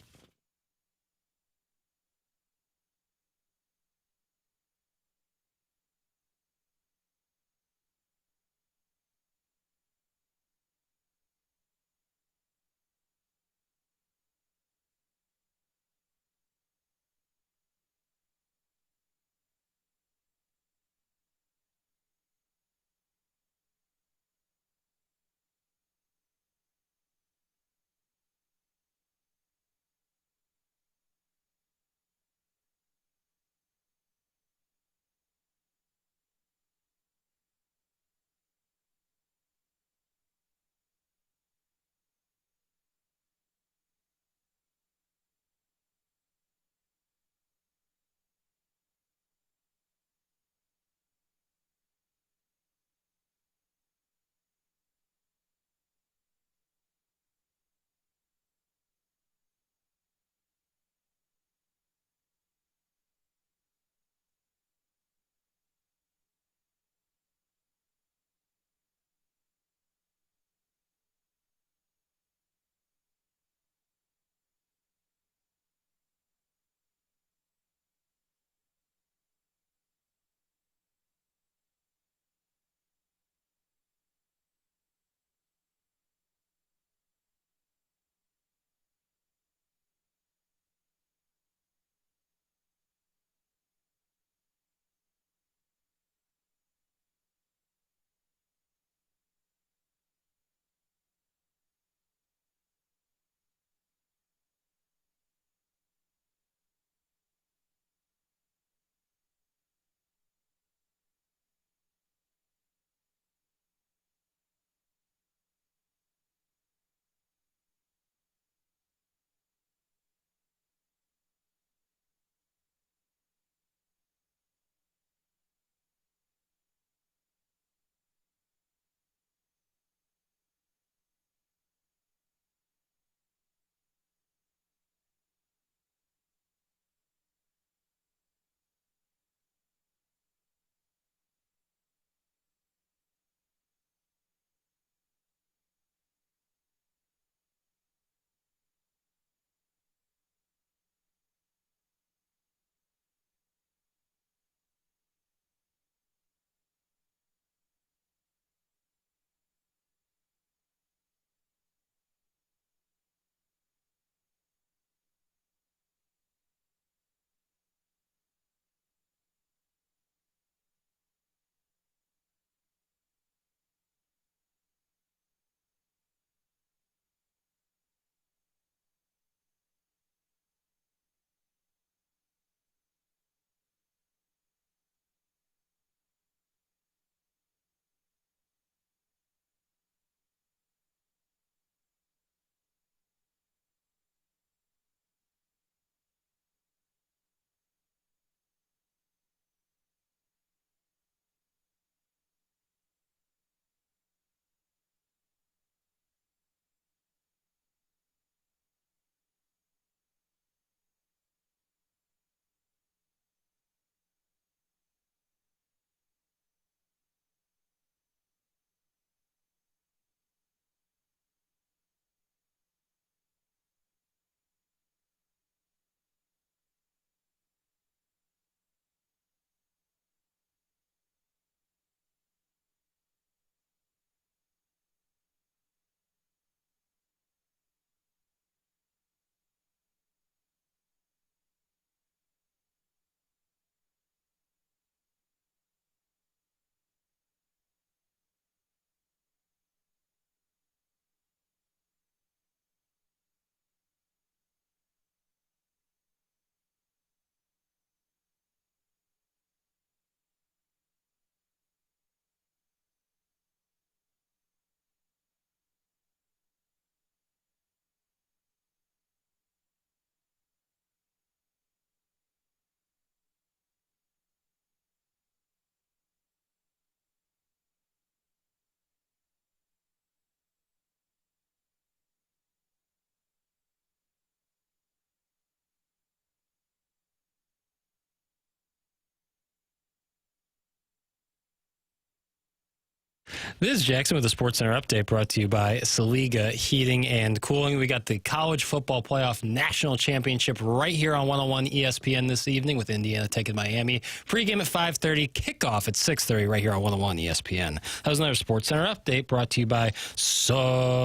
This is Jackson with the Sports Center update brought to you by Saliga Heating and Cooling. We got the College Football Playoff National Championship right here on 101 ESPN this evening with Indiana taking Miami. Pre-game at 5:30, kickoff at 6:30 right here on 101 ESPN. That was another Sports Center update brought to you by Saliga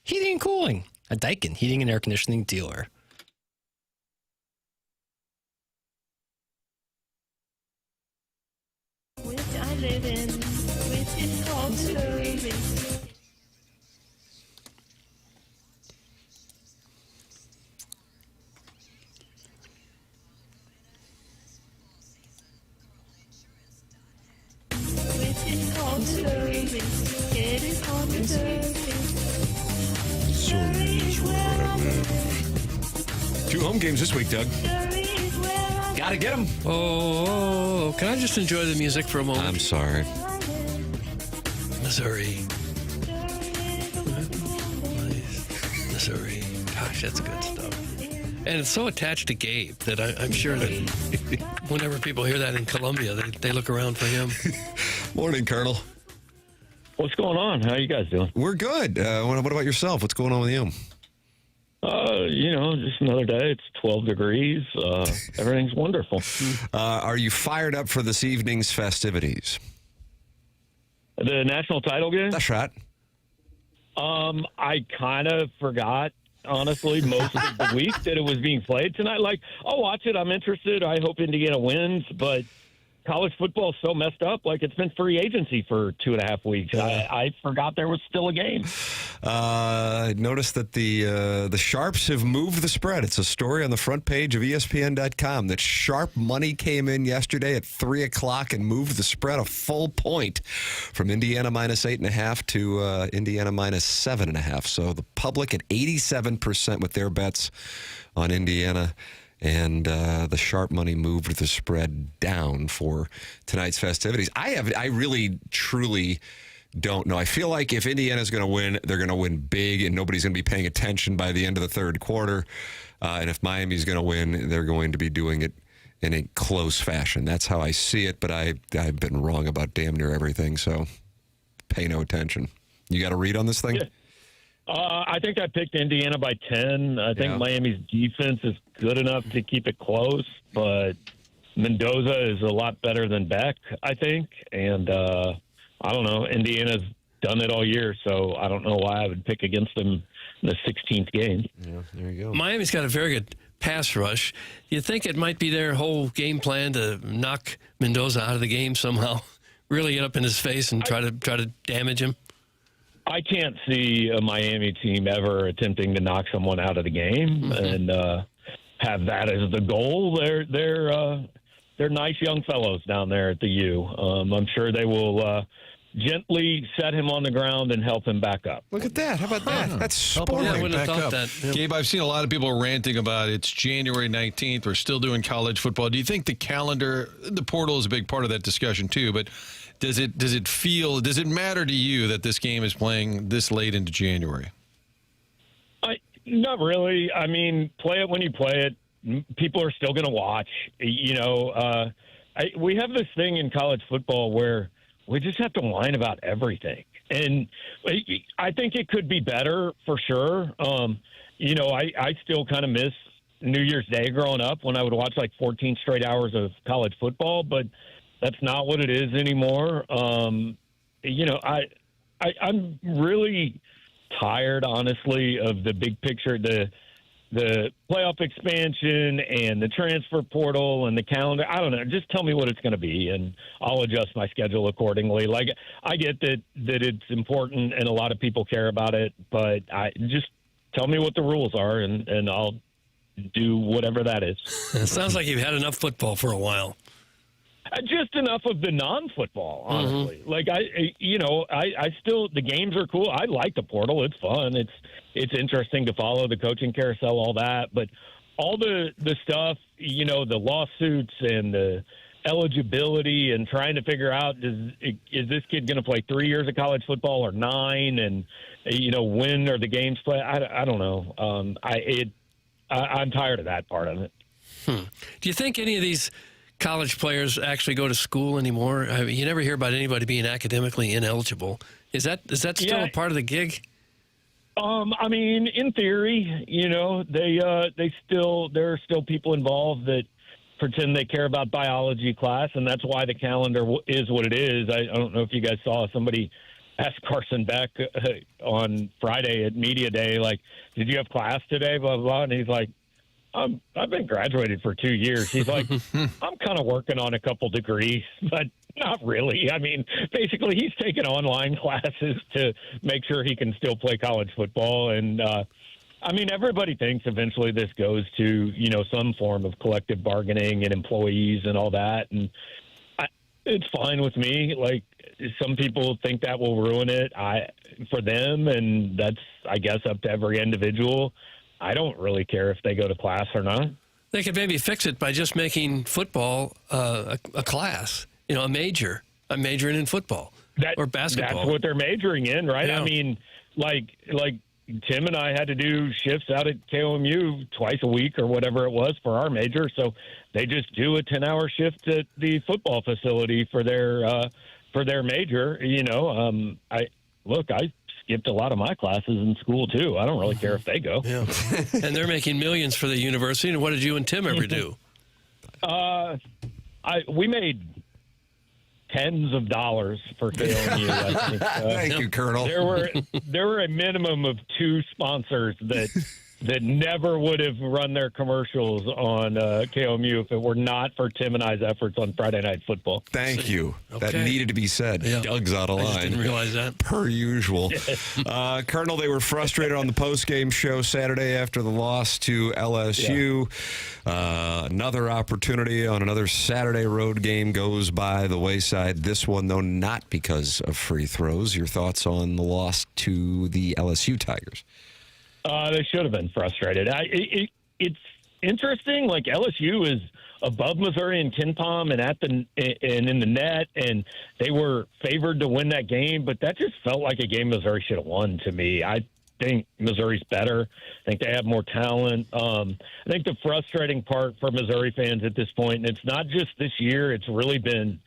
Heating and Cooling, a Daikin heating and air conditioning dealer. Which I live in, which is called service. Which is called service. It is called service. Surrey's where I live. 2 home games this week, Doug. Gotta get them. Oh, can I just enjoy the music for a moment? I'm sorry. Missouri. Missouri. Gosh, that's good stuff. And it's so attached to Gabe that I'm sure that whenever people hear that in Columbia, they look around for him. Morning, Colonel. What's going on? How you guys doing? We're good. What about yourself? What's going on with you? Just another day. It's 12 degrees. Everything's wonderful. Are you fired up for this evening's festivities? The national title game? That's right. I kind of forgot, honestly, most of the week that it was being played tonight. Like, I'll watch it. I'm interested. I hope Indiana wins, but college football is so messed up. Like, it's been free agency for 2.5 weeks. I forgot there was still a game. I noticed that the Sharps have moved the spread. It's a story on the front page of ESPN.com that sharp money came in yesterday at 3 o'clock and moved the spread a full point from Indiana minus 8.5 to Indiana minus 7.5. So the public at 87% with their bets on Indiana. And the sharp money moved the spread down for tonight's festivities. I really, truly don't know. I feel like if Indiana's going to win, they're going to win big, and nobody's going to be paying attention by the end of the third quarter. And if Miami's going to win, they're going to be doing it in a close fashion. That's how I see it, but I've been wrong about damn near everything, so pay no attention. You got a read on this thing? Yeah. I think I picked Indiana by 10. I think Miami's defense is good enough to keep it close, but Mendoza is a lot better than Beck, I think. And I don't know. Indiana's done it all year, so I don't know why I would pick against them in the 16th game. Yeah, there you go. Miami's got a very good pass rush. Do you think it might be their whole game plan to knock Mendoza out of the game somehow? Really get up in his face and try to damage him? I can't see a Miami team ever attempting to knock someone out of the game and have that as the goal. They're nice young fellows down there at the U. I'm sure they will gently set him on the ground and help him back up. Look at that. How about that? That's sporting. Yeah, I wouldn't have thought that. Yeah. Gabe, I've seen a lot of people ranting about it's January 19th. We're still doing college football. Do you think the calendar, the portal is a big part of that discussion too, but does it matter to you that this game is playing this late into January? Not really. I mean, play it when you play it. People are still going to watch. We have this thing in college football where we just have to whine about everything. And I think it could be better for sure. I still kind of miss New Year's Day growing up when I would watch like 14 straight hours of college football, but that's not what it is anymore. I'm really tired, honestly, of the big picture, the playoff expansion and the transfer portal and the calendar. I don't know. Just tell me what it's going to be, and I'll adjust my schedule accordingly. Like, I get that it's important and a lot of people care about it, but just tell me what the rules are, and I'll do whatever that is. It sounds like you've had enough football for a while. Just enough of the non-football, honestly. Like, I still, the games are cool. I like the portal. It's fun. It's interesting to follow the coaching carousel, all that. But all the stuff, the lawsuits and the eligibility and trying to figure out, is this kid going to play 3 years of college football or 9? And, when are the games played? I don't know. I'm tired of that part of it. Do you think any of these college players actually go to school anymore? I mean, you never hear about anybody being academically ineligible. Is that still a part of the gig? I mean, in theory, there are still people involved that pretend they care about biology class, and that's why the calendar is what it is. I don't know if you guys saw somebody asked Carson Beck on Friday at Media Day, like, did you have class today, blah, blah, blah. And he's like, I've been graduated for 2 years. He's like, I'm kind of working on a couple degrees, but not really. I mean, basically, he's taking online classes to make sure he can still play college football. And, I mean, everybody thinks eventually this goes to, some form of collective bargaining and employees and all that. And it's fine with me. Like, some people think that will ruin it for them, and that's, I guess, up to every individual. I don't really care if they go to class or not. They could maybe fix it by just making football a class, a major, majoring in football or basketball. That's what they're majoring in, right? Yeah. I mean, like Tim and I had to do shifts out at KOMU twice a week or whatever it was for our major, so they just do a 10-hour shift at the football facility for their major. I skipped a lot of my classes in school too. I don't really care if they go. Yeah. And they're making millions for the university. And what did you and Tim ever do? We made tens of dollars for KOMU. I think. Thank you, Colonel. There were a minimum of 2 sponsors that never would have run their commercials on KOMU if it were not for Tim and I's efforts on Friday Night Football. Thank you. Okay. That needed to be said. Yeah. Doug's out of line. I just didn't realize that. Per usual. Colonel, they were frustrated on the postgame show Saturday after the loss to LSU. Yeah. Another opportunity on another Saturday road game goes by the wayside. This one, though, not because of free throws. Your thoughts on the loss to the LSU Tigers? They should have been frustrated. It's interesting. Like, LSU is above Missouri in KenPom and in the net, and they were favored to win that game. But that just felt like a game Missouri should have won to me. I think Missouri's better. I think they have more talent. I think the frustrating part for Missouri fans at this point, and it's not just this year, it's really been,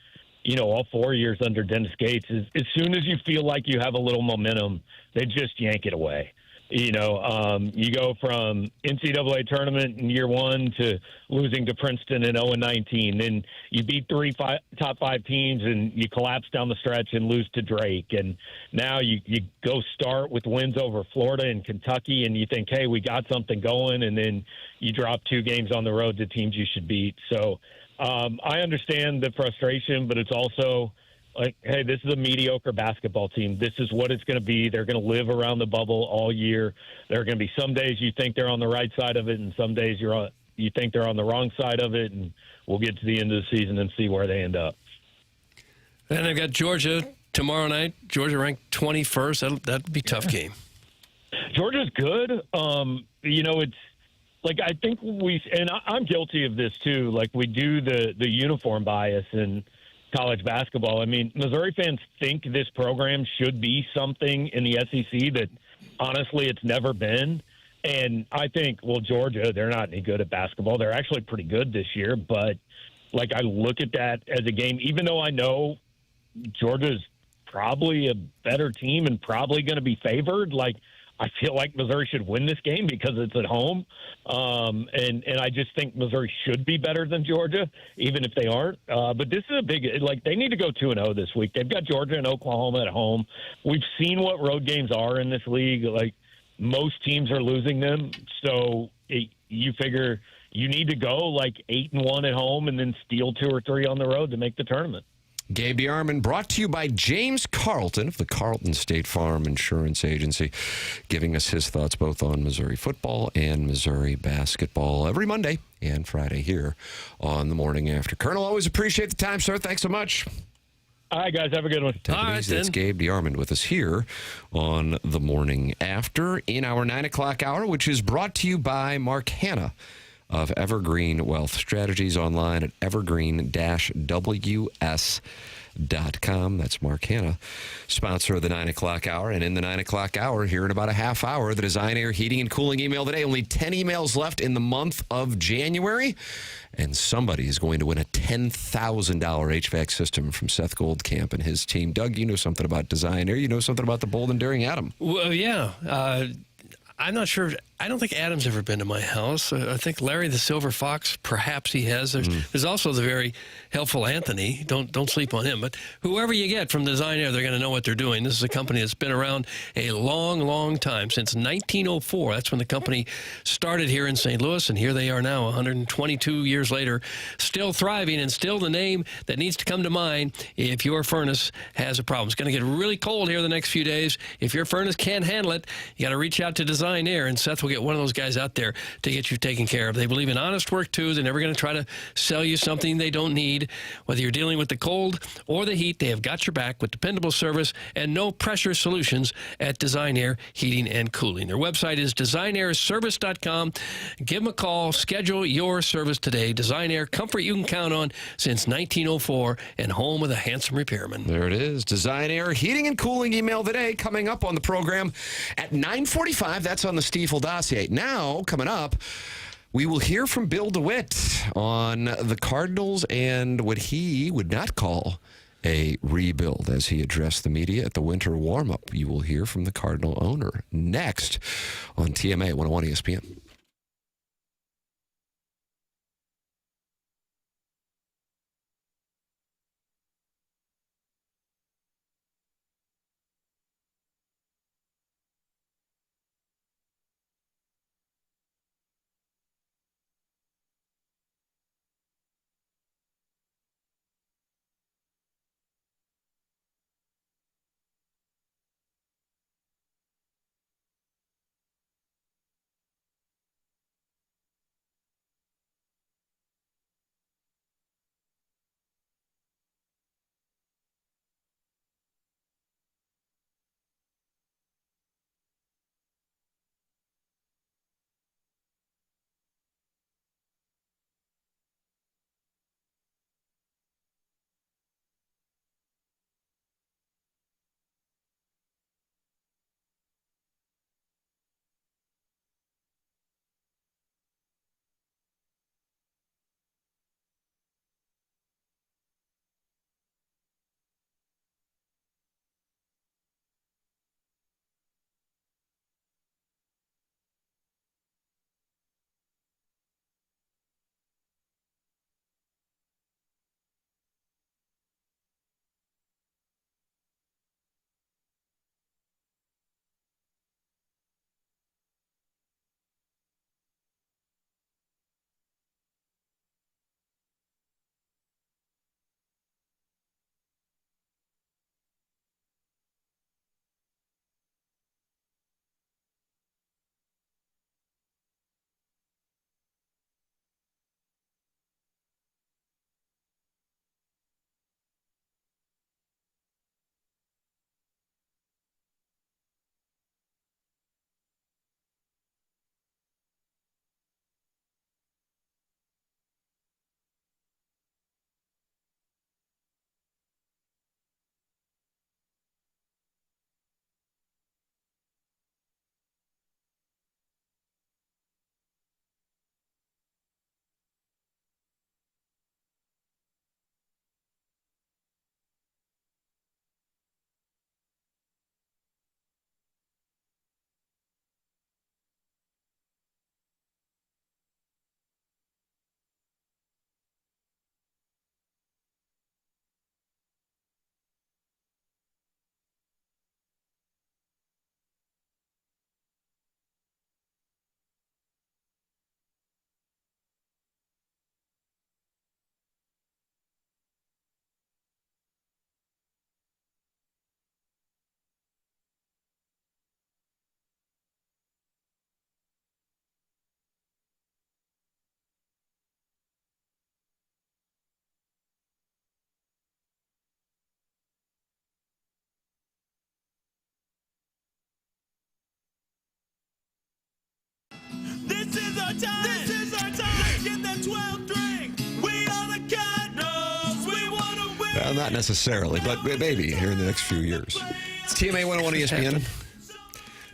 all 4 years under Dennis Gates, is as soon as you feel like you have a little momentum, they just yank it away. You go from NCAA tournament in year 1 to losing to Princeton in 0-19. Then you beat 3 top 5 teams and you collapse down the stretch and lose to Drake. And now you go start with wins over Florida and Kentucky, and you think, hey, we got something going. And then you drop 2 games on the road to teams you should beat. So I understand the frustration, but it's also like, hey, this is a mediocre basketball team. This is what it's going to be. They're going to live around the bubble all year. There are going to be some days you think they're on the right side of it, and some days you think they're on the wrong side of it, and we'll get to the end of the season and see where they end up. Then I've got Georgia tomorrow night. Georgia ranked 21st. That'd be a tough game. Georgia's good. It's like, I think and I'm guilty of this too. Like, we do the uniform bias and college basketball. I mean, Missouri fans think this program should be something in the SEC that honestly it's never been. And I think, well, Georgia, they're not any good at basketball. They're actually pretty good this year. But, like, I look at that as a game, even though I know Georgia's probably a better team and probably going to be favored, like, I feel like Missouri should win this game because it's at home. And I just think Missouri should be better than Georgia, even if they aren't. But this is a big, like, they need to go 2-0 this week. They've got Georgia and Oklahoma at home. We've seen what road games are in this league. Like, most teams are losing them. So you figure you need to go like 8-1 at home and then steal 2 or 3 on the road to make the tournament. Gabe DeArmond, brought to you by James Carlton of the Carlton State Farm Insurance Agency, giving us his thoughts both on Missouri football and Missouri basketball every Monday and Friday here on the Morning After. Colonel, always appreciate the time, sir. Thanks so much. All right, guys, have a good one. That's Gabe DeArmond with us here on the Morning After in our 9 o'clock hour, which is brought to you by Mark Hanna of Evergreen Wealth Strategies, online at evergreen-ws.com. designair.com. That's Mark Hanna, sponsor of the 9 o'clock hour. And in the 9 o'clock hour, here in about a half hour, the Design Air Heating and Cooling email today. Only 10 emails left in the month of January. And somebody is going to win a $10,000 HVAC system from Seth Goldcamp and his team. Doug, you know something about Design Air. You know something about the bold and daring Adam. Well, yeah. I'm not sure. I don't think Adam's ever been to my house. I think Larry the Silver Fox, perhaps he has. There's also the very helpful Anthony. Don't sleep on him. But whoever you get from Design Air, they're going to know what they're doing. This is a company that's been around a long, long time, since 1904. That's when the company started here in St. Louis, and here they are now, 122 years later, still thriving and still the name that needs to come to mind if your furnace has a problem. It's going to get really cold here the next few days. If your furnace can't handle it, you got to reach out to Design Air, and Seth will get one of those guys out there to get you taken care of. They believe in honest work, too. They're never going to try to sell you something they don't need. Whether you're dealing with the cold or the heat, they have got your back with dependable service and no-pressure solutions at Design Air Heating and Cooling. Their website is designairservice.com. Give them a call. Schedule your service today. Design Air, comfort you can count on since 1904 and home with a handsome repairman. There it is. Design Air Heating and Cooling email today, coming up on the program at 9:45. That's on the Stiefel dossier. Now, coming up, we will hear from Bill DeWitt on the Cardinals and what he would not call a rebuild as he addressed the media at the winter warm-up. You will hear from the Cardinal owner next on TMA 101 ESPN. Not necessarily, but maybe here in the next few years. It's TMA 101 ESPN.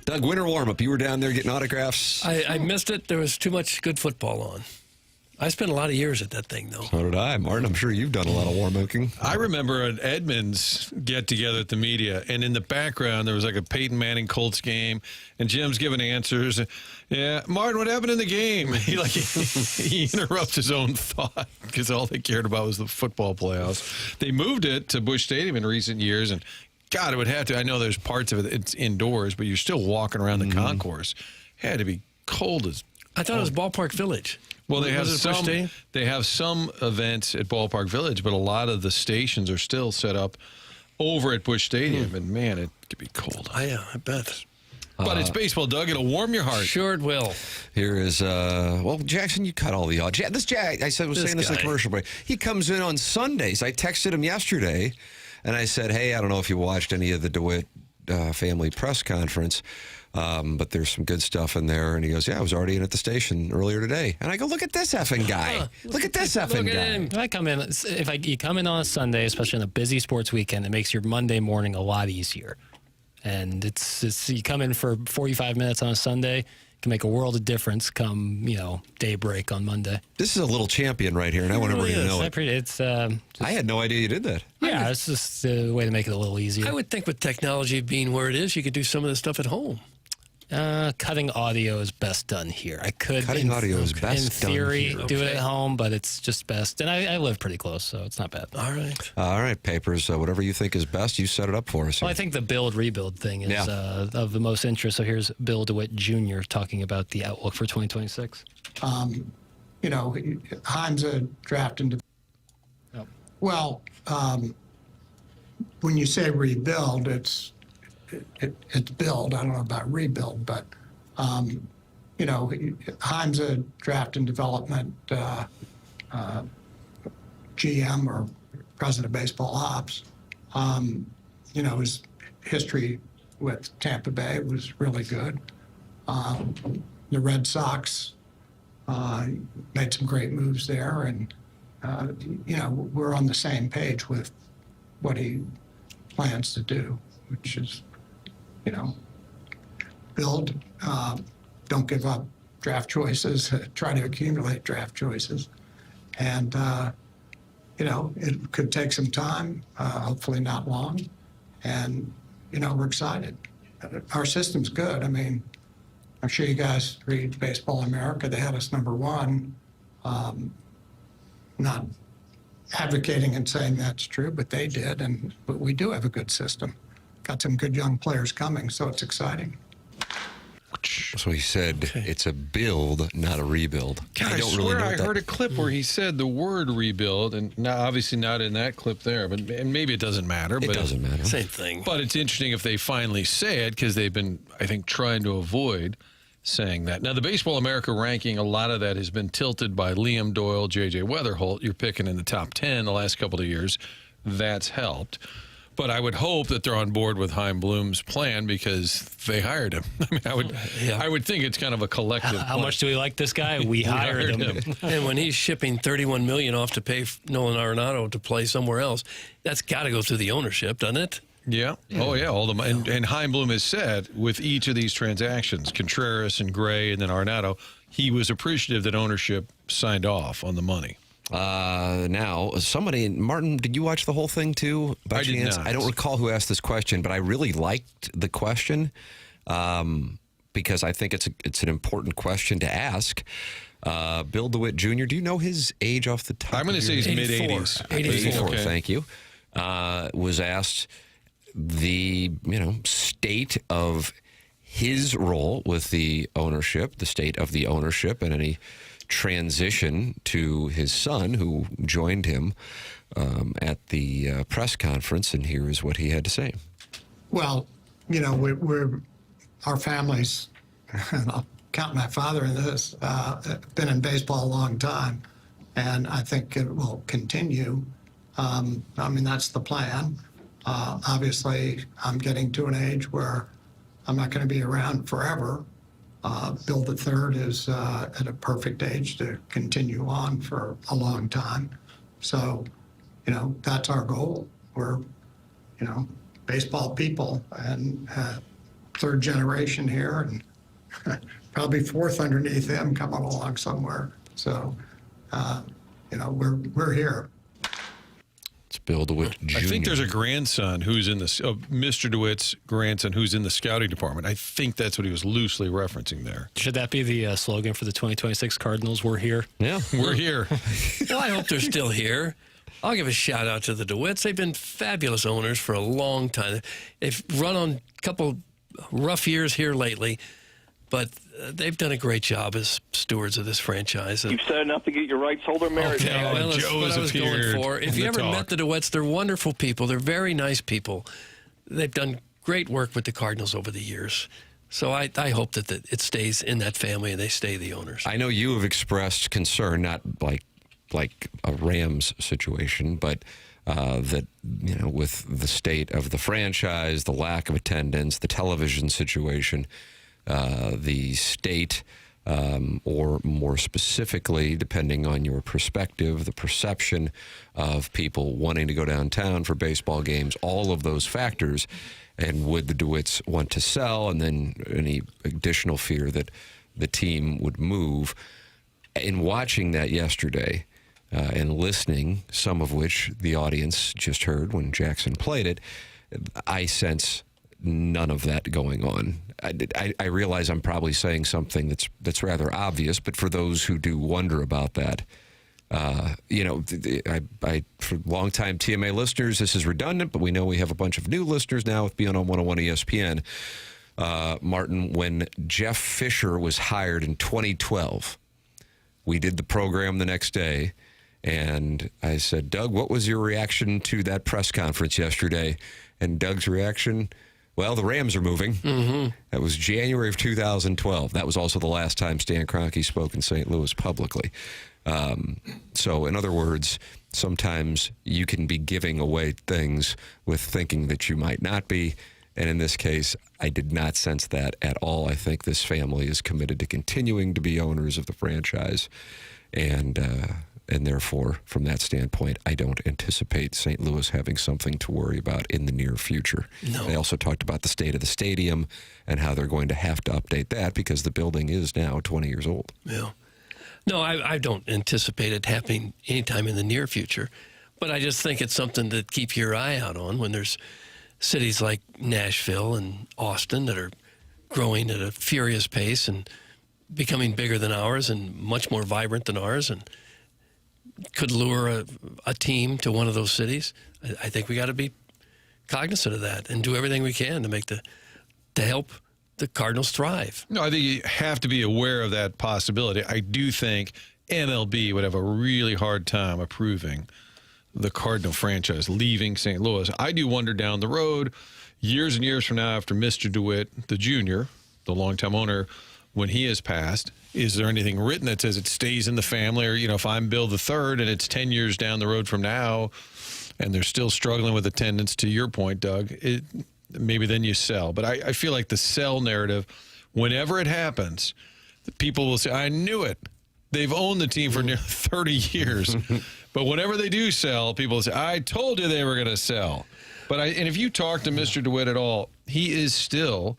Doug, winter warm-up. You were down there getting autographs. I missed it. There was too much good football on. I spent a lot of years at that thing, though. So did I. Martin, I'm sure you've done a lot of warm-upping. I remember an Edmonds get-together at the media, and in the background, there was like a Peyton Manning Colts game, and Jim's giving answers. Yeah, Martin, what happened in the game? He interrupts his own thought because all they cared about was the football playoffs. They moved it to Busch Stadium in recent years, and God, it would have to. I know there's parts of it it's indoors, but you're still walking around the concourse. It had to be cold as. I thought it was Ballpark Village. Well, they have some events at Ballpark Village, but a lot of the stations are still set up over at Busch Stadium, and man, it could be cold. I bet. But it's baseball, Doug. It'll warm your heart. Sure it will. Here is, well, Jackson, you cut all the odds. This Jack, I was saying this in the commercial break. He comes in on Sundays. I texted him yesterday, and I said, hey, I don't know if you watched any of the DeWitt family press conference, but there's some good stuff in there. And he goes, yeah, I was already in at the station earlier today. And I go, look at this effing guy. Look at this effing guy. I come in, you come in on a Sunday, especially on a busy sports weekend, it makes your Monday morning a lot easier. And it's you come in for 45 minutes on a Sunday, can make a world of difference come, daybreak on Monday. This is a little champion right here, and I want everybody to know it. I had no idea you did that. Yeah, it's just a way to make it a little easier. I would think with technology being where it is, you could do some of this stuff at home. Cutting audio is best done here. I could, Cutting audio is best in theory, done here. do it at home, but it's just best. And I live pretty close, so it's not bad. All right, Papers. Whatever you think is best, you set it up for us. Well, I think the build-rebuild thing is of the most interest. So here's Bill DeWitt Jr. talking about the outlook for 2026. Heinz a draft into. Yep. Well, when you say rebuild, it's build. I don't know about rebuild, but Heinz a draft and development GM or president of baseball ops. His history with Tampa Bay was really good. The Red Sox made some great moves there, and we're on the same page with what he plans to do, which is build, don't give up draft choices, try to accumulate draft choices. And, it could take some time, hopefully not long. And, we're excited. Our system's good. I mean, I'm sure you guys read Baseball America. They had us #1. Not advocating and saying that's true, but they did. But we do have a good system. Got some good young players coming, so it's exciting. So he said it's a build, not a rebuild. God, I swear I heard a clip where he said the word rebuild, and obviously not in that clip there, but and maybe it doesn't matter. It doesn't matter. Same thing. But it's interesting if they finally say it, because they've been, I think, trying to avoid saying that. Now, the Baseball America ranking, a lot of that has been tilted by Liam Doyle, J.J. Weatherholt. You're picking in the top 10 the last couple of years. That's helped. But I would hope that they're on board with Chaim Bloom's plan because they hired him. I mean, I would think it's kind of a collective. How much do we like this guy? We hired him. And when he's shipping $31 million off to pay Nolan Arenado to play somewhere else, that's got to go through the ownership, doesn't it? Yeah. Oh, yeah. All the and Chaim Bloom has said with each of these transactions, Contreras and Gray and then Arenado, he was appreciative that ownership signed off on the money. Now, somebody, Martin, did you watch the whole thing too? By chance? Did not. I don't recall who asked this question, but I really liked the question because I think it's an important question to ask. Bill DeWitt Jr., do you know his age off the top? I'm going to say he's mid-80s. 84, okay. Thank you. Was asked the state of his role with the ownership, the state of the ownership, and any transition to his son, who joined him at the press conference, and here is what he had to say. Well, we're our families, and I'll count my father in this, been in baseball a long time, and I think it will continue. That's the plan. Obviously, I'm getting to an age where I'm not going to be around forever. Bill III is at a perfect age to continue on for a long time. So, that's our goal. We're, baseball people and third generation here and probably fourth underneath them coming along somewhere. So, we're here. It's Bill DeWitt Jr. I think there's a grandson who's in Mr. DeWitt's grandson who's in the scouting department. I think that's what he was loosely referencing there. Should that be the slogan for the 2026 Cardinals? We're here. Yeah, we're here. Well, I hope they're still here. I'll give a shout out to the DeWitts. They've been fabulous owners for a long time. They've run on a couple rough years here lately, but they've done a great job as stewards of this franchise. You've said enough to get your rights holder married. Okay, well, that's what I was going for. If you ever met the DeWitts, they're wonderful people. They're very nice people. They've done great work with the Cardinals over the years. So I hope that it stays in that family and they stay the owners. I know you have expressed concern, not like a Rams situation, but that, with the state of the franchise, the lack of attendance, the television situation, the state, or more specifically, depending on your perspective, the perception of people wanting to go downtown for baseball games, all of those factors, and would the DeWitts want to sell, and then any additional fear that the team would move. In watching that yesterday, and listening, some of which the audience just heard when Jackson played it, I sense none of that going on. I realize I'm probably saying something that's rather obvious, but for those who do wonder about that, for longtime TMA listeners, this is redundant, but we know we have a bunch of new listeners now with being on 101 ESPN. Martin, when Jeff Fisher was hired in 2012, we did the program the next day, and I said, Doug, what was your reaction to that press conference yesterday? And Doug's reaction, well, the Rams are moving. Mm-hmm. That was January of 2012. That was also the last time Stan Kroenke spoke in St. Louis publicly. So, in other words, sometimes you can be giving away things with thinking that you might not be. And in this case, I did not sense that at all. I think this family is committed to continuing to be owners of the franchise. And therefore, from that standpoint, I don't anticipate St. Louis having something to worry about in the near future. No. They also talked about the state of the stadium and how they're going to have to update that because the building is now 20 years old. Yeah. No, I don't anticipate it happening anytime in the near future. But I just think it's something to keep your eye out on when there's cities like Nashville and Austin that are growing at a furious pace and becoming bigger than ours and much more vibrant than ours and could lure a team to one of those cities. I think we got to be cognizant of that and do everything we can to help the Cardinals thrive. No, I think you have to be aware of that possibility. I do think MLB would have a really hard time approving the Cardinal franchise leaving St. Louis. I do wonder down the road, years and years from now, after Mr. DeWitt, the junior, the longtime owner, when he has passed, is there anything written that says it stays in the family? Or, if I'm Bill the Third and it's 10 years down the road from now and they're still struggling with attendance, to your point, Doug, maybe then you sell. But I feel like the sell narrative, whenever it happens, people will say, I knew it. They've owned the team for nearly 30 years. But whenever they do sell, people say, I told you they were going to sell. And if you talk to Mr. DeWitt at all, he is still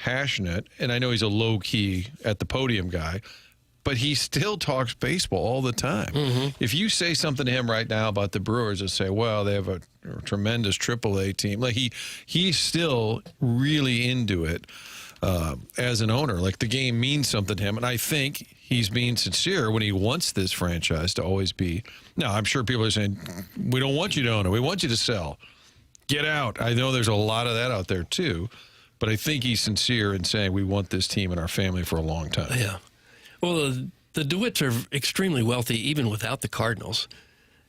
passionate, and I know he's a low-key at the podium guy, but he still talks baseball all the time. Mm-hmm. If you say something to him right now about the Brewers, and say, well, they have a tremendous AAA team, like he's still really into it as an owner. Like the game means something to him, and I think he's being sincere when he wants this franchise to always be. Now, I'm sure people are saying, we don't want you to own it. We want you to sell. Get out. I know there's a lot of that out there, too. But I think he's sincere in saying we want this team in our family for a long time. Yeah. Well, the DeWitts are extremely wealthy even without the Cardinals.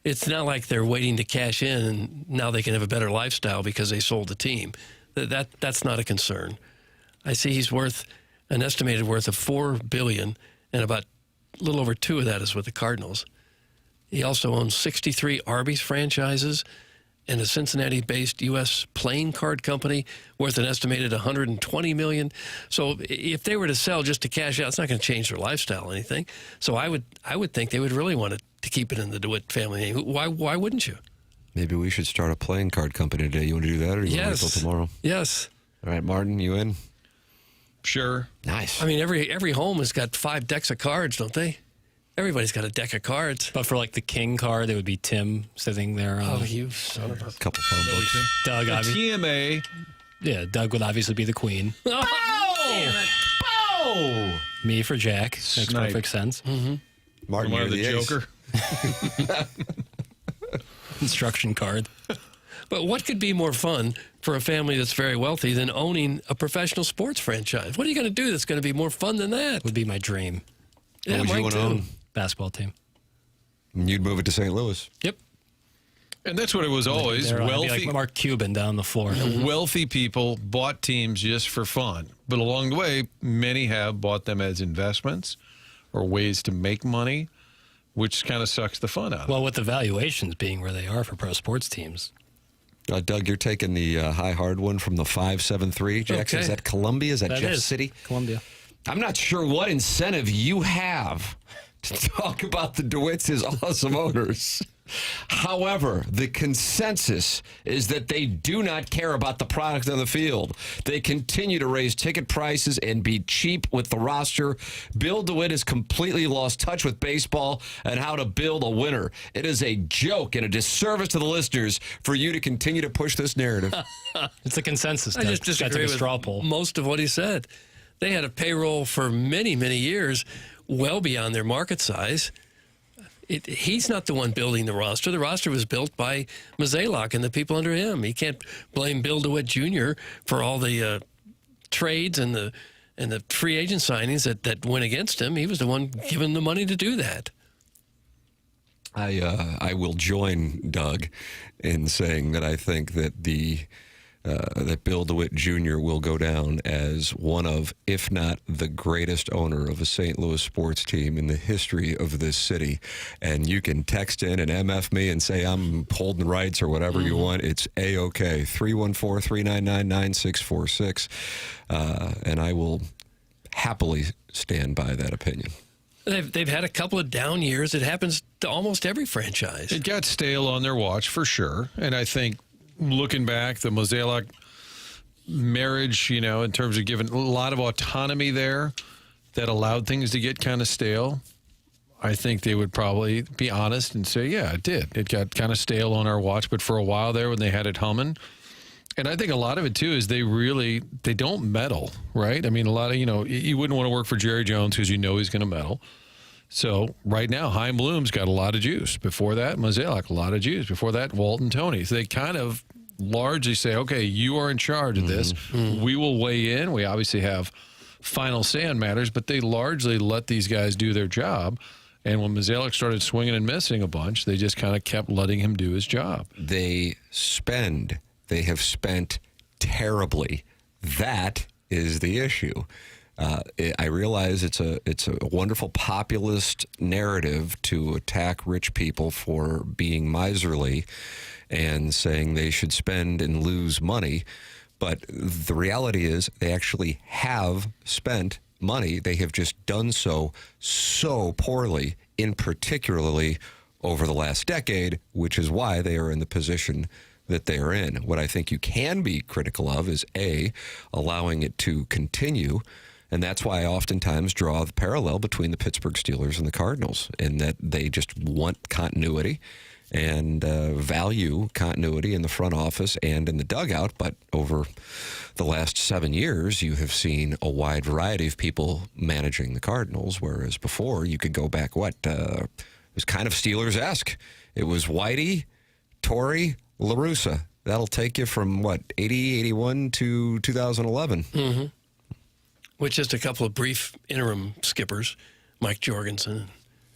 It's not like they're waiting to cash in and now they can have a better lifestyle because they sold the team. That's not a concern. I see he's worth an estimated worth of $4 billion, and about a little over $2 billion of that is with the Cardinals. He also owns 63 Arby's franchises and a Cincinnati-based U.S. playing card company worth an estimated $120 million. So if they were to sell just to cash out, it's not going to change their lifestyle or anything. So I would think they would really want to keep it in the DeWitt family name. Why wouldn't you? Maybe we should start a playing card company today. You want to do that, or you want to wait till tomorrow? Yes. All right, Martin, you in? Sure. Nice. I mean, every home has got 5 decks of cards, don't they? Everybody's got a deck of cards. But for like the king card, it would be Tim sitting there. Oh, you son of a... Couple phone books. Doug, The obviously. TMA. Yeah, Doug would obviously be the queen. Oh! Me for Jack. Makes Snipe. perfect sense. Martin, One you're of the ace. Joker. Instruction card. But what could be more fun for a family that's very wealthy than owning a professional sports franchise? What are you going to do that's going to be more fun than that? Would be my dream. Yeah, What would you mine want to too. own? Basketball team. And you'd move it to St. Louis. Yep. And that's what it was always. There, I'd be Wealthy, like Mark Cuban down the floor. wealthy people bought teams just for fun. But along the way, many have bought them as investments or ways to make money, which kind of sucks the fun out of it. Well, with the valuations being where they are for pro sports teams. Doug, you're taking the high hard one from the 573. Jackson, Okay. is that Columbia? Is that That Jeff is City? Columbia. I'm not sure what incentive you have to talk about the DeWitts as awesome owners. However, the consensus is that they do not care about the product on the field. They continue to raise ticket prices and be cheap with the roster. Bill DeWitt has completely lost touch with baseball and how to build a winner. It is a joke and a disservice to the listeners for you to continue to push this narrative. It's a consensus. I just disagree with straw poll. most of what he said. They had a payroll for many, many years well beyond their market size. He's not the one building the roster. The roster was built by Mazalok and the people under him. He can't blame Bill DeWitt Jr. for all the trades and the free agent signings that went against him. He was the one giving the money to do that. I will join Doug in saying that I think that that Bill DeWitt Jr. will go down as one of, if not the greatest owner of a St. Louis sports team in the history of this city. And you can text in and MF me and say I'm holding rights or whatever you want. It's A-OK. 314-399-9646. And I will happily stand by that opinion. They've had a couple of down years. It happens to almost every franchise. It got stale on their watch for sure. And I think looking back, the Mozeliak marriage, in terms of giving a lot of autonomy there that allowed things to get kind of stale, I think they would probably be honest and say, yeah, it did. It got kind of stale on our watch, but for a while there when they had it humming. And I think a lot of it, too, is they don't meddle, right? I mean, a lot of, you wouldn't want to work for Jerry Jones because he's going to meddle. So right now, Chaim Bloom's got a lot of juice. Before that, Mozeliak, a lot of juice. Before that, Walton Tony. So they kind of largely say, okay, you are in charge of this. We will weigh in. We obviously have final say on matters, but they largely let these guys do their job. And when Mozeliak started swinging and missing a bunch, they just kind of kept letting him do his job. They have spent terribly. That is the issue. I realize it's a wonderful populist narrative to attack rich people for being miserly and saying they should spend and lose money. But the reality is they actually have spent money. They have just done so poorly, in particularly over the last decade, which is why they are in the position that they are in. What I think you can be critical of is, A, allowing it to continue. And that's why I oftentimes draw the parallel between the Pittsburgh Steelers and the Cardinals, in that they just want continuity and value continuity in the front office and in the dugout. But over the last 7 years, you have seen a wide variety of people managing the Cardinals, whereas before you could go back, it was kind of Steelers-esque. It was Whitey, Torrey, La Russa. That'll take you from, 80, 81 to 2011. Mm-hmm. With just a couple of brief interim skippers, Mike Jorgensen.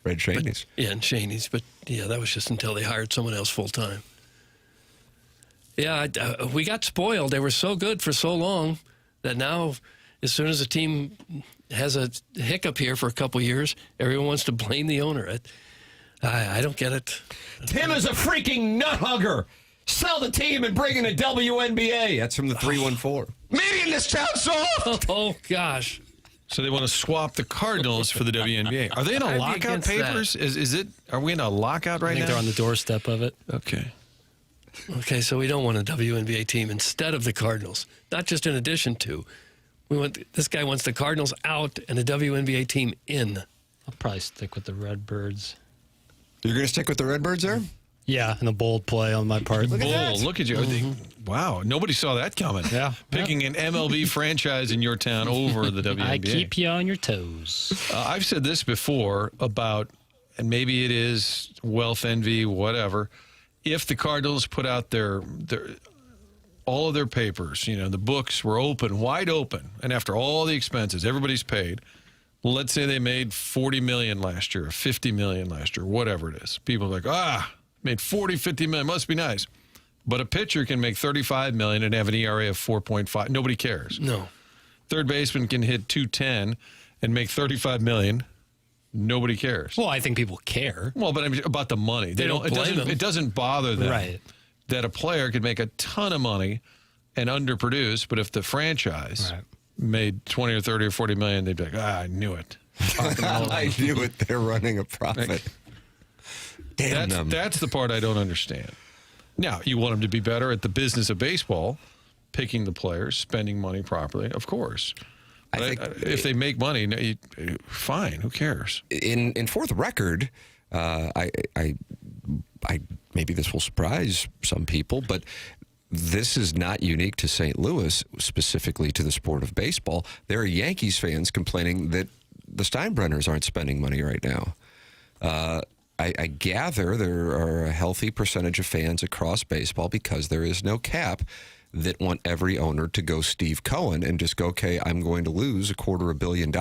Red Shaney's. And Shaney's. But, yeah, that was just until they hired someone else full-time. Yeah, we got spoiled. They were so good for so long that now, as soon as a team has a hiccup here for a couple of years, everyone wants to blame the owner. I don't get it. Tim is a freaking nut hugger. Sell the team and bring in a WNBA. That's from the 314. Median this town soft. Oh, gosh. So they want to swap the Cardinals for the WNBA. Are they in a lockout papers? Are we in a lockout right I think now? they're on the doorstep of it. Okay. Okay, so we don't want a WNBA team instead of the Cardinals. Not just in addition to. This guy wants the Cardinals out and a WNBA team in. I'll probably stick with the Redbirds. You're going to stick with the Redbirds there? Yeah, and a bold play on my part. Look at you. Wow, nobody saw that coming. Yeah. Picking an MLB franchise in your town over the WNBA. I keep you on your toes. I've said this before about, and maybe it is wealth envy, whatever, if the Cardinals put out their all of their papers, the books were open, wide open, and after all the expenses, everybody's paid. Let's say they made $40 million last year, or $50 million last year, whatever it is. People are like, made $40, $50 million, must be nice. But a pitcher can make $35 million and have an ERA of 4.5. Nobody cares. No. Third baseman can hit .210 and make $35 million. Nobody cares. Well, I think people care. Well, but I mean about the money. They don't blame them. It doesn't bother them. Right. That a player could make a ton of money and underproduce, but if the franchise made 20 or 30 or 40 million, they'd be like, I knew it. I knew it. They're running a profit. Damn them. That's the part I don't understand. Now, you want them to be better at the business of baseball, picking the players, spending money properly, of course. But I think if they make money, fine. Who cares? For the record, I maybe this will surprise some people, but this is not unique to St. Louis, specifically to the sport of baseball. There are Yankees fans complaining that the Steinbrenners aren't spending money right now. I gather there are a healthy percentage of fans across baseball, because there is no cap, that want every owner to go Steve Cohen and just go, okay, I'm going to lose $250 million,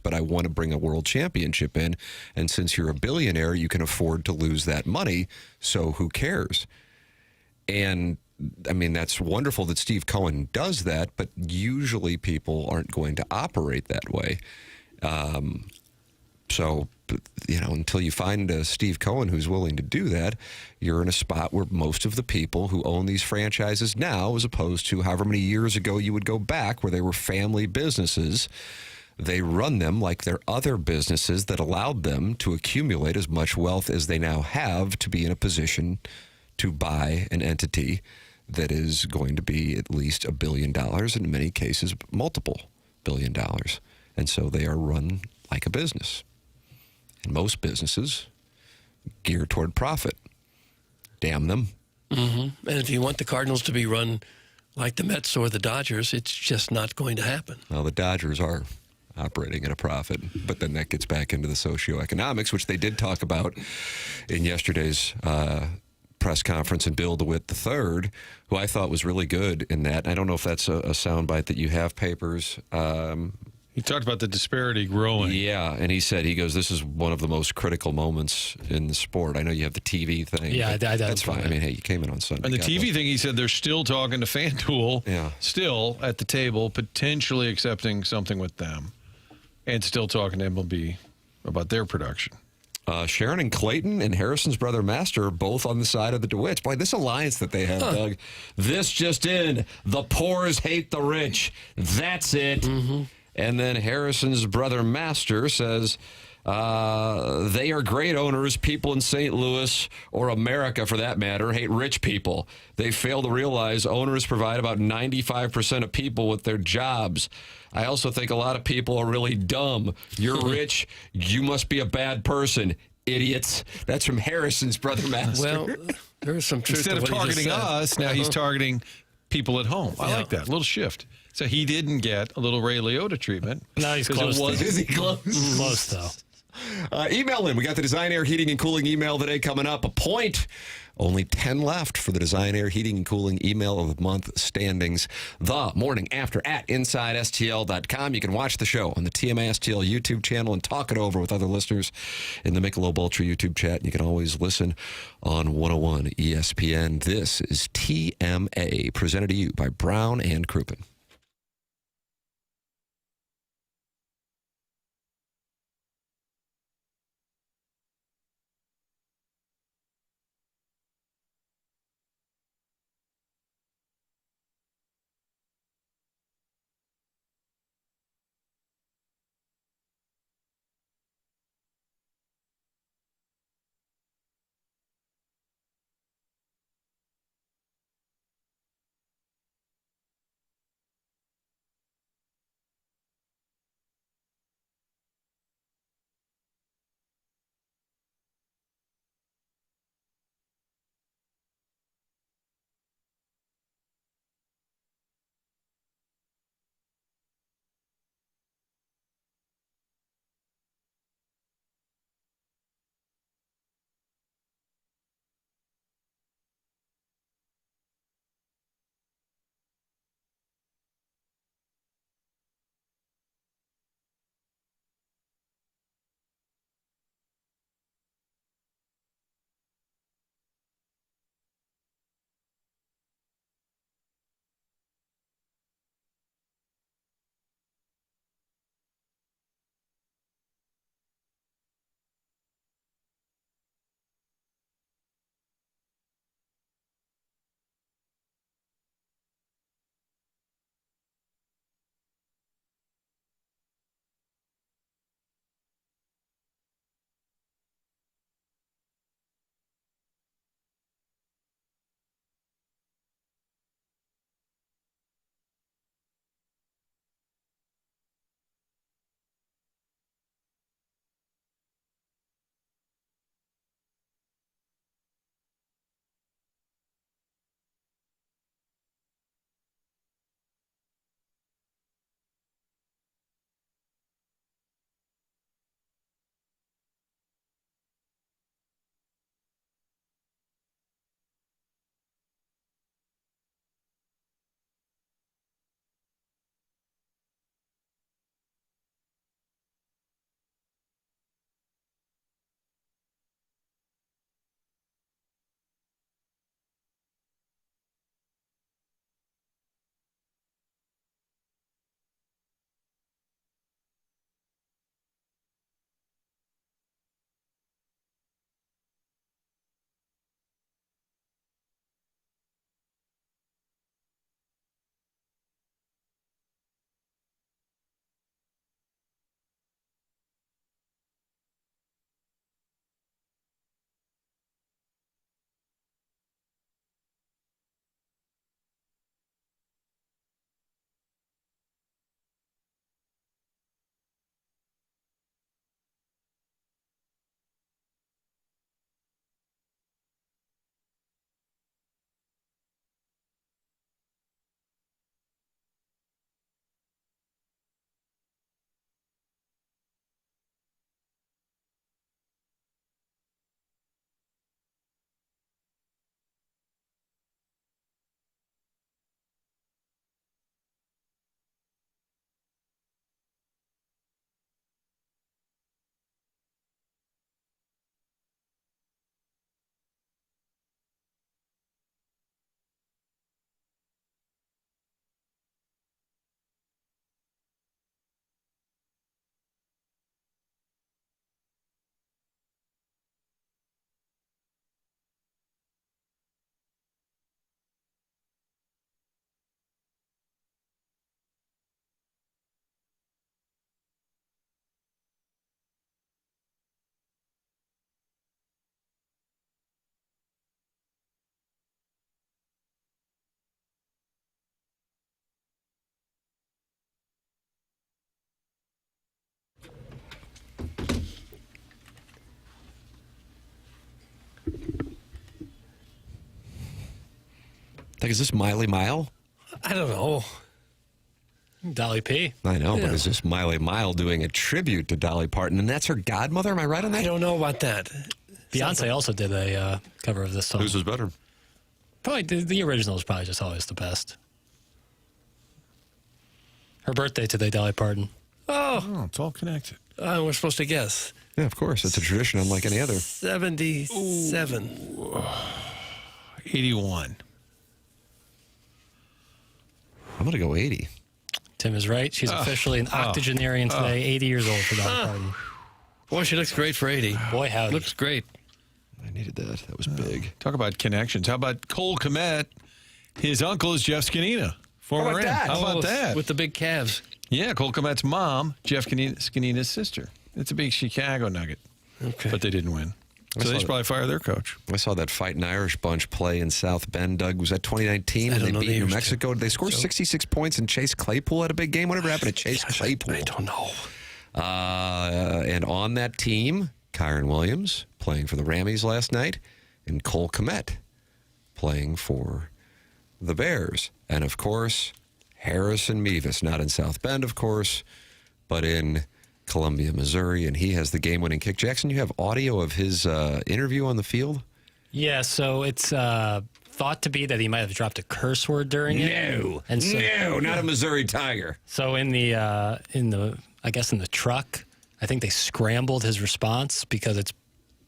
but I want to bring a world championship in. And since you're a billionaire, you can afford to lose that money. So who cares? And I mean, that's wonderful that Steve Cohen does that, but usually people aren't going to operate that way. So, until you find a Steve Cohen who's willing to do that, you're in a spot where most of the people who own these franchises now, as opposed to however many years ago you would go back where they were family businesses, they run them like they're other businesses that allowed them to accumulate as much wealth as they now have to be in a position to buy an entity that is going to be at least $1 billion, and in many cases, multiple $1 billion. And so they are run like a business. And most businesses gear toward profit. Damn them. Mm-hmm. And if you want the Cardinals to be run like the Mets or the Dodgers, it's just not going to happen. Well, the Dodgers are operating at a profit, but then that gets back into the socioeconomics, which they did talk about in yesterday's press conference. And Bill DeWitt III, who I thought was really good in that. I don't know if that's a soundbite that you have, Papers. He talked about the disparity growing. Yeah, and he goes, this is one of the most critical moments in the sport. I know you have the TV thing. Yeah, that's fine. I mean, hey, you came in on Sunday. And the TV thing, he said they're still talking to FanDuel, still at the table, potentially accepting something with them, and still talking to MLB about their production. Sharon and Clayton and Harrison's brother Master are both on the side of the DeWitts. Boy, this alliance that they have, Doug. This just in. The poors hate the rich. That's it. Mm-hmm. And then Harrison's brother Master says they are great owners. People in St. Louis, or America for that matter, hate rich people. They fail to realize owners provide about 95% of people with their jobs. I also think a lot of people are really dumb. You're rich. You must be a bad person. Idiots. That's from Harrison's brother Master. Well, there's some truth Instead to of what he just targeting said. us, now he's targeting people at home. I like that. A little shift. So he didn't get a little Ray Liotta treatment. No, he's close. Is he close? Close, though. Email in. We got the Design Air Heating and Cooling email today coming up. A point. Only 10 left for the Design Air Heating and Cooling email of the month standings. The Morning After at InsideSTL.com. You can watch the show on the TMA STL YouTube channel and talk it over with other listeners in the Michelob Ultra YouTube chat. You can always listen on 101 ESPN. This is TMA, presented to you by Brown and Crouppen. Like, is this Miley Mile? I don't know. Dolly P. I know, but is this Miley Mile doing a tribute to Dolly Parton? And that's her godmother? Am I right on that? I don't know about that. Beyonce also did a cover of this song. Whose was better? Probably the original is probably just always the best. Her birthday today, Dolly Parton. Oh, it's all connected. We're supposed to guess. Yeah, of course. It's a tradition unlike any other. 77. 81. I'm going to go 80. Tim is right. She's officially an octogenarian today, 80 years old for Dolly Parton. Boy, she looks great for 80. Boy, howdy. Looks great. I needed that. That was big. Talk about connections. How about Cole Kmet? His uncle is Jeff Scanina. Former Ram. How about that? With the big calves. Yeah, Cole Kmet's mom, Jeff Scanina's sister. It's a big Chicago nugget. Okay. But they didn't win. So they should probably fire their coach. I saw that Fighting Irish bunch play in South Bend, Doug. Was that 2019? I And don't they know beat the New Irish Mexico. Did they score 66 points and Chase Claypool had a big game? Whatever happened to Chase Claypool? I don't know. And on that team, Kyron Williams playing for the Rammies last night, and Cole Kmet playing for the Bears. And, of course, Harrison Mevis, not in South Bend, of course, but in Columbia, Missouri, and he has the game-winning kick. Jackson, you have audio of his interview on the field? Yeah, so it's thought to be that he might have dropped a curse word during it. No, not a Missouri Tiger. So in the I guess in the truck, I think they scrambled his response because it's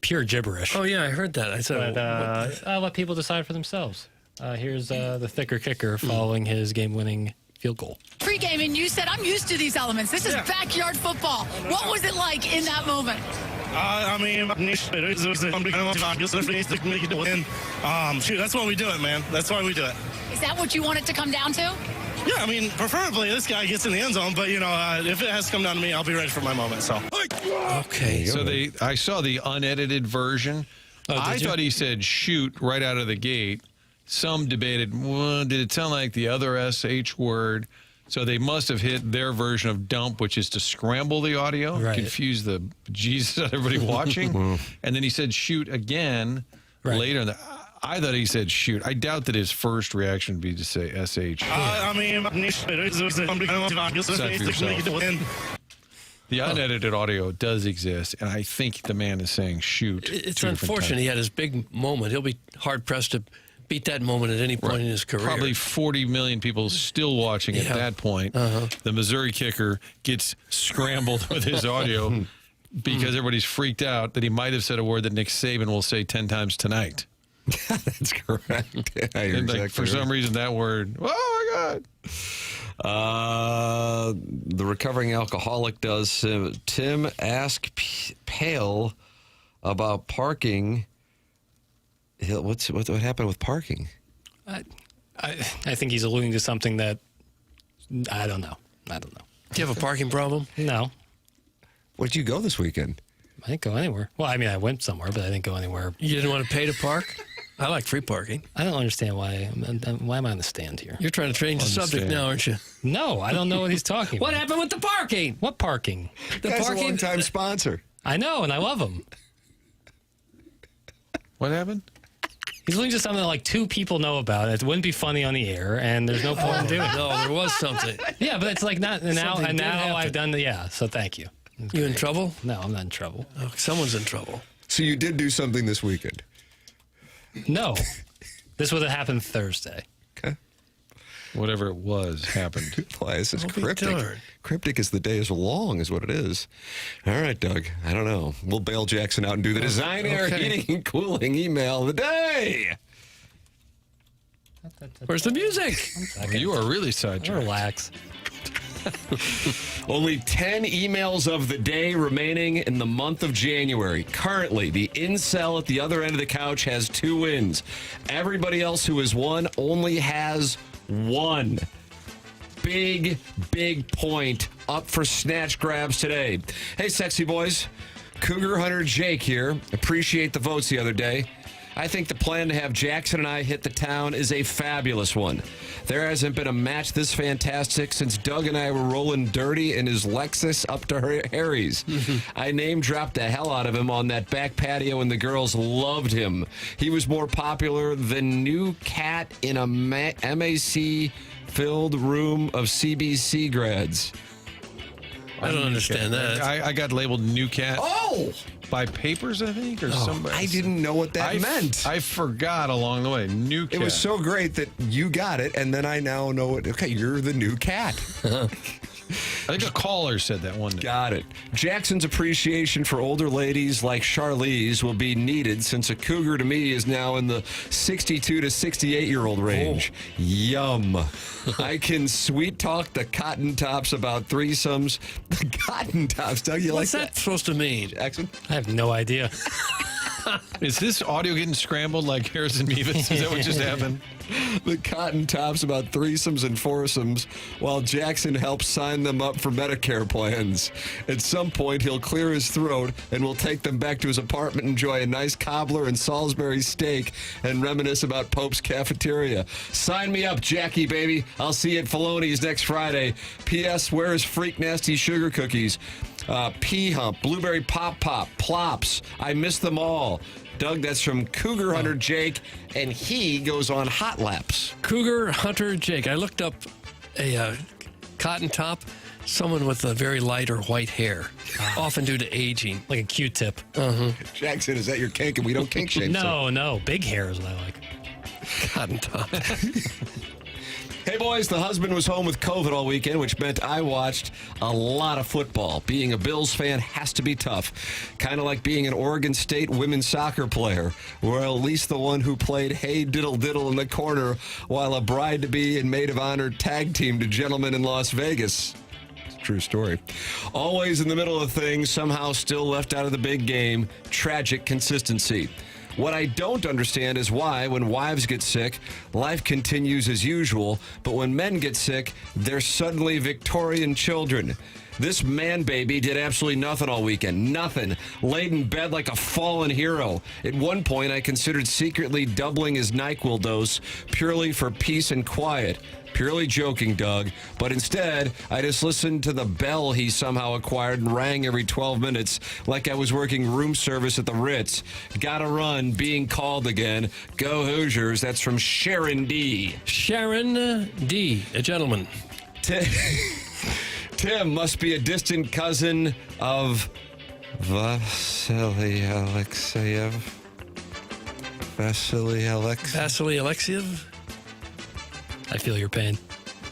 pure gibberish. Oh, yeah, I heard that. I said, But I'll let people decide for themselves. Here's the thicker kicker following his game-winning field goal. Pre-game, and you said, I'm used to these elements. This is backyard football. What was it like in that moment? Shoot, that's why we do it, man. That's why we do it. Is that what you want it to come down to? Yeah, I mean, preferably this guy gets in the end zone, but, if it has to come down to me, I'll be ready for my moment, so. Okay. So I saw the unedited version. I thought he said shoot right out of the gate. Some debated, well, did it sound like the other SH word? So they must have hit their version of dump, which is to scramble the audio, confuse the Jesus out of everybody watching. And then he said shoot again later. I thought he said shoot. I doubt that his first reaction would be to say SH. The unedited audio does exist, and I think the man is saying shoot. It's unfortunate he had his big moment. He'll be hard-pressed to beat that moment at any point in his career. Probably 40 million people still watching at that point. The Missouri kicker gets scrambled with his audio because everybody's freaked out that he might have said a word that Nick Saban will say 10 times tonight. That's correct. Yeah, and exactly for some reason, that word, oh my God. The recovering alcoholic does. Tim, ask Pale about parking. What happened with parking? I think he's alluding to something that I don't know. Do you have a parking problem? No. Where'd you go this weekend? I didn't go anywhere. Well, I mean, I went somewhere, but I didn't go anywhere. You didn't want to pay to park? I like free parking. I don't understand why am I on the stand here? You're trying to change the subject now, aren't you? No, I don't know what he's talking about. What happened with the parking? What parking? The parking. A long-time sponsor. I know, and I love him. What happened? He's alluding to something that like two people know about. It wouldn't be funny on the air, and there's no point in doing it. No, there was something. Yeah, but it's like not now. And now I've done so thank you. You in trouble? No, I'm not in trouble. Oh, someone's in trouble. So you did do something this weekend? No. This would have happened Thursday. Okay. Whatever it was happened. Why is this cryptic? Cryptic is the day is long, is what it is. All right, Doug. I don't know. We'll bail Jackson out and do the design air heating and cooling email of the day. Where's the music? You are really sidetracked. Relax. Only 10 emails of the day remaining in the month of January. Currently, the incel at the other end of the couch has 2 wins. Everybody else who has won only has 1. Big point up for snatch grabs today. Hey, sexy boys. Cougar Hunter Jake here. Appreciate the votes the other day. I think the plan to have Jackson and I hit the town is a fabulous one. There hasn't been a match this fantastic since Doug and I were rolling dirty in his Lexus up to Harry's. I name-dropped the hell out of him on that back patio, and the girls loved him. He was more popular than new cat in a MAC-filled room of CBC grads. I don't understand that. I got labeled new cat. Oh! By papers, I think, or somebody. I didn't know what that meant. I forgot along the way. New cat. It was so great that you got it, and then I now know it. Okay, you're the new cat. I think a caller said that one day. Got it. Jackson's appreciation for older ladies like Charlize will be needed, since a cougar to me is now in the 62 to 68-year-old range. Yum. I can sweet talk the cotton tops about threesomes. The cotton tops, Doug, you What's like that supposed to mean? Jackson? I have no idea. Is this audio getting scrambled like Harrison Mevis? Is that what just happened? The cotton tops about threesomes and foursomes, while Jackson helps sign them up for Medicare plans. At some point, he'll clear his throat, and we'll take them back to his apartment, enjoy a nice cobbler and Salisbury steak, and reminisce about Pope's Cafeteria. Sign me up, Jackie, baby. I'll see you at Filoni's next Friday. P.S. Where's Freak Nasty Sugar Cookies? P-Hump, Blueberry Pop Pop, Plops. I miss them all. Doug, that's from Cougar Hunter Jake, and he goes on hot laps. Cougar Hunter Jake. I looked up a cotton top, someone with a very light or white hair, often due to aging. Like a Q-tip. Jackson, is that your kink? And we don't kink shame. No. Big hair is what I like. Cotton top. Hey, boys, the husband was home with COVID all weekend, which meant I watched a lot of football. Being a Bills fan has to be tough. Kind of like being an Oregon State women's soccer player, or at least the one who played Hey Diddle Diddle in the corner while a bride-to-be and maid of honor tag teamed a gentleman in Las Vegas. It's a true story. Always in the middle of things, somehow still left out of the big game. Tragic consistency. What I don't understand is why, when wives get sick, life continues as usual, but when men get sick, they're suddenly Victorian children. This man baby did absolutely nothing all weekend. Nothing. Laid in bed like a fallen hero. At one point, I considered secretly doubling his NyQuil dose purely for peace and quiet. Purely joking, Doug. But instead, I just listened to the bell he somehow acquired and rang every 12 minutes like I was working room service at the Ritz. Gotta run, being called again. Go Hoosiers. That's from Sharon D. Sharon D., a gentleman. Tim must be a distant cousin of Vasily Alexeyev. Vasily Alexeyev? I feel your pain.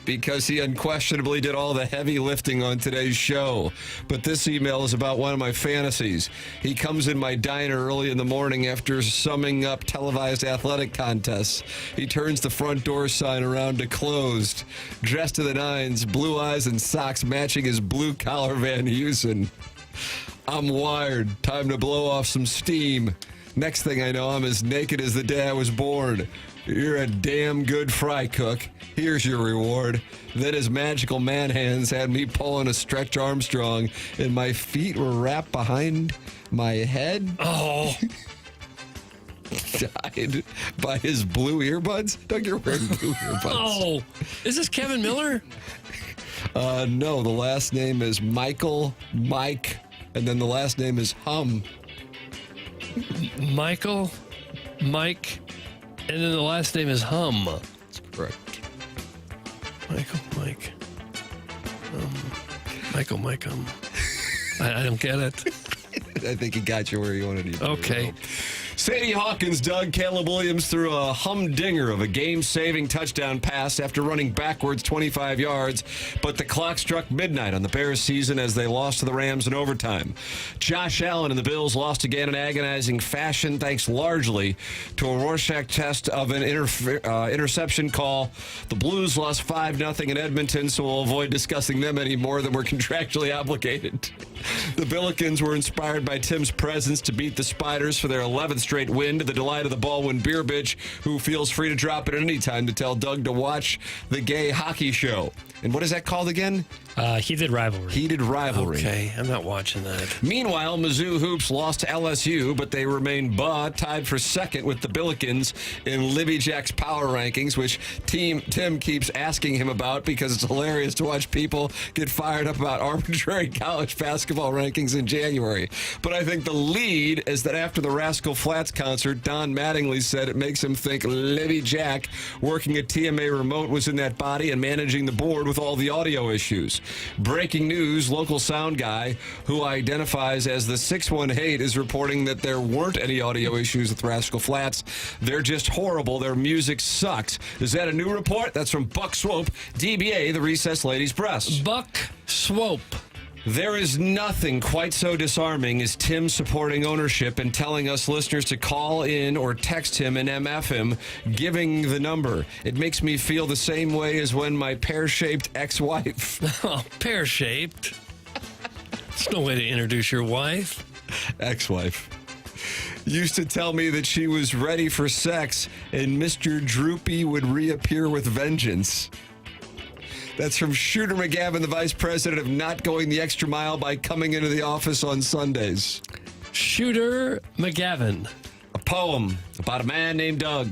Because he unquestionably did all the heavy lifting on today's show. But this email is about one of my fantasies. He comes in my diner early in the morning after summing up televised athletic contests. He turns the front door sign around to closed. Dressed to the nines, blue eyes and socks matching his blue-collar Van Heusen. I'm wired. Time to blow off some steam. Next thing I know, I'm as naked as the day I was born. You're a damn good fry cook. Here's your reward. Then his magical man hands had me pulling a Stretch Armstrong, and my feet were wrapped behind my head. Oh. Died by his blue earbuds. Doug, you're wearing blue earbuds. Oh. Is this Kevin Miller? No, the last name is Michael, Mike, and then the last name is Hum. Michael, Mike, and then the last name is Hum. That's correct. Michael, Mike. Michael, Mike, I don't get it. I think he got you where you wanted to. Okay. Sadie Hawkins, Doug, Caleb Williams threw a humdinger of a game-saving touchdown pass after running backwards 25 yards, but the clock struck midnight on the Bears season as they lost to the Rams in overtime. Josh Allen and the Bills lost again in agonizing fashion, thanks largely to a Rorschach test of an interception call. The Blues lost 5-0 in Edmonton, so we'll avoid discussing them any more than we're contractually obligated. The Billikens were inspired by Tim's presence to beat the Spiders for their 11th straight win, to the delight of the Baldwin Beer Bitch, who feels free to drop it at any time to tell Doug to watch the gay hockey show. And what is that called again? Heated rivalry. Heated rivalry. Okay, I'm not watching that. Meanwhile, Mizzou Hoops lost to LSU, but they remain tied for second with the Billikens in Libby Jack's power rankings, which Tim keeps asking him about because it's hilarious to watch people get fired up about arbitrary college basketball rankings in January. But I think the lead is that after the Rascal Flatts concert, Don Mattingly said it makes him think Libby Jack, working at TMA Remote, was in that body and managing the board with all the audio issues. Breaking news, local sound guy who identifies as the 618 is reporting that there weren't any audio issues with Rascal Flatts. They're just horrible. Their music sucks. Is that a new report? That's from Buck Swope, DBA, the Recessed Ladies Breast. Buck Swope. There is nothing quite so disarming as Tim supporting ownership and telling us listeners to call in or text him and MF him, giving the number. It makes me feel the same way as when my pear-shaped ex-wife... Oh, pear-shaped? There's no way to introduce your wife. Ex-wife. Used to tell me that she was ready for sex and Mr. Droopy would reappear with vengeance. That's from Shooter McGavin, the vice president of Not Going the Extra Mile by Coming into the Office on Sundays. Shooter McGavin. A poem about a man named Doug.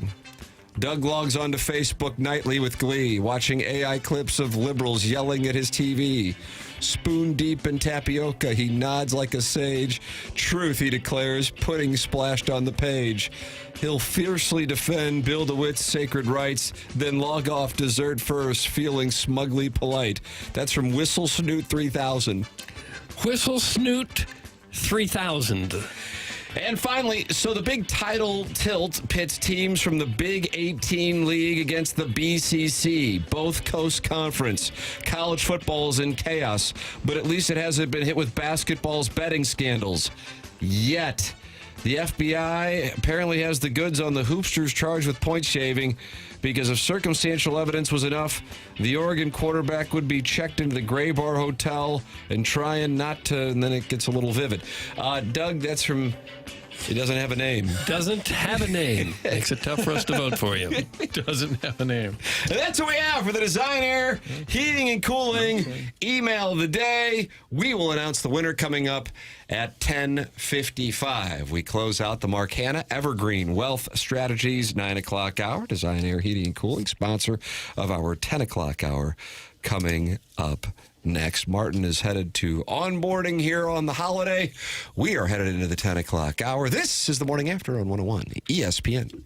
Doug logs onto Facebook nightly with glee, watching AI clips of liberals yelling at his TV. Spoon deep in tapioca, he nods like a sage. Truth, he declares, pudding splashed on the page. He'll fiercely defend Bill DeWitt's sacred rights, then log off dessert first, feeling smugly polite. That's from Whistle Snoot 3000. Whistle Snoot 3000. And finally, so the big title tilt pits teams from the Big 18 League against the BCC, both coast conference. College football is in chaos, but at least it hasn't been hit with basketball's betting scandals. Yet, the FBI apparently has the goods on the hoopsters charged with point shaving because if circumstantial evidence was enough, the Oregon quarterback would be checked into the Gray Bar Hotel and trying not to, and then it gets a little vivid. Doug, that's from... He doesn't have a name. Doesn't have a name. Makes it tough for us to vote for you. Doesn't have a name. And that's what we have for the Design Air Heating and Cooling Email of the Day. We will announce the winner coming up at 10:55. We close out the Mark Hanna Evergreen Wealth Strategies 9 o'clock hour. Design Air Heating and Cooling, sponsor of our 10 o'clock hour, coming up next. Martin is headed to onboarding here on the holiday. We are headed into the 10 o'clock hour. This is the Morning After on 101 ESPN.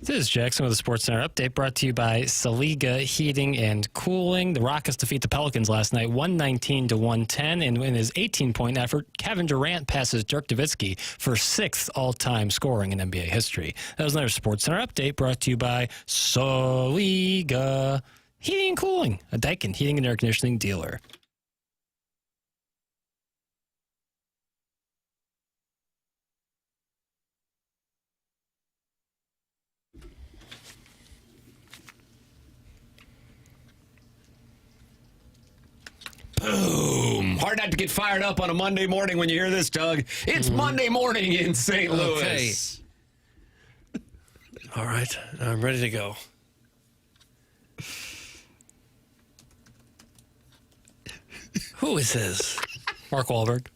This is Jackson with a Sports Center update brought to you by Saliga Heating and Cooling. The Rockets defeat the Pelicans last night, 119-110. And in his 18-point effort, Kevin Durant passes Dirk Nowitzki for 6th all-time scoring in NBA history. That was another Sports Center update brought to you by Saliga Heating and Cooling, a Daikin heating and air conditioning dealer. Boom. Hard not to get fired up on a Monday morning when you hear this, Doug. It's Monday morning in St. Louis. All right. I'm ready to go. Who is this? Mark Wahlberg.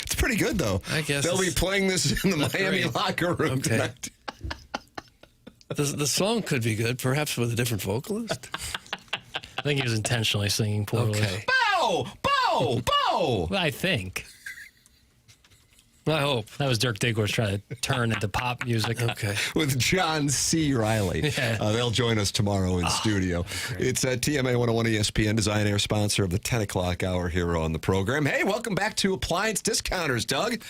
It's pretty good, though. I guess they'll be playing this in the Miami great. locker room tonight. The song could be good, perhaps with a different vocalist. I think he was intentionally singing poorly. Okay. Bow! Bow! Bow! I think. I hope. That was Dirk Diggler trying to turn into pop music. Okay. With John C. Riley. Yeah. They'll join us tomorrow in studio. It's TMA 101 ESPN, Design Air, sponsor of the 10 o'clock hour here on the program. Hey, welcome back to Appliance Discounters, Doug.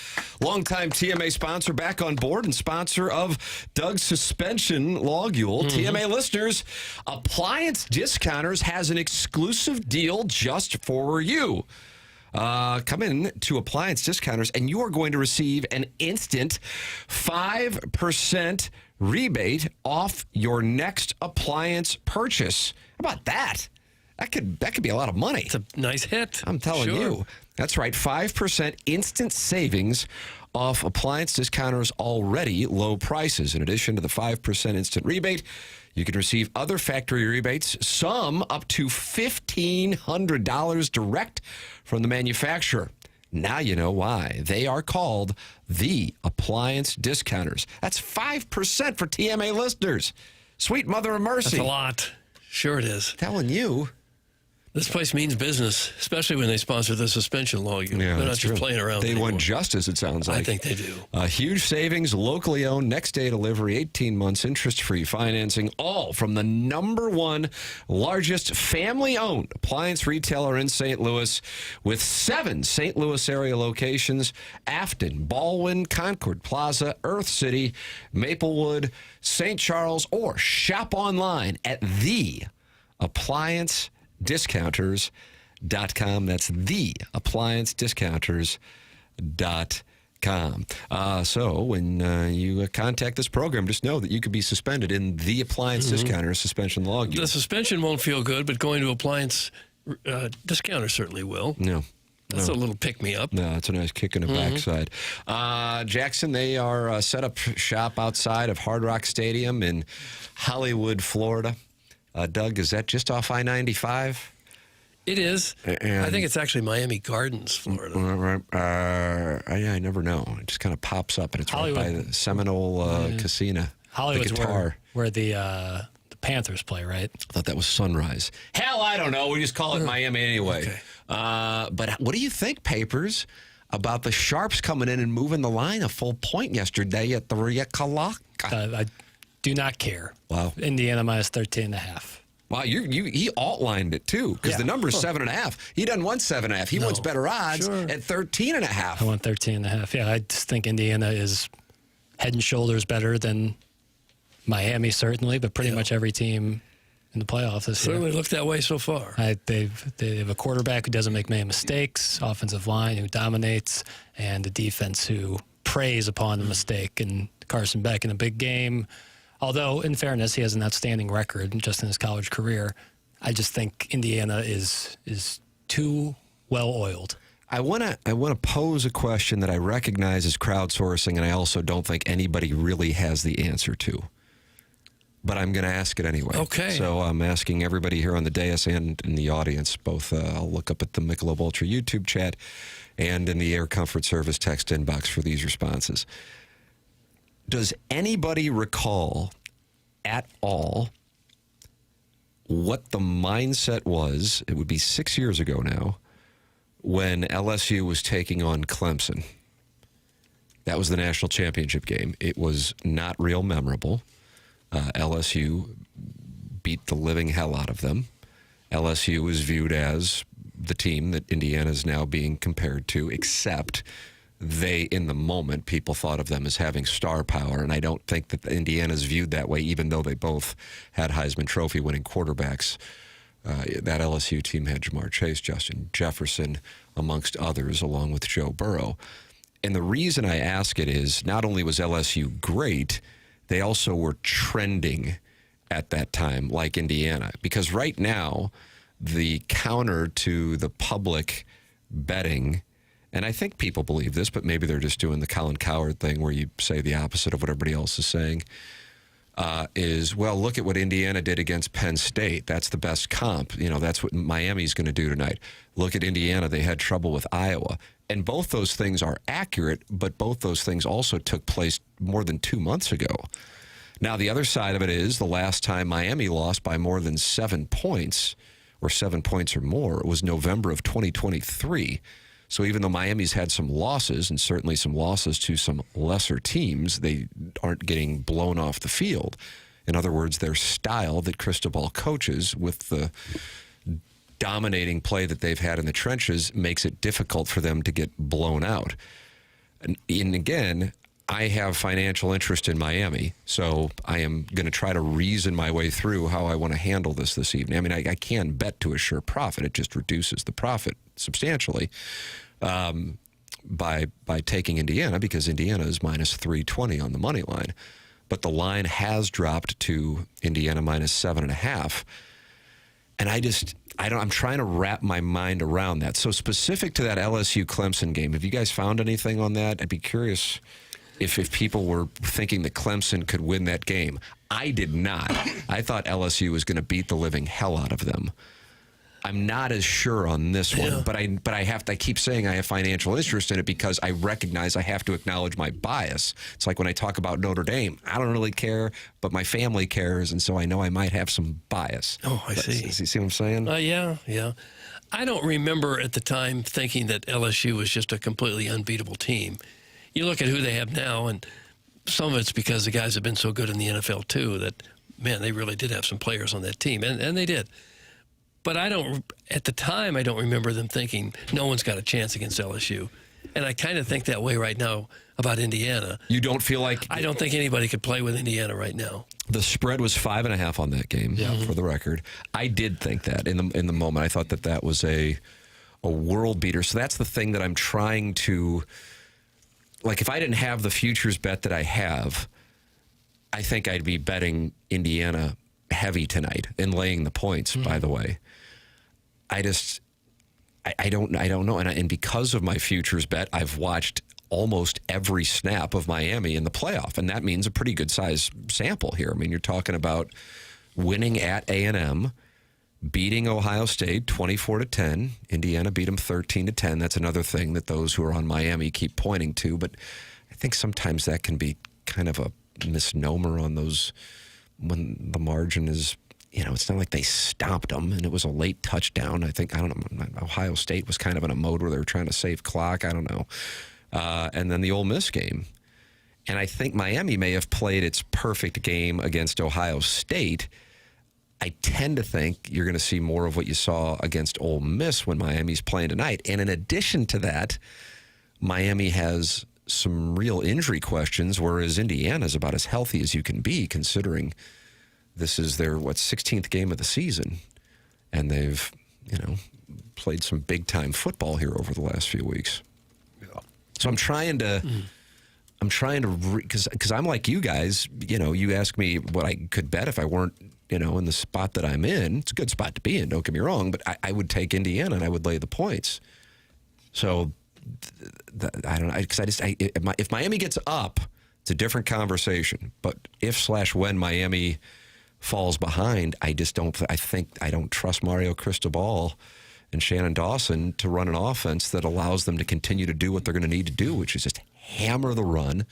Longtime TMA sponsor back on board and sponsor of Doug's suspension logule. TMA listeners, Appliance Discounters has an exclusive deal just for you. Come in to Appliance Discounters, and you are going to receive an instant 5% rebate off your next appliance purchase. How about that? That could be a lot of money. It's a nice hit. I'm telling Sure. you. That's right. 5% instant savings off Appliance Discounters' already low prices. In addition to the 5% instant rebate, you can receive other factory rebates, some up to $1,500 direct from the manufacturer. Now you know why. They are called the Appliance Discounters. That's 5% for TMA listeners. Sweet Mother of Mercy. That's a lot. Sure it is. Telling you. This place means business, especially when they sponsor the suspension law. They're not just playing around. They anymore. want justice, it sounds like. I think they do. Huge savings, locally owned, next day delivery, 18 months, interest-free financing, all from the #1 largest family-owned appliance retailer in St. Louis with 7 St. Louis area locations: Afton, Baldwin, Concord Plaza, Earth City, Maplewood, St. Charles, or shop online at theappliancediscounters.com. That's theappliancediscounters.com. So when you contact this program, just know that you could be suspended in the Appliance Discounters suspension log. The suspension won't feel good, but going to Appliance Discounter certainly will. No. That's a little pick-me-up. No, it's a nice kick in the backside. Jackson, they are set up shop outside of Hard Rock Stadium in Hollywood, Florida. Doug, is that just off I-95? It is. And I think it's actually Miami Gardens, Florida. I never know. It just kind of pops up, and it's Hollywood. right by the Seminole Casino. Hollywood's the guitar. where the Panthers play, right? I thought that was Sunrise. Hell, I don't know. We just call it Miami anyway. Okay. But what do you think, Papers, about the Sharps coming in and moving the line a full point yesterday at 3 o'clock? I do not care. Wow. Indiana minus 13.5. Wow, he alt-lined it, too, because the number is 7.5. He doesn't want 7.5. He wants better odds at 13.5. I want 13.5. Yeah, I just think Indiana is head and shoulders better than Miami, certainly, but pretty much every team in the playoffs this year. Certainly looked that way so far. They have a quarterback who doesn't make many mistakes, offensive line who dominates, and a defense who preys upon the mistake. And Carson Beck in a big game, although in fairness he has an outstanding record just in his college career, I just think Indiana is too well oiled. I want to pose a question that I recognize as crowdsourcing, and I also don't think anybody really has the answer to. But I'm going to ask it anyway. Okay. So I'm asking everybody here on the dais and in the audience, both. I'll look up at the Michelob Ultra YouTube chat and in the Air Comfort Service text inbox for these responses. Does anybody recall at all what the mindset was? It would be 6 years ago now when LSU was taking on Clemson. That was the national championship game. It was not real memorable. LSU beat the living hell out of them. LSU was viewed as the team that Indiana is now being compared to, except they, in the moment, people thought of them as having star power, and I don't think that Indiana's viewed that way, even though they both had Heisman Trophy winning quarterbacks. That LSU team had Jamar Chase, Justin Jefferson, amongst others, along with Joe Burrow. And the reason I ask it is not only was LSU great, they also were trending at that time like Indiana. Because right now, the counter to the public betting, and I think people believe this, but maybe they're just doing the Colin Cowherd thing where you say the opposite of what everybody else is saying, is, well, look at what Indiana did against Penn State. That's the best comp. You know, that's what Miami's going to do tonight. Look at Indiana. They had trouble with Iowa. And both those things are accurate, but both those things also took place more than 2 months ago. Now, the other side of it is the last time Miami lost by more than 7 points, or 7 points or more, it was November of 2023. So even though Miami's had some losses, and certainly some losses to some lesser teams, they aren't getting blown off the field. In other words, their style that Cristobal coaches with the dominating play that they've had in the trenches makes it difficult for them to get blown out. And again, I have financial interest in Miami, so I am going to try to reason my way through how I want to handle this evening. I mean, I can bet to a sure profit. It just reduces the profit substantially by taking Indiana, because Indiana is minus 320 on the money line. But the line has dropped to Indiana minus 7.5. And I'm trying to wrap my mind around that. So specific to that LSU-Clemson game, have you guys found anything on that? I'd be curious if people were thinking that Clemson could win that game. I did not. I thought LSU was going to beat the living hell out of them. I'm not as sure on this one, but I keep saying I have financial interest in it because I recognize I have to acknowledge my bias. It's like when I talk about Notre Dame, I don't really care, but my family cares, and so I know I might have some bias. Oh, I see. You see what I'm saying? Yeah. I don't remember at the time thinking that LSU was just a completely unbeatable team. You look at who they have now, and some of it's because the guys have been so good in the NFL too that, man, they really did have some players on that team, and they did. But at the time, I don't remember them thinking no one's got a chance against LSU. And I kind of think that way right now about Indiana. You don't feel like... I don't think anybody could play with Indiana right now. The spread was 5.5 on that game, for the record. I did think that in the moment. I thought that was a world beater. So that's the thing that I'm trying to... Like, if I didn't have the futures bet that I have, I think I'd be betting Indiana heavy tonight and laying the points, by the way. I don't know. And because of my futures bet, I've watched almost every snap of Miami in the playoff, and that means a pretty good size sample here. I mean, you're talking about winning at A&M, beating Ohio State 24-10. Indiana beat them 13-10. That's another thing that those who are on Miami keep pointing to, but I think sometimes that can be kind of a misnomer on those when the margin is, it's not like they stopped them and it was a late touchdown. Ohio State was kind of in a mode where they were trying to save clock. I don't know. And then the Ole Miss game. And I think Miami may have played its perfect game against Ohio State. I tend to think you're going to see more of what you saw against Ole Miss when Miami's playing tonight. And in addition to that, Miami has some real injury questions, whereas Indiana's about as healthy as you can be, considering this is their, 16th game of the season. And they've, played some big-time football here over the last few weeks. Yeah. So I'm trying to... because I'm like you guys, you ask me what I could bet if I weren't, in the spot that I'm in. It's a good spot to be in, don't get me wrong, but I would take Indiana and I would lay the points. So I don't know, because if Miami gets up, it's a different conversation. But if/when Miami falls behind, I don't trust Mario Cristobal and Shannon Dawson to run an offense that allows them to continue to do what they're going to need to do, which is just hammer the run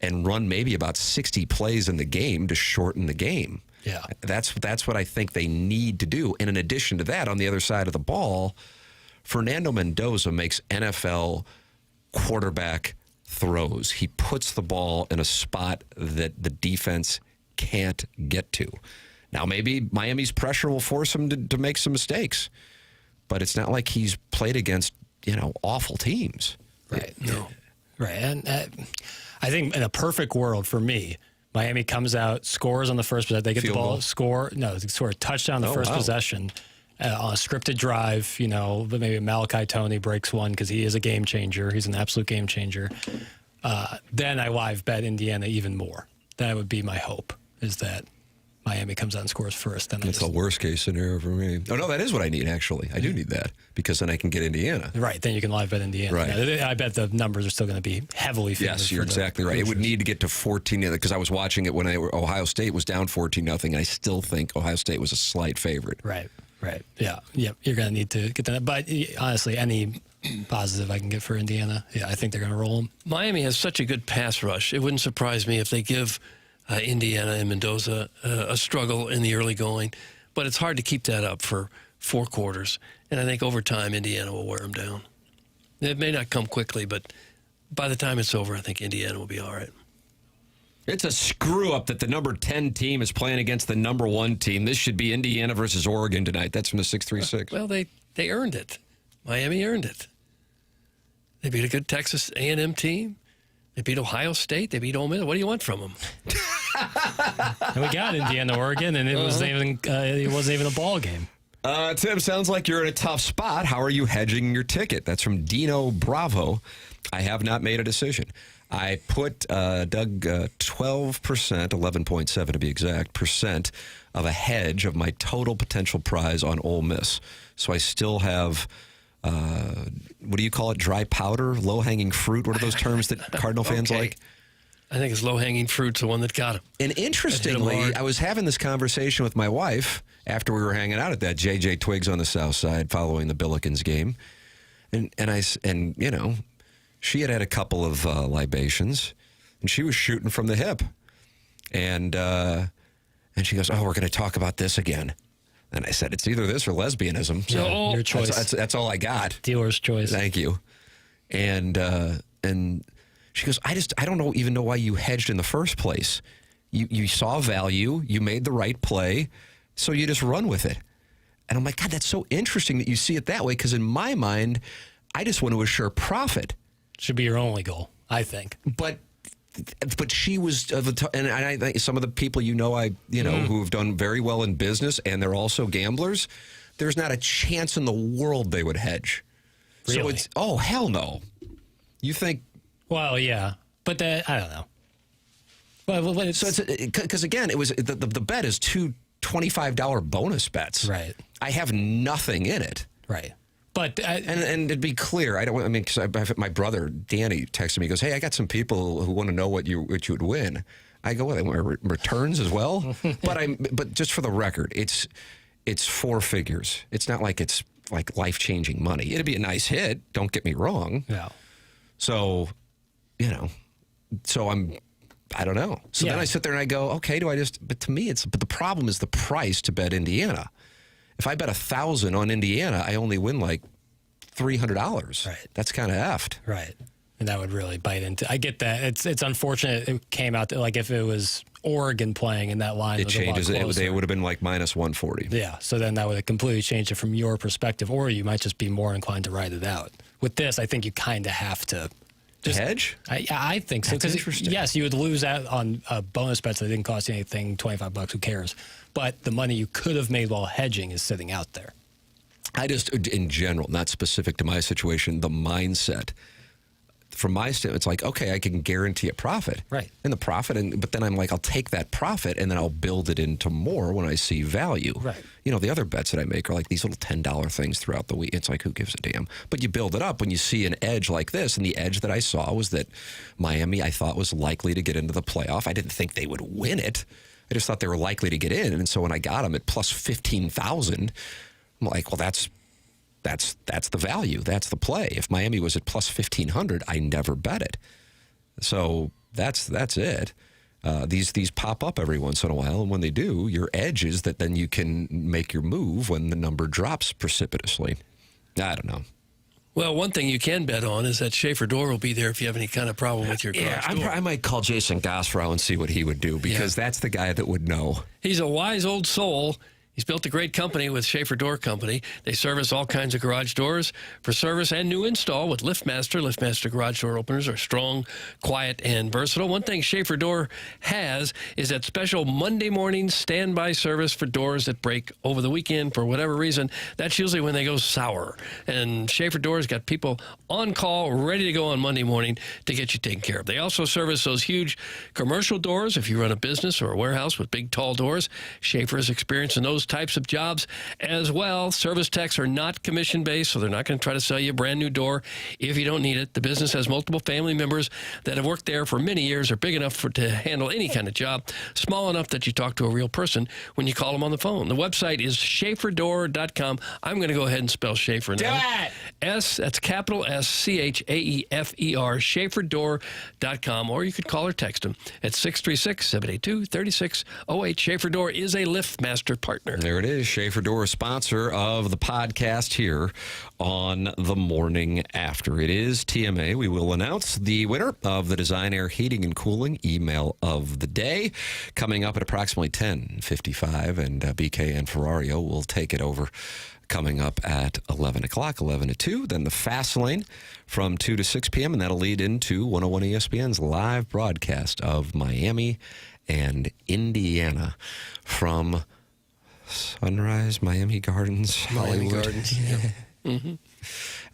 and run maybe about 60 plays in the game to shorten the game. Yeah. That's what I think they need to do. And in addition to that, on the other side of the ball, Fernando Mendoza makes NFL quarterback throws. He puts the ball in a spot that the defense can't get to. Now, maybe Miami's pressure will force him to make some mistakes, but it's not like he's played against, awful teams. Right. No. Right. And I think in a perfect world for me, Miami comes out, scores on the first possession. They get the ball, goal. They score a touchdown on the first possession on a scripted drive. But maybe Malachi Toney breaks one because he is a game changer. He's an absolute game changer. Then I live bet Indiana even more. That would be my hope, is that Miami comes out and scores first. Then That's the worst case scenario for me. Oh, no, that is what I need, actually. I do need that because then I can get Indiana. Right, then you can live bet Indiana. Right. I bet the numbers are still going to be heavily favored. Yes, you're exactly right. It would need to get to 14 because I was watching it when Ohio State was down 14-0, and I still think Ohio State was a slight favorite. Right. Yeah. Yep. You're going to need to get that. But honestly, any positive I can get for Indiana, I think they're going to roll them. Miami has such a good pass rush. It wouldn't surprise me if they give Indiana and Mendoza a struggle in the early going. But it's hard to keep that up for 4 quarters. And I think over time, Indiana will wear them down. It may not come quickly, but by the time it's over, I think Indiana will be all right. It's a screw-up that the number 10 team is playing against the number 1 team. This should be Indiana versus Oregon tonight. That's from the 636. Well, they earned it. Miami earned it. They beat a good Texas A&M team. They beat Ohio State. They beat Ole Miss. What do you want from them? And we got Indiana, Oregon, and it wasn't even a ball game. Tim, sounds like you're in a tough spot. How are you hedging your ticket? That's from Dino Bravo. I have not made a decision. I put Doug 12%, 11.7 to be exact, percent of a hedge of my total potential prize on Ole Miss. So I still have, what do you call it, dry powder, low-hanging fruit? What are those terms that Cardinal fans like? I think it's low-hanging fruit's the one that got him. And interestingly, I was having this conversation with my wife after we were hanging out at that J.J. Twigs on the South Side following the Billikens game. And she had a couple of libations, and she was shooting from the hip. And she goes, "Oh, we're going to talk about this again." And I said, "It's either this or lesbianism." So your choice. That's all I got. Dealer's choice. Thank you. And she goes, I don't even know why you hedged in the first place. You saw value, you made the right play, so you just run with it. And I'm like, God, that's so interesting that you see it that way, because in my mind, I just want to assure profit. Should be your only goal, I think. But she was, and I think some of the people who have done very well in business, and they're also gamblers, there's not a chance in the world they would hedge. Really? So it's, oh, hell no. You think? Well, yeah, but I don't know. Well, so it's because again, it was the bet is two $25 bonus bets. Right. I have nothing in it. Right. But and to be clear, because my brother Danny texted me. He goes, "Hey, I got some people who want to know what you would win." I go, "Well, they want returns as well." but just for the record, it's 4 figures. It's not like it's like life-changing money. It'd be a nice hit. Don't get me wrong. Yeah. So, I don't know. So then I sit there and I go, okay, but to me, but the problem is the price to bet Indiana. If I bet $1,000 on Indiana, I only win like $300. Right. That's kind of effed. Right. And that would really bite into. I get that. It's unfortunate it came out like if it was Oregon playing in that line, it changes. It would have been like minus 140. Yeah. So then that would have completely changed it from your perspective, or you might just be more inclined to ride it out. With this, I think you kind of have to. Just hedge? I think so. That's interesting. Yes, you would lose out on bonus bets that didn't cost you anything, $25, who cares? But the money you could have made while hedging is sitting out there. I just, in general, not specific to my situation, the mindset. From my standpoint, it's like, okay, I can guarantee a profit. Right. And the profit, but then I'm like, I'll take that profit and then I'll build it into more when I see value. Right. The other bets that I make are like these little $10 things throughout the week. It's like, who gives a damn? But you build it up when you see an edge like this. And the edge that I saw was that Miami, I thought, was likely to get into the playoff. I didn't think they would win it. I just thought they were likely to get in. And so when I got them at plus 15,000, I'm like, well, that's the value. That's the play. If Miami was at plus 1,500, I never bet it. So That's it. These pop up every once in a while, and when they do, your edge is that then you can make your move when the number drops precipitously. I don't know. Well, one thing you can bet on is that Schaefer door will be there if you have any kind of problem with your garage door. I might call Jason Gosfrow and see what he would do, because that's the guy that would know. He's a wise old soul. He's built a great company with Schaefer Door Company. They service all kinds of garage doors for service and new install with LiftMaster. LiftMaster garage door openers are strong, quiet, and versatile. One thing Schaefer Door has is that special Monday morning standby service for doors that break over the weekend for whatever reason. That's usually when they go sour. And Schaefer Door's got people on call, ready to go on Monday morning to get you taken care of. They also service those huge commercial doors. If you run a business or a warehouse with big, tall doors, Schaefer is experienced in those types of jobs as well. Service techs are not commission-based, so they're not going to try to sell you a brand new door if you don't need it. The business has multiple family members that have worked there for many years, are big enough to handle any kind of job, small enough that you talk to a real person when you call them on the phone. The website is schaeferdoor.com. I'm going to go ahead and spell Schaefer now. Do it! That's capital SCHAEFER, schaeferdoor.com, or you could call or text them at 636-782-3608. Schaefer Door is a LiftMaster partner. There it is. Schaefer Door, sponsor of the podcast here on the Morning After. It is TMA. We will announce the winner of the Design Air Heating and Cooling email of the day coming up at approximately 10:55, and BK and Ferrario will take it over coming up at 11 o'clock, 11 to 2. Then the Fast Lane from 2 to 6 p.m., and that'll lead into 101 ESPN's live broadcast of Miami and Indiana from Sunrise, Miami Gardens, Miami Hollywood. Gardens, yeah. Mm-hmm.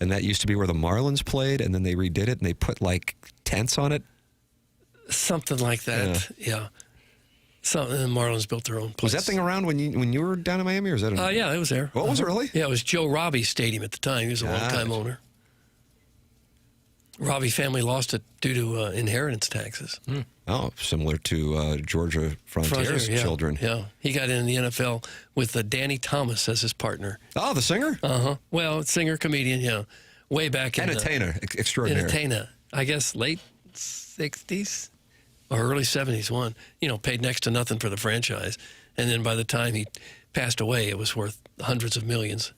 And that used to be where the Marlins played, and then they redid it, and they put, like, tents on it. Something like that, yeah. So the Marlins built their own place. Was that thing around when you were down in Miami, or was that? Yeah, it was there. What was it really? Yeah, it was Joe Robbie's stadium at the time. He was a long-time owner. Robbie family lost it due to inheritance taxes. Oh, similar to Georgia Frontier's children. Yeah, he got in the NFL with Danny Thomas as his partner. Oh, the singer? Uh-huh. Well, singer, comedian, yeah. Way back in entertainer, extraordinary. Entertainer. I guess late 60s or early 70s one. Paid next to nothing for the franchise. And then by the time he passed away, it was worth hundreds of millions.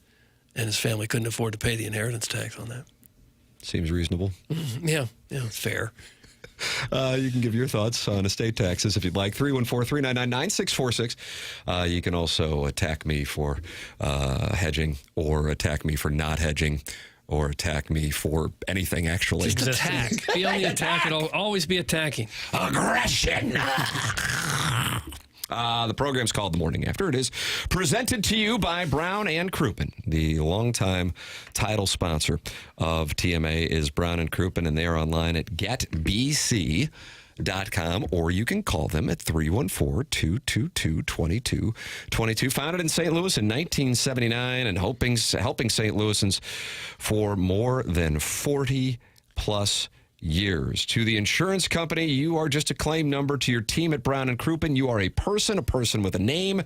And his family couldn't afford to pay the inheritance tax on that. Seems reasonable. Yeah, it's fair. You can give your thoughts on estate taxes if you'd like. 314-399-9646. You can also attack me for hedging, or attack me for not hedging, or attack me for anything, actually. Just attack. Be on the attack. It'll always be attacking. Aggression. The program's called The Morning After. It is presented to you by Brown and Crouppen. The longtime title sponsor of TMA is Brown and Crouppen, and they are online at getbc.com, or you can call them at 314-222-2222. Founded in St. Louis in 1979 and helping St. Louisans for more than 40-plus years. To the insurance company, you are just a claim number. To your team at Brown and Crouppen, you are a person with a name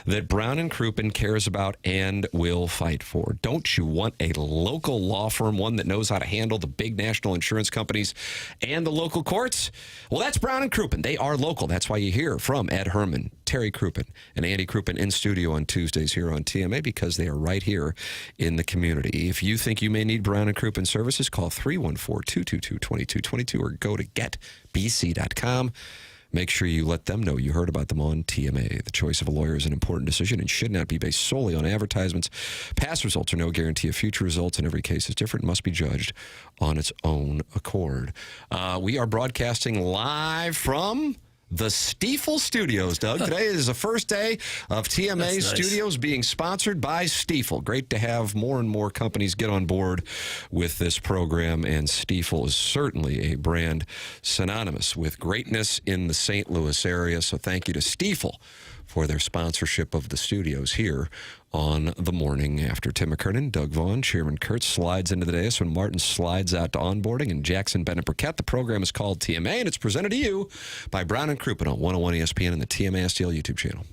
that Brown and Crouppen cares about and will fight for. Don't you want a local law firm, one that knows how to handle the big national insurance companies and the local courts? Well, that's Brown and Crouppen. They are local. That's why you hear from Ed Herman, Terry Crouppen, and Andy Crouppen in studio on Tuesdays here on TMA, because they are right here in the community. If you think you may need Brown and Crouppen services, call 314-222-2222 or go to getbc.com. Make sure you let them know you heard about them on TMA. The choice of a lawyer is an important decision and should not be based solely on advertisements. Past results are no guarantee of future results, and every case is different and must be judged on its own accord. We are broadcasting live from the Stiefel Studios, Doug. Today is the first day of TMA Studios being sponsored by Stiefel. Great to have more and more companies get on board with this program, and Stiefel is certainly a brand synonymous with greatness in the St. Louis area. So thank you to Stiefel for their sponsorship of the studios here on The Morning After. Tim McKernan, Doug Vaughn, Chairman Kurtz slides into the dais when Martin slides out to onboarding, and Jackson Burkett. The program is called TMA, and it's presented to you by Brown and Crouppen on 101 ESPN and the TMA STL YouTube channel.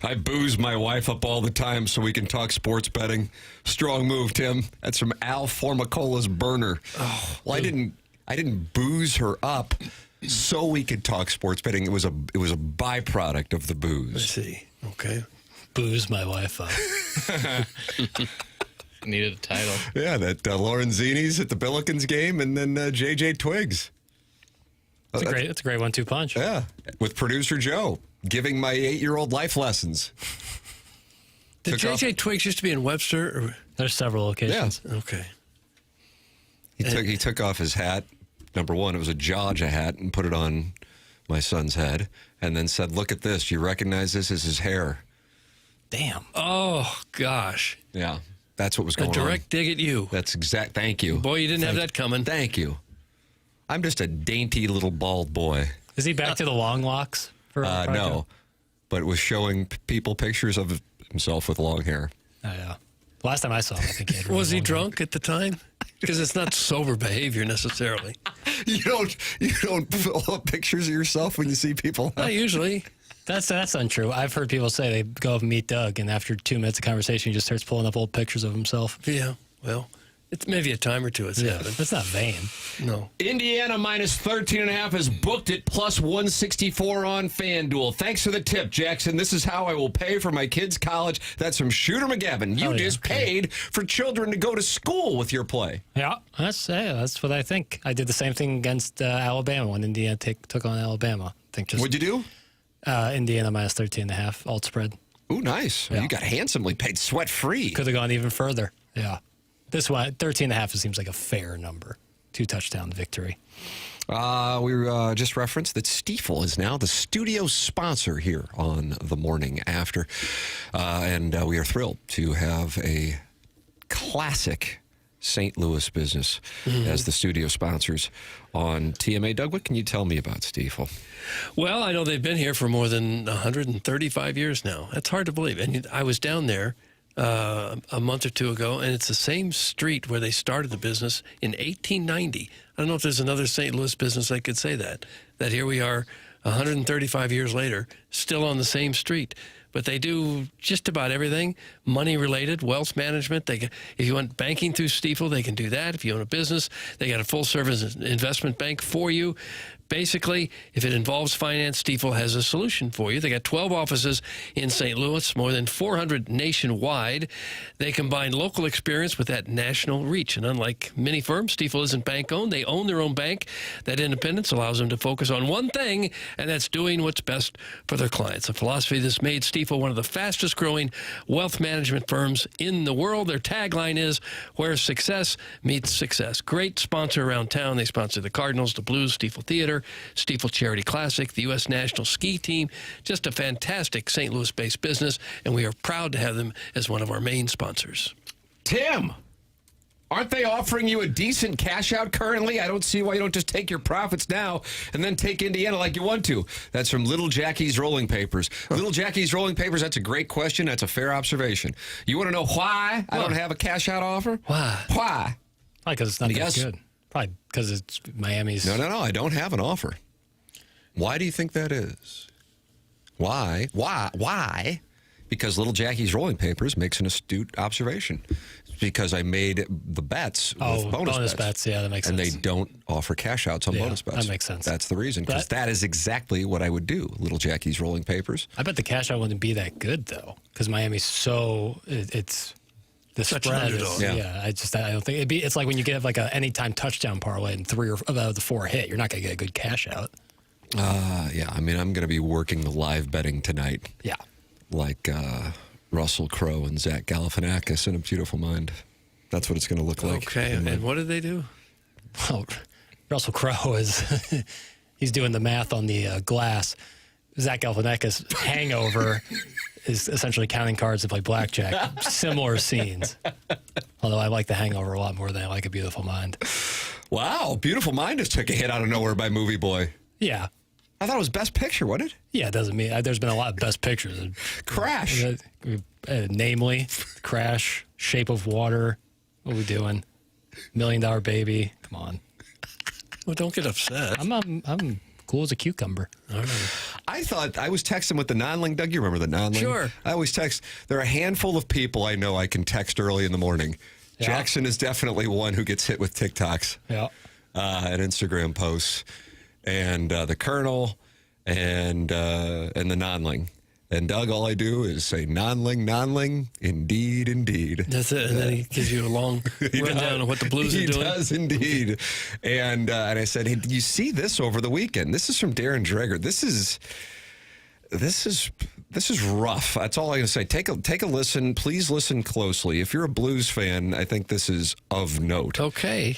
I booze my wife up all the time so we can talk sports betting. Strong move, Tim. That's from Al Formicola's burner. Oh, well, I didn't booze her up so we could talk sports betting. It was a byproduct of the booze. I see. Okay. Booze my wife up. Needed a title. Yeah, that Lorenzini's at the Billikens game, and then J.J. Twigs. It's a great 1-2 punch. Yeah, with producer Joe giving my 8-year-old life lessons. Did J.J. Twigs used to be in Webster? Or? There's several locations. Yeah. Okay. He took off his hat. Number one, it was a Georgia hat, and put it on my son's head, and then said, "Look at this. Do you recognize this as his hair?" Damn. Oh, gosh. Yeah, that's what was going on. A direct dig at you. That's exact. Thank you. Boy, you didn't have that coming. Thank you. I'm just a dainty little bald boy. Is he back to the long locks? No, but it was showing people pictures of himself with long hair. Oh, yeah. Last time I saw him, I think he had Was he drunk at the time? Because it's not sober behavior necessarily. You don't pull up pictures of yourself when you see people. Not usually. That's untrue. I've heard people say they go up and meet Doug, and after 2 minutes of conversation, he just starts pulling up old pictures of himself. Yeah, well, it's maybe a time or two. It's happened. That's not vain. No. Indiana minus 13.5 is booked at plus 164 on FanDuel. Thanks for the tip, Jackson. This is how I will pay for my kids' college. That's from Shooter McGavin. You just paid for children to go to school with your play. Yeah, that's what I think. I did the same thing against Alabama when Indiana took on Alabama. What'd you do? Indiana minus 13.5 alt spread. Ooh, nice. Yeah. You got handsomely paid, sweat free. Could have gone even further. Yeah. This one, 13.5 seems like a fair number. 2-touchdown victory. We just referenced that Stiefel is now the studio sponsor here on The Morning After. And we are thrilled to have a classic St. Louis business as the studio sponsors on TMA. Doug, what can you tell me about Stiefel? Well, I know they've been here for more than 135 years now. That's hard to believe. And I was down there a month or two ago, and it's the same street where they started the business in 1890. I don't know if there's another St. Louis business that could say that here we are 135 years later, still on the same street. But they do just about everything, money-related, wealth management. If you want banking through Stiefel, they can do that. If you own a business, they got a full-service investment bank for you. Basically, if it involves finance, Stiefel has a solution for you. They got 12 offices in St. Louis, more than 400 nationwide. They combine local experience with that national reach. And unlike many firms, Stiefel isn't bank-owned. They own their own bank. That independence allows them to focus on one thing, and that's doing what's best for their clients. A philosophy that's made Stiefel one of the fastest-growing wealth management firms in the world. Their tagline is, where success meets success. Great sponsor around town. They sponsor the Cardinals, the Blues, Stiefel Theater, Stiefel Charity Classic, the U.S. National Ski Team. Just a fantastic St. Louis-based business, and we are proud to have them as one of our main sponsors. Tim, aren't they offering you a decent cash out currently? I don't see why you don't just take your profits now and then take Indiana like you want to. That's from Little Jackie's Rolling Papers. Little Jackie's Rolling Papers, that's a great question. That's a fair observation. You want to know why I don't have a cash out offer? Why? Probably because it's not that good. Probably because it's Miami's. No, I don't have an offer. Why do you think that is? Why? Because Little Jackie's Rolling Papers makes an astute observation. It's because I made the bets with bonus bets. Yeah, that makes sense. And they don't offer cash outs on bonus bets. That makes sense. That's the reason, because that is exactly what I would do, Little Jackie's Rolling Papers. I bet the cash out wouldn't be that good, though, because Miami's so... It's... The Such spread an underdog. is, I don't think it's like when you get like a anytime touchdown parlay and 3 of the 4 hit, you're not going to get a good cash out. Yeah, I mean, I'm going to be working the live betting tonight. Yeah. Like Russell Crowe and Zach Galifianakis in A Beautiful Mind. That's what it's going to look like. Okay, and what did they do? Well, Russell Crowe is he's doing the math on the glass. Zach Galifianakis hangover is essentially counting cards to play blackjack. Similar scenes. Although I like The Hangover a lot more than I like A Beautiful Mind. Wow, Beautiful Mind just took a hit out of nowhere by Movie Boy. Yeah. I thought it was Best Picture, wasn't it? Yeah, it doesn't mean... There's been a lot of Best Pictures. Crash. Namely, Crash, Shape of Water. What are we doing? $1 Million Baby. Come on. Well, don't get upset. I'm cool as a cucumber. I thought I was texting with the non-ling. Doug, you remember the non-ling? Sure. I always text. There are a handful of people I know I can text early in the morning. Yeah. Jackson is definitely one who gets hit with TikToks and Instagram posts, and the Colonel and the non-ling. And Doug, all I do is say non-ling, indeed, indeed. That's it. And then he gives you a long rundown of what the Blues are doing. He does indeed. And I said, hey, did you see this over the weekend? This is from Darren Dreger. This is rough. That's all I'm going to say. Take a listen. Please listen closely. If you're a Blues fan, I think this is of note. Okay.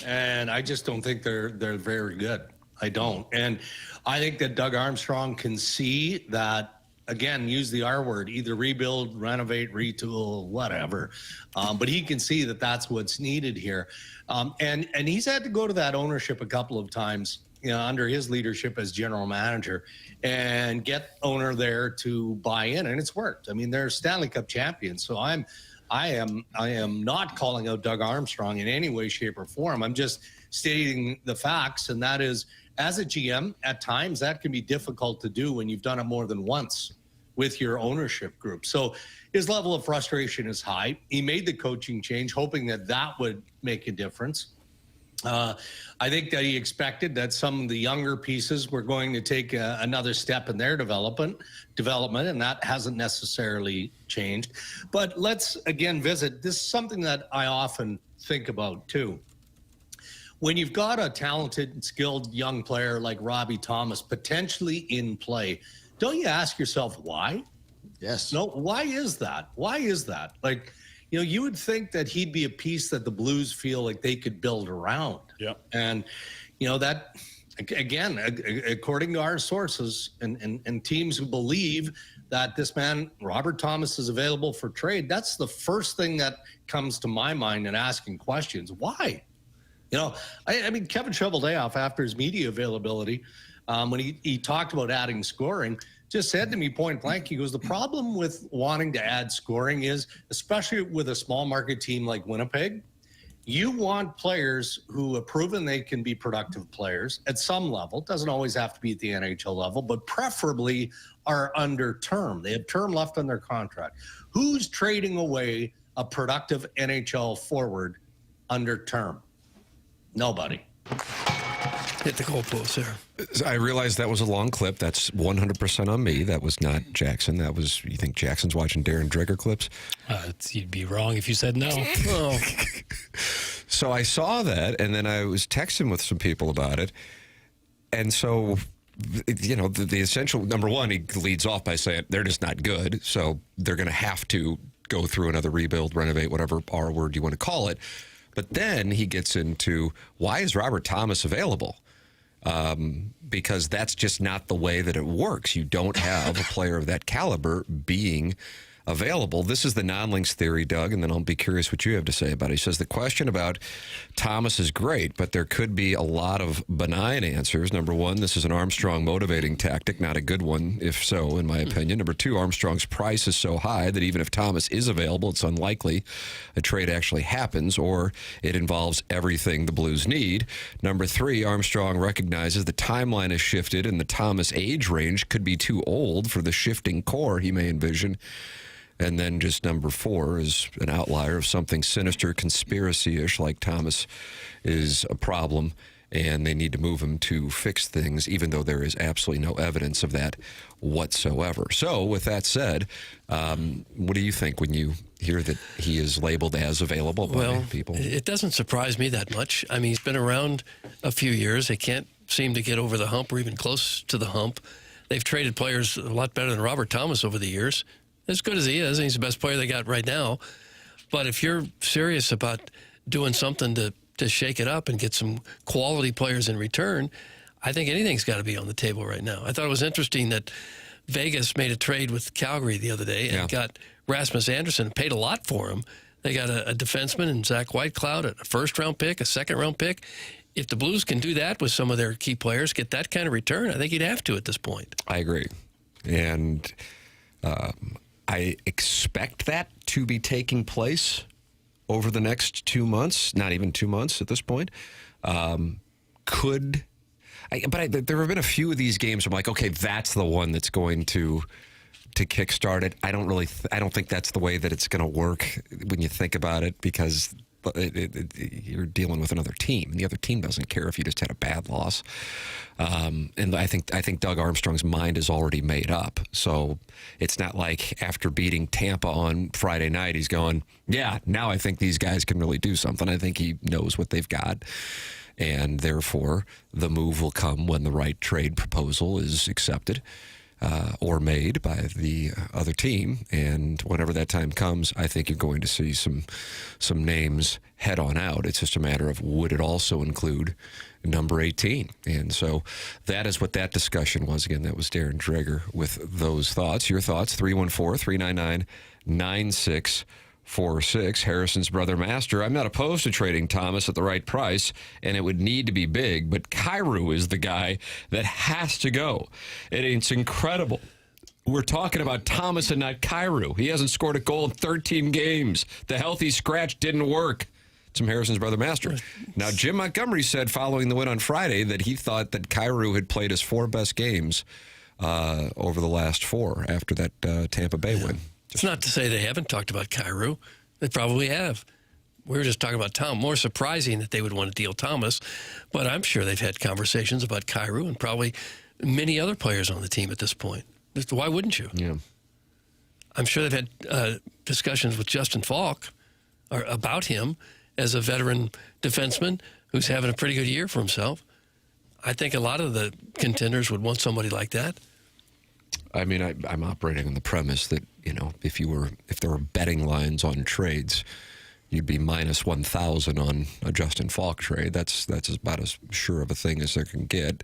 And I just don't think they're very good. I don't. And I think that Doug Armstrong can see that. Again, use the R word, either rebuild, renovate, retool, whatever. But he can see that that's what's needed here. And he's had to go to that ownership a couple of times, under his leadership as general manager, and get owner there to buy in, and it's worked. I mean, they're Stanley Cup champions. So I am not calling out Doug Armstrong in any way, shape, or form. I'm just stating the facts, and that is, as a GM, at times that can be difficult to do when you've done it more than once with your ownership group. So his level of frustration is high. He made the coaching change, hoping that would make a difference. I think that he expected that some of the younger pieces were going to take another step in their development, and that hasn't necessarily changed. But let's again visit. This is something that I often think about too. When you've got a talented, skilled young player like Robbie Thomas potentially in play, don't you ask yourself why? Yes. No, why is that? Why is that? Like, you would think that he'd be a piece that the Blues feel like they could build around. Yeah. And, that, again, according to our sources and teams who believe that this man, Robert Thomas, is available for trade, that's the first thing that comes to my mind in asking questions. Why? I mean, Kevin Shoveldayoff, after his media availability, when he talked about adding scoring, just said to me point blank, he goes, the problem with wanting to add scoring is, especially with a small market team like Winnipeg, you want players who have proven they can be productive players at some level. It doesn't always have to be at the NHL level, but preferably are under term. They have term left on their contract. Who's trading away a productive NHL forward under term? Nobody. Hit the goalpost there. I realized that was a long clip. That's 100% on me. That was not Jackson. That was, you think Jackson's watching Darren Dreger clips? You'd be wrong if you said no. Oh. So I saw that, and then I was texting with some people about it. And so, the essential, number one, he leads off by saying they're just not good. So they're going to have to go through another rebuild, renovate, whatever R word you want to call it. But then he gets into, why is Robert Thomas available? Because that's just not the way that it works. You don't have a player of that caliber being available. This is the non-links theory, Doug, and then I'll be curious what you have to say about it. He says the question about Thomas is great, but there could be a lot of benign answers. Number one, this is an Armstrong motivating tactic, not a good one, if so, in my opinion. Number two, Armstrong's price is so high that even if Thomas is available, it's unlikely a trade actually happens, or it involves everything the Blues need. Number three, Armstrong recognizes the timeline has shifted and the Thomas age range could be too old for the shifting core he may envision. And then just number four is an outlier of something sinister, conspiracy-ish, like Thomas is a problem, and they need to move him to fix things, even though there is absolutely no evidence of that whatsoever. So, with that said, what do you think when you hear that he is labeled as available by people? It doesn't surprise me that much. I mean, he's been around a few years. They can't seem to get over the hump or even close to the hump. They've traded players a lot better than Robert Thomas over the years. As good as he is, and he's the best player they got right now. But if you're serious about doing something to shake it up and get some quality players in return, I think anything's got to be on the table right now. I thought it was interesting that Vegas made a trade with Calgary the other day and got Rasmus Andersson, paid a lot for him. They got a defenseman in Zach Whitecloud, a first-round pick, a second-round pick. If the Blues can do that with some of their key players, get that kind of return, I think you'd have to at this point. I agree. And I expect that to be taking place over the next 2 months, not even 2 months at this point. There have been a few of these games where I'm like, okay, that's the one that's going to kickstart it. I don't think that's the way that it's going to work when you think about it, because you're dealing with another team, and the other team doesn't care if you just had a bad loss. And I think Doug Armstrong's mind is already made up. So it's not like after beating Tampa on Friday night, he's going, yeah, now I think these guys can really do something. I think he knows what they've got. And therefore, the move will come when the right trade proposal is accepted or made by the other team. And whenever that time comes, I think you're going to see some names head on out. It's just a matter of, would it also include number 18? And so that is what that discussion was. Again, that was Darren Dreger with those thoughts. Your thoughts, 314-399-9646. Harrison's brother Master, I'm not opposed to trading Thomas at the right price, and it would need to be big, but Kyrou is the guy that has to go. It's incredible. We're talking about Thomas and not Kyrou. He hasn't scored a goal in 13 games. The healthy scratch didn't work. It's from Harrison's brother Master. Now, Jim Montgomery said following the win on Friday that he thought that Kyrou had played his 4 best games over the last 4 after that Tampa Bay win. It's not to say they haven't talked about Kyrou. They probably have. We were just talking about Tom. More surprising that they would want to deal Thomas, but I'm sure they've had conversations about Kyrou and probably many other players on the team at this point. Why wouldn't you? Yeah. I'm sure they've had discussions with Justin Falk about him as a veteran defenseman who's having a pretty good year for himself. I think a lot of the contenders would want somebody like that. I mean, I'm operating on the premise that, if there were betting lines on trades, you'd be minus 1,000 on a Justin Falk trade. That's about as sure of a thing as there can get.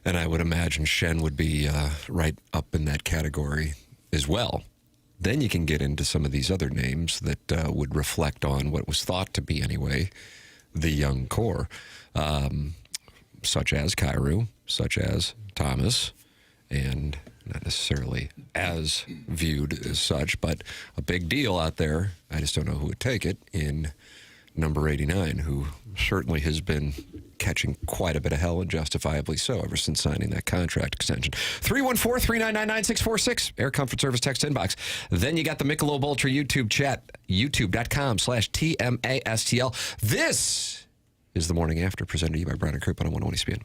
And I would imagine Shen would be right up in that category as well. Then you can get into some of these other names that would reflect on what was thought to be, anyway, the young core, such as Kyrou, such as Thomas, and not necessarily as viewed as such, but a big deal out there. I just don't know who would take it in number 89, who certainly has been catching quite a bit of hell, and justifiably so, ever since signing that contract extension. 314-399-9646, Air Comfort Service text inbox. Then you got the Michelob Ultra YouTube chat, youtube.com/TMASTL. This is the Morning After, presented to you by Brown and Croup on 101 ESPN.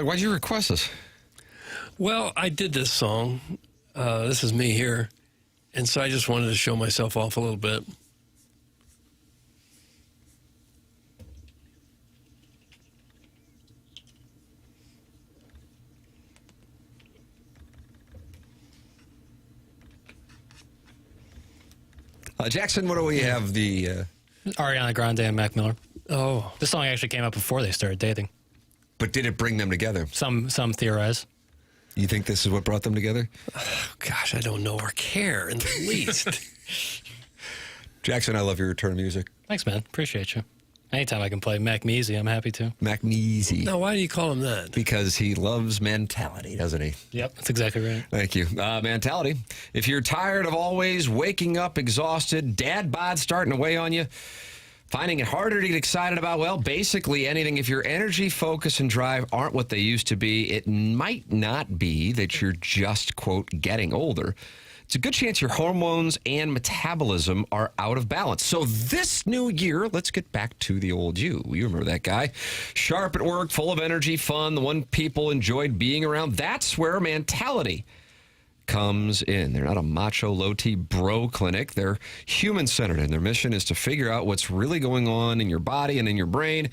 Why'd you request this? Well, I did this song. This is me here. And so I just wanted to show myself off a little bit. Jackson, what do we have? The Ariana Grande and Mac Miller. Oh. This song actually came out before they started dating. But did it bring them together? Some theorize. You think this is what brought them together? Oh, gosh, I don't know or care in the least. Jackson, I love your return music. Thanks, man. Appreciate you. Anytime I can play Mac Measy, I'm happy to. Mac Measy. Now, why do you call him that? Because he loves mentality, doesn't he? Yep, that's exactly right. Thank you. Mentality. If you're tired of always waking up exhausted, dad bod starting to weigh on you, finding it harder to get excited about, well, basically anything, if your energy, focus, and drive aren't what they used to be, it might not be that you're just, quote, getting older. It's a good chance your hormones and metabolism are out of balance. So this new year, let's get back to the old you. You remember that guy. Sharp at work, full of energy, fun, the one people enjoyed being around. That's where mentality comes in. They're not a macho, low-T bro clinic. They're human-centered, and their mission is to figure out what's really going on in your body and in your brain.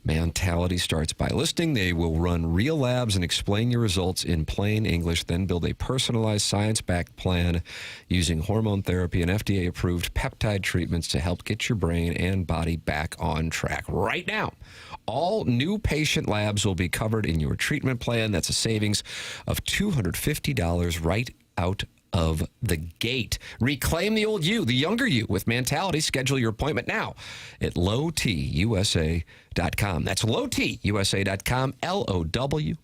Mentality starts by listening. They will run real labs and explain your results in plain English, then build a personalized, science-backed plan using hormone therapy and FDA-approved peptide treatments to help get your brain and body back on track. Right now, all new patient labs will be covered in your treatment plan. That's a savings of $250 right out of the gate. Reclaim the old you, the younger you with mentality. Schedule your appointment now at lowtusa.com. That's lowtusa.com, LOWTUSA.com.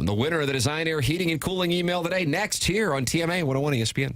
The winner of the Design Air Heating and Cooling email today, next here on TMA 101 ESPN.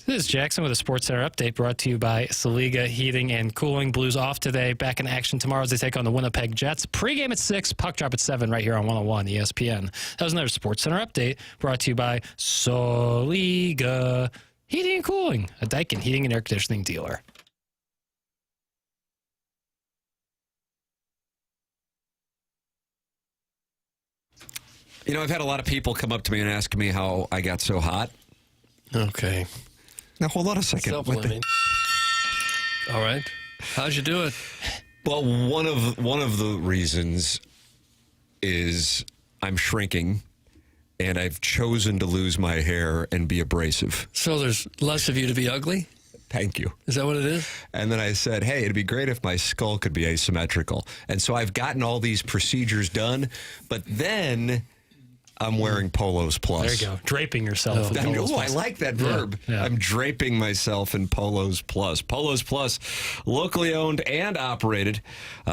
This is Jackson with a Sports Center update brought to you by Saliga Heating and Cooling. Blues off today, back in action tomorrow as they take on the Winnipeg Jets. Pre-game at 6, puck drop at 7 right here on 101 ESPN. That was another Sports Center update brought to you by Saliga Heating and Cooling, a Daikin heating and air conditioning dealer. You know, I've had a lot of people come up to me and ask me how I got so hot. Okay. Now, hold on a second. Self-limiting. All right. How'd you do it? Well, one of the reasons is I'm shrinking, and I've chosen to lose my hair and be abrasive. So there's less of you to be ugly? Thank you. Is that what it is? And then I said, hey, it'd be great if my skull could be asymmetrical. And so I've gotten all these procedures done, but then I'm wearing Polos Plus. There you go. Draping yourself. in Polos I Plus. like that verb. Yeah. I'm draping myself in Polos Plus. Polos Plus, locally owned and operated,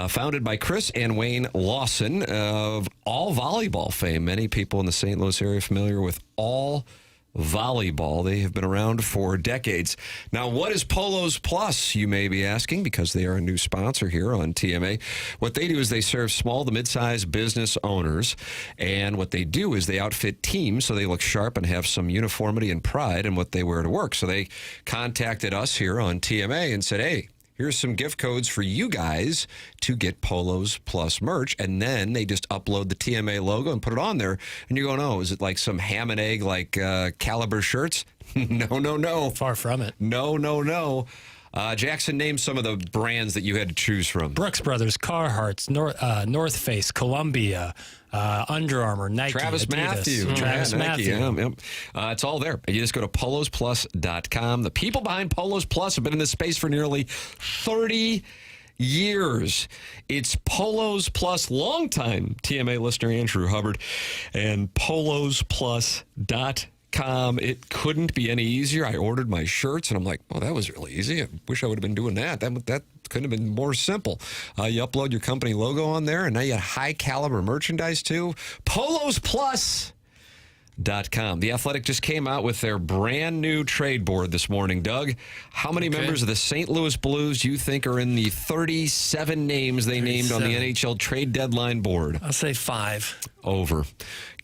founded by Chris and Wayne Lawson of All Volleyball fame. Many people in the St. Louis area familiar with All Volleyball. They have been around for decades. Now, what is Polos Plus, you may be asking, because they are a new sponsor here on TMA. What they do is they serve small to mid-sized business owners, and what they do is they outfit teams so they look sharp and have some uniformity and pride in what they wear to work. So they contacted us here on TMA and said, hey, here's some gift codes for you guys to get Polos Plus merch. And then they just upload the TMA logo and put it on there. And you're going, oh, is it like some ham and egg like Caliber shirts? No. Far from it. No. Jackson, name some of the brands that you had to choose from. Brooks Brothers, Carhartts, North Face, Columbia, Under Armour, Nike, Travis Adidas. Matthew. Travis Matthew. Yep. It's all there. You just go to polosplus.com. The people behind Polos Plus have been in this space for nearly 30 years. It's Polos Plus, longtime TMA listener Andrew Hubbard, and polosplus.com. It couldn't be any easier. I ordered my shirts, and I'm like, well, that was really easy. I wish I would have been doing that. That couldn't have been more simple. You upload your company logo on there, and now you got high-caliber merchandise, too. polosplus.com. The Athletic just came out with their brand new trade board this morning. Doug, how many members of the St. Louis Blues do you think are in the 37 names they named on the NHL trade deadline board? I'll say 5. Over.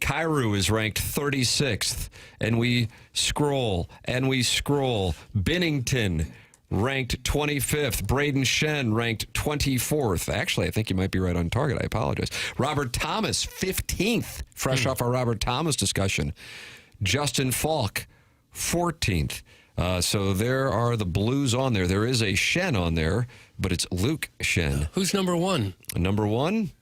Kyrou is ranked 36th, and we scroll. Binnington ranked 25th. Braden Shen ranked 24th. Actually, I think you might be right on target. I apologize. Robert Thomas, 15th, fresh off our Robert Thomas discussion. Justin Falk, 14th. So there are the Blues on there. There is a Shen on there, but it's Luke Shen. Who's number 1? Number 1,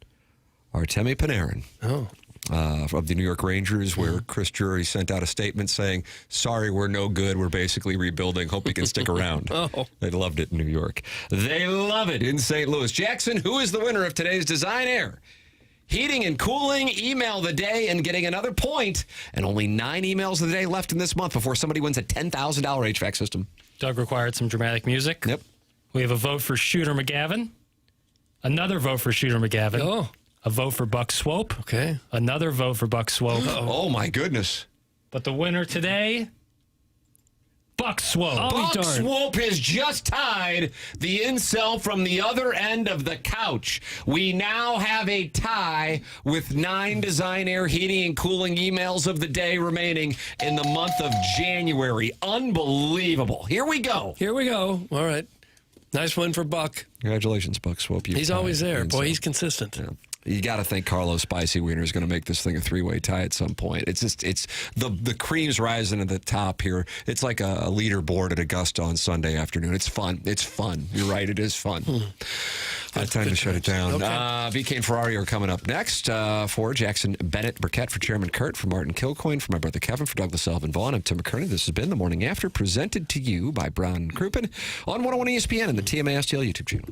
Artemi Panarin. Oh. Of the New York Rangers, where Chris Drury sent out a statement saying, sorry, we're no good. We're basically rebuilding. Hope you can stick around. They loved it in New York. They love it in St. Louis. Jackson, who is the winner of today's Design Air Heating and Cooling Email of the Day and getting another point, and only 9 emails of the day left in this month before somebody wins a $10,000 HVAC system. Doug required some dramatic music. Yep. We have a vote for Shooter McGavin. Another vote for Shooter McGavin. Oh. A vote for Buck Swope. Okay. Another vote for Buck Swope. Oh, my goodness. But the winner today, Buck Swope. Buck Swope has just tied the incel from the other end of the couch. We now have a tie with 9 Design Air Heating and Cooling emails of the day remaining in the month of January. Unbelievable. Here we go. All right. Nice win for Buck. Congratulations, Buck Swope. He's always there. Boy, he's consistent. Yeah. You got to think Carlos Spicy Wiener is going to make this thing a 3-way tie at some point. It's the cream's rising to the top here. It's like a leaderboard at Augusta on Sunday afternoon. It's fun. You're right. It is fun. Time to shut it down. Okay. VK and Ferrari are coming up next for Jackson Burkett, for Chairman Kurt, for Martin Kilcoyne, for my brother Kevin, for Douglas Elvin Vaughn. I'm Tim McKernan. This has been The Morning After, presented to you by Brown Crouppen on 101 ESPN and the TMA STL YouTube channel.